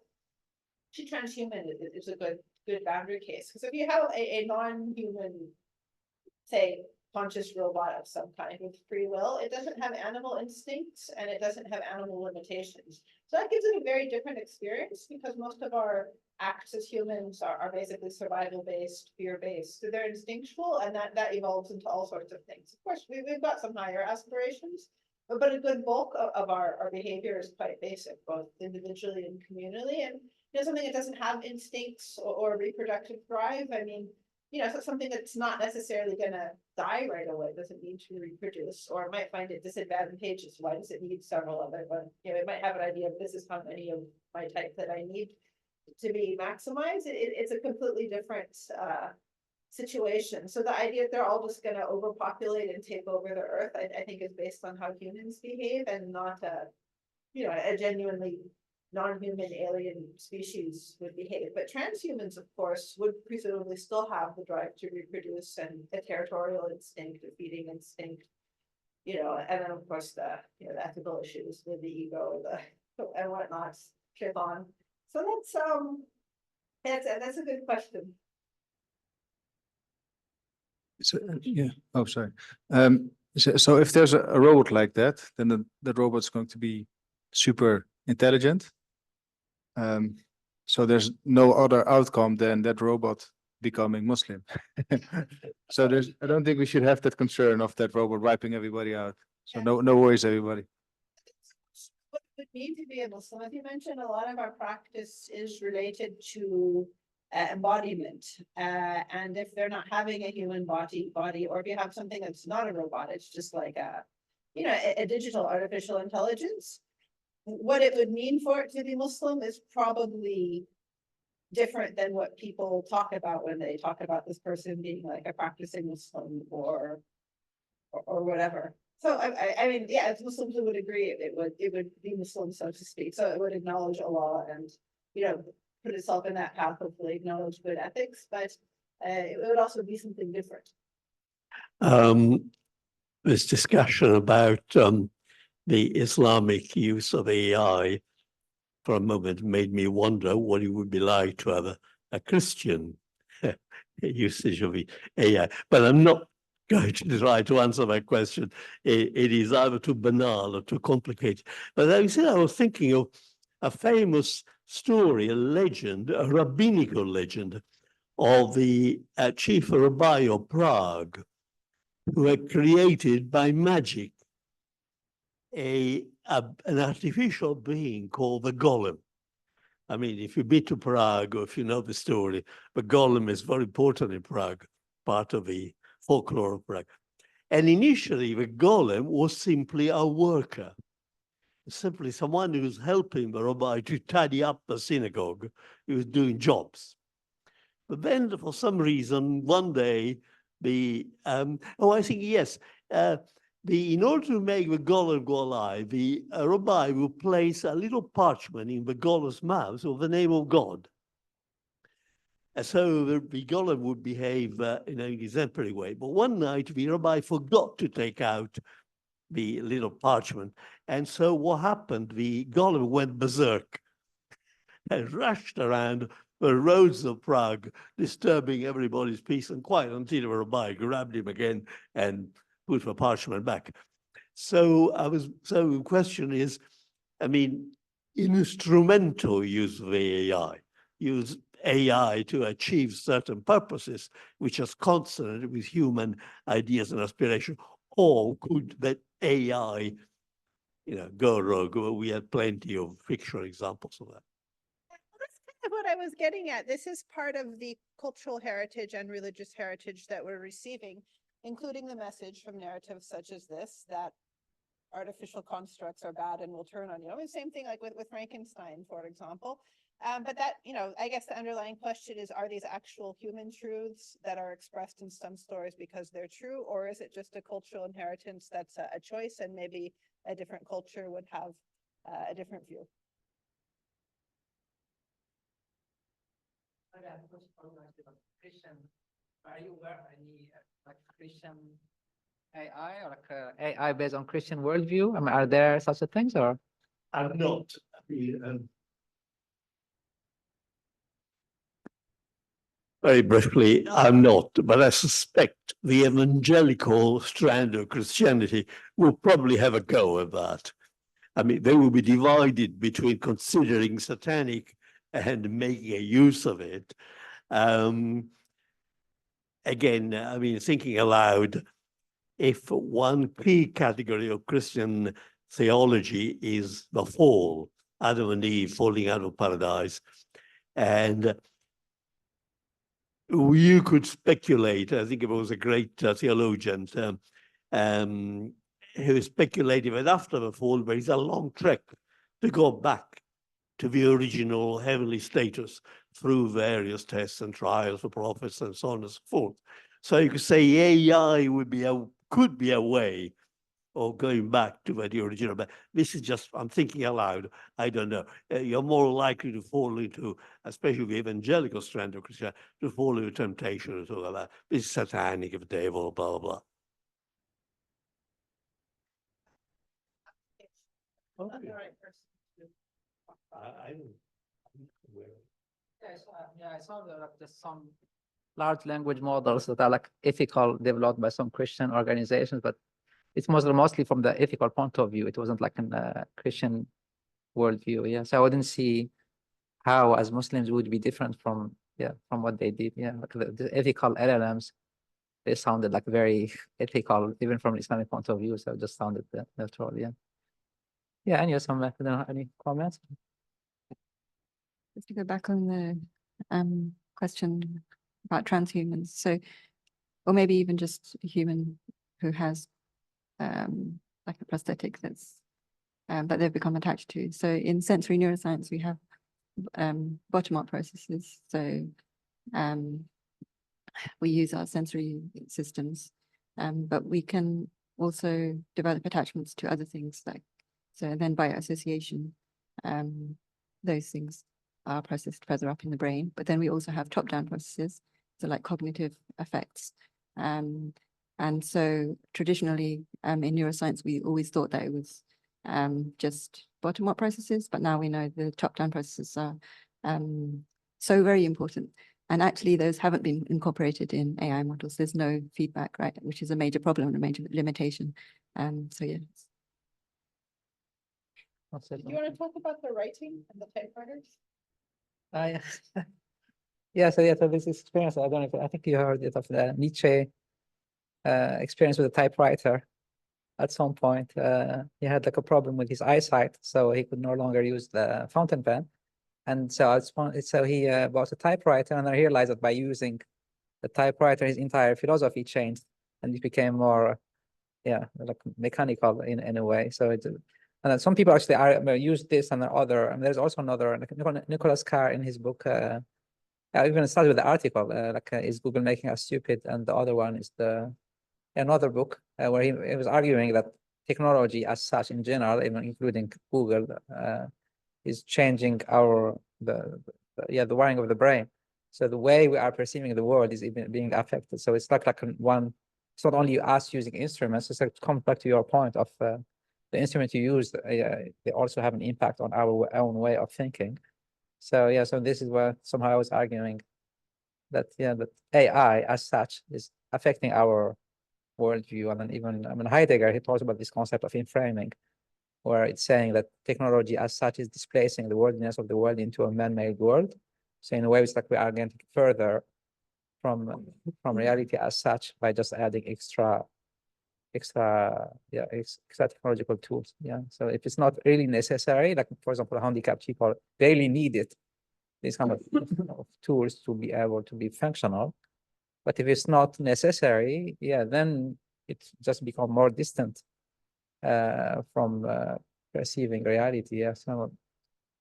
transhuman is a good boundary case, because if you have a non-human, say, conscious robot of some kind with free will, it doesn't have animal instincts and it doesn't have animal limitations. So that gives it a very different experience, because most of our acts as humans are basically survival-based, fear-based. So they're instinctual, and that evolves into all sorts of things. Of course, we've got some higher aspirations, but a good bulk of our behavior is quite basic, both individually and communally. And something that doesn't have instincts or reproductive drive, I mean, so something that's not necessarily going to die right away, doesn't need to reproduce, or might find it disadvantageous. Why does it need several of it? But it might have an idea of this is how many of my type that I need to be maximized. It's a completely different situation. So the idea that they're all just gonna overpopulate and take over the earth, I think is based on how humans behave and not a genuinely non-human alien species would behave. But transhumans, of course, would presumably still have the drive to reproduce and a territorial instinct, a feeding instinct, and then of course the ethical issues with the ego, and whatnot, kick on. So that's a good question. So, yeah, oh, sorry. So if there's a robot like that, then that robot's going to be super intelligent. So there's no other outcome than that robot becoming Muslim. So I don't think we should have that concern of that robot wiping everybody out. So no worries, everybody. What it would mean to be a Muslim, as you mentioned, a lot of our practice is related to embodiment. And if they're not having a human body, or if you have something that's not a robot, it's just like a digital artificial intelligence. What it would mean for it to be Muslim is probably different than what people talk about when they talk about this person being like a practicing Muslim or whatever. So I mean, yeah, as Muslims would agree, it would be Muslim, so to speak. So it would acknowledge Allah and put itself in that path, hopefully acknowledge good ethics, but it would also be something different. This discussion about the Islamic use of AI for a moment made me wonder what it would be like to have a Christian usage of the AI. But I'm not going to try to answer that question. It is either too banal or too complicated. But I was thinking of a famous story, a legend, a rabbinical legend of the chief rabbi of Prague, who had created by magic an artificial being called the golem. I mean, if you've been to Prague or if you know the story, the golem is very important in Prague, part of the folklore of Prague. And initially, the golem was simply a worker, simply someone who was helping the rabbi to tidy up the synagogue. He was doing jobs. But then, for some reason, one day, in order to make the golem go alive, the rabbi will place a little parchment in the golem's mouth with the name of God. And so the golem would behave in an exemplary way. But one night, the rabbi forgot to take out the little parchment. And so what happened? The golem went berserk and rushed around the roads of Prague, disturbing everybody's peace and quiet until the rabbi grabbed him again and put the parchment back. So the question is, I mean, instrumental use of AI, use AI to achieve certain purposes, which is consonant with human ideas and aspirations, or could that AI, go rogue? We had plenty of fictional examples of that. That's kind of what I was getting at. This is part of the cultural heritage and religious heritage that we're receiving, including the message from narratives such as this, that artificial constructs are bad and will turn on you. I mean, same thing like with Frankenstein, for example. But that, I guess the underlying question is, are these actual human truths that are expressed in some stories because they're true, or is it just a cultural inheritance that's a choice and maybe a different culture would have a different view? Christian, are you aware of any Christian AI or AI based on Christian worldview? I mean, are there such things or? I'm not. Very briefly, I'm not, but I suspect the evangelical strand of Christianity will probably have a go at that. I mean, they will be divided between considering satanic and making a use of it. Again, I mean, thinking aloud, if one key category of Christian theology is the fall, Adam and Eve falling out of paradise, and you could speculate, I think it was a great theologian who speculated that after the fall, there is a long trek to go back to the original heavenly status, through various tests and trials for profits and so on and so forth. So you could say AI could be a way of going back to the original, but this is just, I'm thinking aloud, I don't know. You're more likely to fall into, especially the evangelical strand of Christianity, to fall into temptation and so on. This is satanic, of the devil, blah, blah, blah. Okay. I don't. I saw there are just some large language models that are like ethical, developed by some Christian organizations, but it's mostly from the ethical point of view. It wasn't like a Christian worldview. Yeah, so I wouldn't see how, as Muslims, would be different from what they did. Yeah, like the ethical LLMs, they sounded like very ethical, even from an Islamic point of view. So it just sounded natural. Yeah. Yeah. Any comments? Just to go back on the question about transhumans, so, or maybe even just a human who has like a prosthetic that's that they've become attached to. So in sensory neuroscience, we have bottom-up processes. So we use our sensory systems, but we can also develop attachments to other things, like, so then by association, those things are processed further up in the brain. But then we also have top-down processes, so like cognitive effects. And so traditionally in neuroscience, we always thought that it was just bottom-up processes, but now we know the top-down processes are so very important. And actually those haven't been incorporated in AI models. There's no feedback, right? Which is a major problem and a major limitation. So yeah. Do you want to talk about the writing and the typewriters? Yeah. So this experience, I don't know I think you heard it of the Nietzsche experience with a typewriter. At some point, he had like a problem with his eyesight, so he could no longer use the fountain pen. And so he bought a typewriter, and I realized that by using the typewriter, his entire philosophy changed, and it became more, like mechanical in a way. So and then some people actually use this and other. And there's also another, like Nicholas Carr in his book. I even started with the article, is Google making us stupid? And the other one is another book where he was arguing that technology as such in general, even including Google, is changing the wiring of the brain. So the way we are perceiving the world is even being affected. So it's like one. It's not only us using instruments. It's like, it comes back to your point of the instrument you use. They also have an impact on our own way of thinking. So so this is where somehow I was arguing that that AI as such is affecting our worldview. And then even Heidegger, he talks about this concept of inframing, where it's saying that technology as such is displacing the worldliness of the world into a man-made world. So in a way, it's like we are getting further from reality as such by just adding extra technological tools. So if it's not really necessary, like for example, handicapped people really need it, these kind of tools to be able to be functional. But if it's not necessary, then it's just become more distant from perceiving reality. So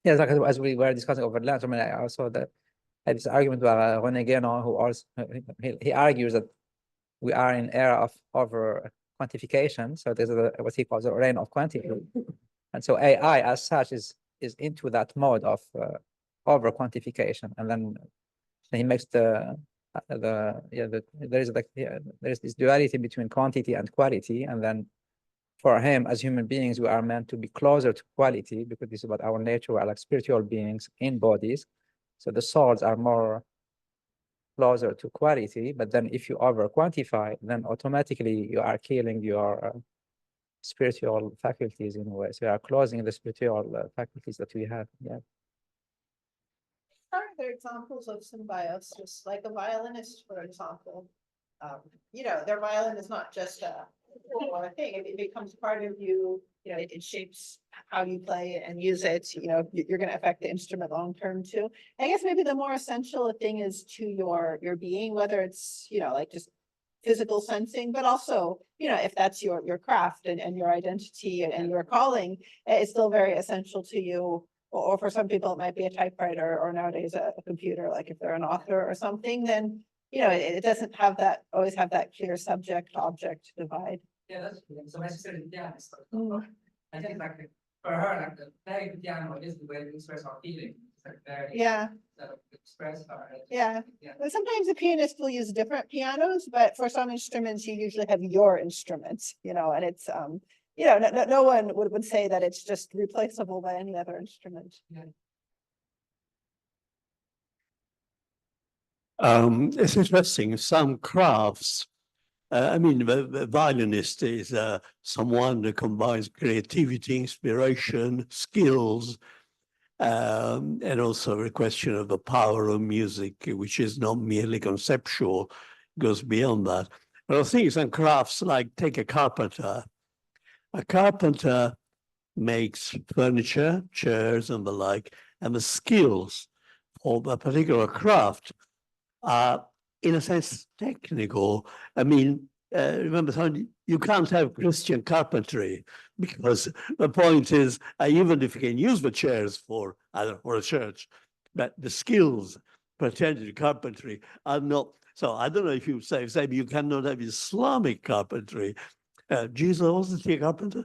like as we were discussing over lunch, I also had this argument about René Guénon, who also he argues that we are in era of over quantification. So there's what he calls the reign of quantity, and so AI as such is into that mode of over quantification, and then he makes there's this duality between quantity and quality, and then for him as human beings we are meant to be closer to quality because this is about our nature. We are like spiritual beings in bodies, so the souls are more closer to quality. But then if you over quantify, then automatically you are killing your spiritual faculties in a way. So you are closing the spiritual faculties that we have. Are there examples of symbiosis, like a violinist, for example? Their violin is not just a thing; it becomes part of you. It shapes how you play it and use it. You're going to affect the instrument long term too. I guess maybe the more essential thing is to your being, whether it's like just physical sensing, but also if that's your craft and your identity and your calling, it's still very essential to you. or for some people, it might be a typewriter or nowadays a computer, like if they're an author or something, then, you know, it doesn't have that, always have that clear subject-object divide. Yeah, that's true. So my sister is a pianist. I think like for her, like the playing the piano is the way to express our feelings. It's like very Yeah. Express our Yeah. But sometimes a pianist will use different pianos, but for some instruments, you usually have your instruments, you know, and it's you know, no one would say that it's just replaceable by any other instrument. It's interesting. Some crafts. I mean, the violinist is someone that combines creativity, inspiration, skills, and also a question of the power of music, which is not merely conceptual, goes beyond that. But I think some crafts, like take a carpenter. A carpenter makes furniture, chairs, and the like, and the skills of a particular craft are, in a sense, technical. I mean, remember, you can't have Christian carpentry because the point is, even if you can use the chairs for a church, but the skills pertaining to carpentry are not. So I don't know if you say you cannot have Islamic carpentry. Jesus wasn't he a carpenter?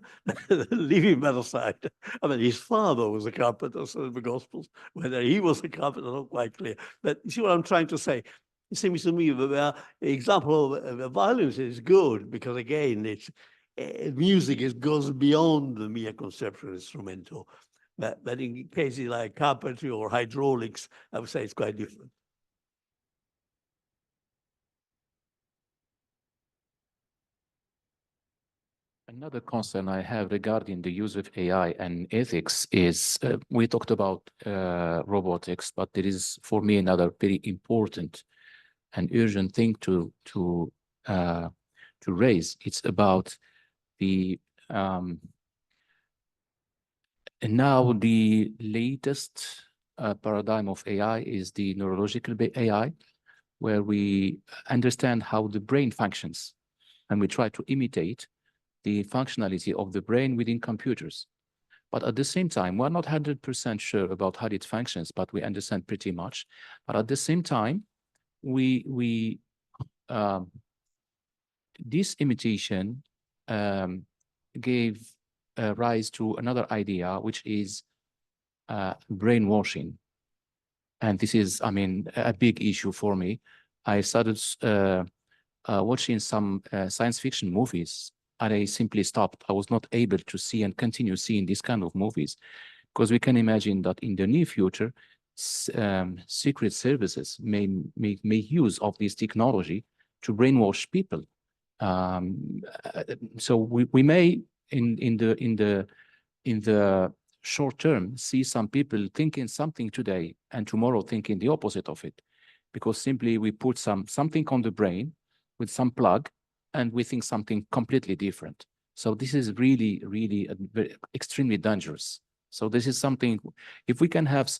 Leaving that aside. I mean, his father was a carpenter, so in the Gospels, whether he was a carpenter, not quite clear. But you see what I'm trying to say? It seems to me that the example of the violence is good because, again, it's music goes beyond the mere conceptual instrumental. But in cases like carpentry or hydraulics, I would say it's quite different. Another concern I have regarding the use of AI and ethics is we talked about robotics, but there is, for me, another very important and urgent thing to raise. It's about the now the latest paradigm of AI is the neurological AI, where we understand how the brain functions, and we try to imitate the functionality of the brain within computers. But at the same time, we're not 100% sure about how it functions, but we understand pretty much. But at the same time, this imitation gave rise to another idea, which is brainwashing. And this is, I mean, a big issue for me. I started watching some science fiction movies, and I simply stopped. I was not able to see and continue seeing these kind of movies, because we can imagine that in the near future, secret services may make use of this technology to brainwash people. So we may in the short term see some people thinking something today and tomorrow thinking the opposite of it, because simply we put something on the brain with some plug and we think something completely different. So this is really, really extremely dangerous. So this is something, if we can have,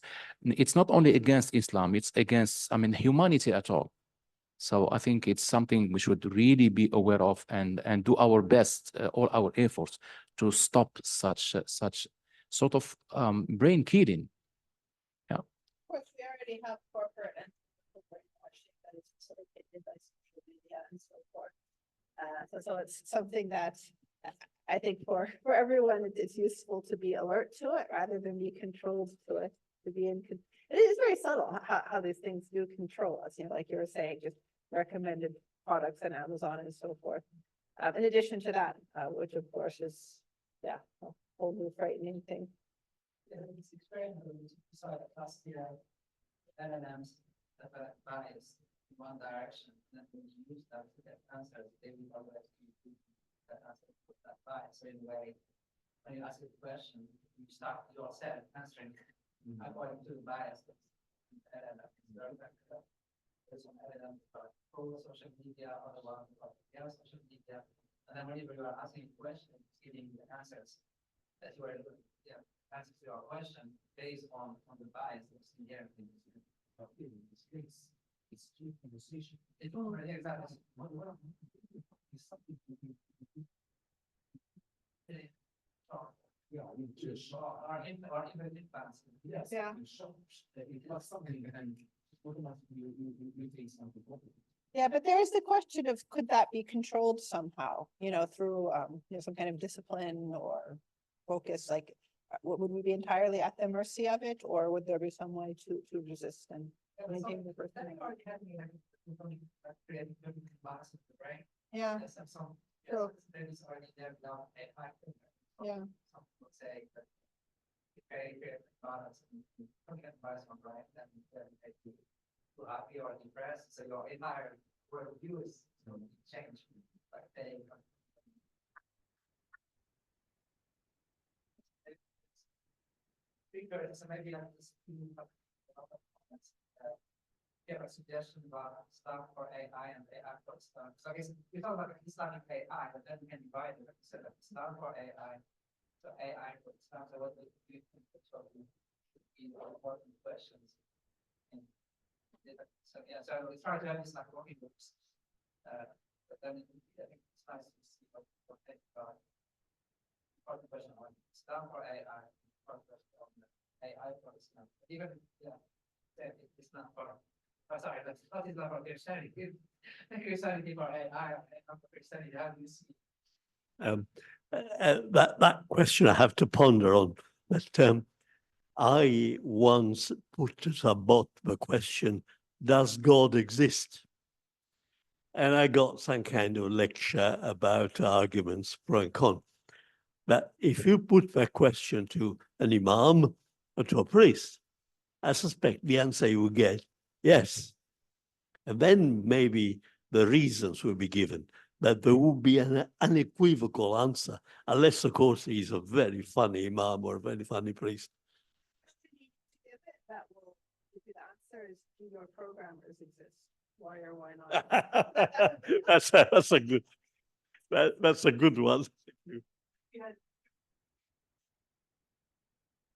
it's not only against Islam, it's against, I mean, humanity at all. So I think it's something we should really be aware of and do our best, all our efforts to stop such sort of brain killing. Yeah. Of course, we already have corporate and brainwashing that is facilitated by social media and so forth. So it's something that I think for everyone, it's useful to be alert to it rather than be controlled to it. It is very subtle how these things do control us. You know, like you were saying, just recommended products on Amazon and so forth. In addition to that, which of course is, yeah, a whole new frightening thing. It's experimental to sort of class the LLMs that are biased in one direction, and then when you use that to get answers, they will always use that answer to put that bias. So in a way, when you ask a question, you start yourself answering according to the bias that's in the LLM. There's some LLM about social media, other one about social media, and then whenever you are asking a question, giving the answers that you are answers to your question based on the bias that's inherent in this. It's true conversation. It's already exactly. Or even infants. Yes. Yeah. Yeah, but there is the question of could that be controlled somehow, through some kind of discipline or focus, like would we be entirely at the mercy of it, or would there be some way to resist and maintain the person? Yeah. True. Yeah. Happy or depressed, so your entire worldview is changed by paying. So maybe like this. Give a suggestion about stuff for AI and AI for stuff. So I guess we talk about Islamic AI, but then we can divide it. So stuff for AI, so AI for stuff. So what do you think would be important questions? So yeah, so it's trying to have this like working groups. But then I think it's nice to see what they got. Important question on stuff for AI, important question on AI for stuff. Even it's not for. Oh, sorry, that's not Islam for Christianity. Christianity for AI, not for Christianity. How do you see? That question I have to ponder on. But I once put as a bot the question, does God exist? And I got some kind of lecture about arguments pro and con. But if you put that question to an imam or to a priest, I suspect the answer you will get, yes. And then maybe the reasons will be given, that there will be an unequivocal answer, unless, of course, he's a very funny imam or a very funny priest. That will give you the answer is, do your programmers exist? Why or why not? That's a good one.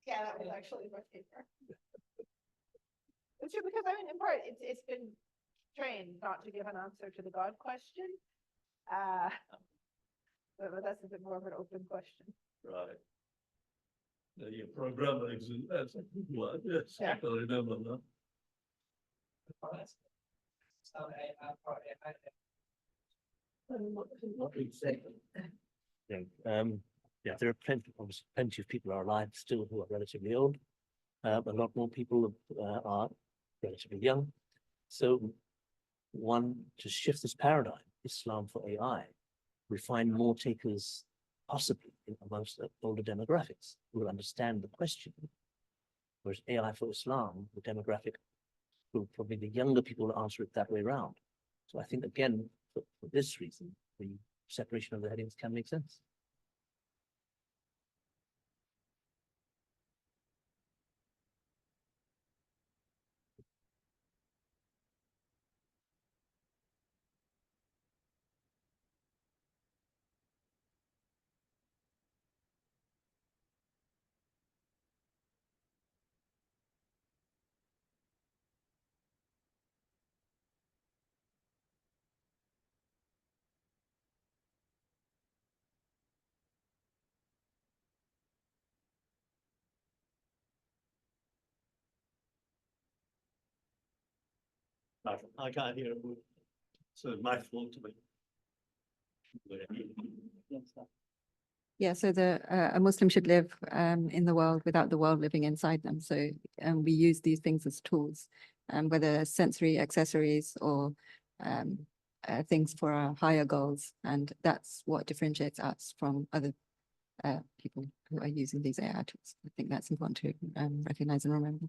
Yeah, that was actually my paper. It's true, because I mean, in part, it's been trained not to give an answer to the God question. But that's a bit more of an open question. Right. Your programmer exists. That's a good one. Yes, Yeah. I can remember that. Yeah, there are plenty of people are alive still who are relatively old. A lot more people are relatively young. So to shift this paradigm, Islam for AI, we find more takers possibly amongst the older demographics who will understand the question. Whereas AI for Islam, the demographic will probably the younger people will answer it that way around. So I think again, for this reason, the separation of the headings can make sense. I can't hear a word. So it's my fault to me. Yeah, so a Muslim should live in the world without the world living inside them. So we use these things as tools, whether sensory accessories or things for our higher goals. And that's what differentiates us from other people who are using these AI tools. I think that's important to recognize and remember.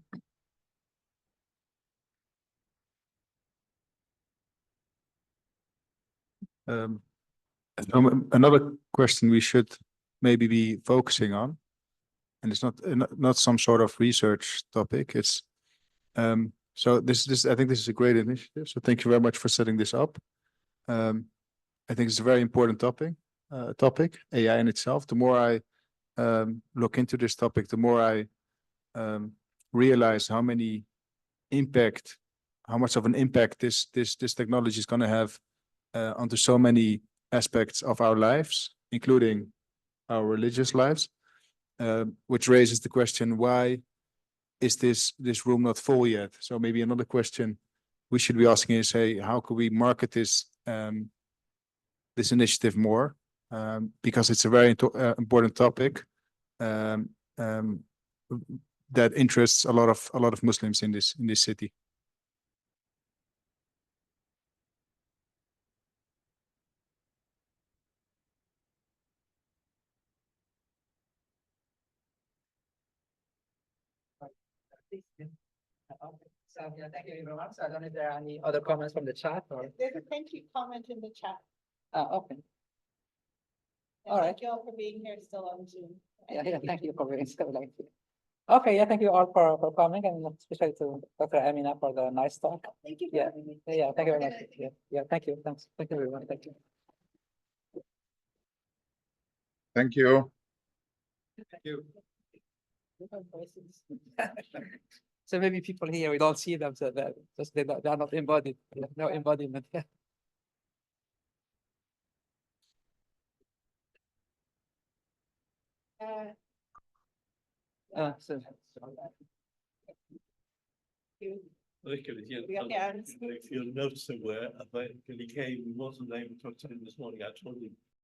Another question we should maybe be focusing on, and it's not some sort of research topic. It's so this I think this is a great initiative. So thank you very much for setting this up. I think it's a very important topic. AI in itself. The more I look into this topic, the more I realize how much of an impact this technology is going to have onto so many aspects of our lives, including our religious lives. which raises the question, why is this room not full yet? So maybe another question we should be asking is, hey, how could we market this this initiative more? Because it's a very important topic that interests a lot of Muslims in this city. So, yeah, thank you very much. I don't know if there are any other comments from the chat or. There's a thank you comment in the chat. Okay. And All right. thank you all for being here still on Zoom. Yeah, thank you for being so late. Okay, yeah, thank you all for coming, and especially to Dr. Amina for the nice talk. Thank you. Yeah, yeah, thank you very much. Yeah, thank you. Thanks. Thank you, everyone. Thank you. Thank you. Thank you. So maybe people here, we don't see them, so that just they are not embodied. No embodiment. So. If you'll note somewhere, he wasn't able to attend this morning. I told him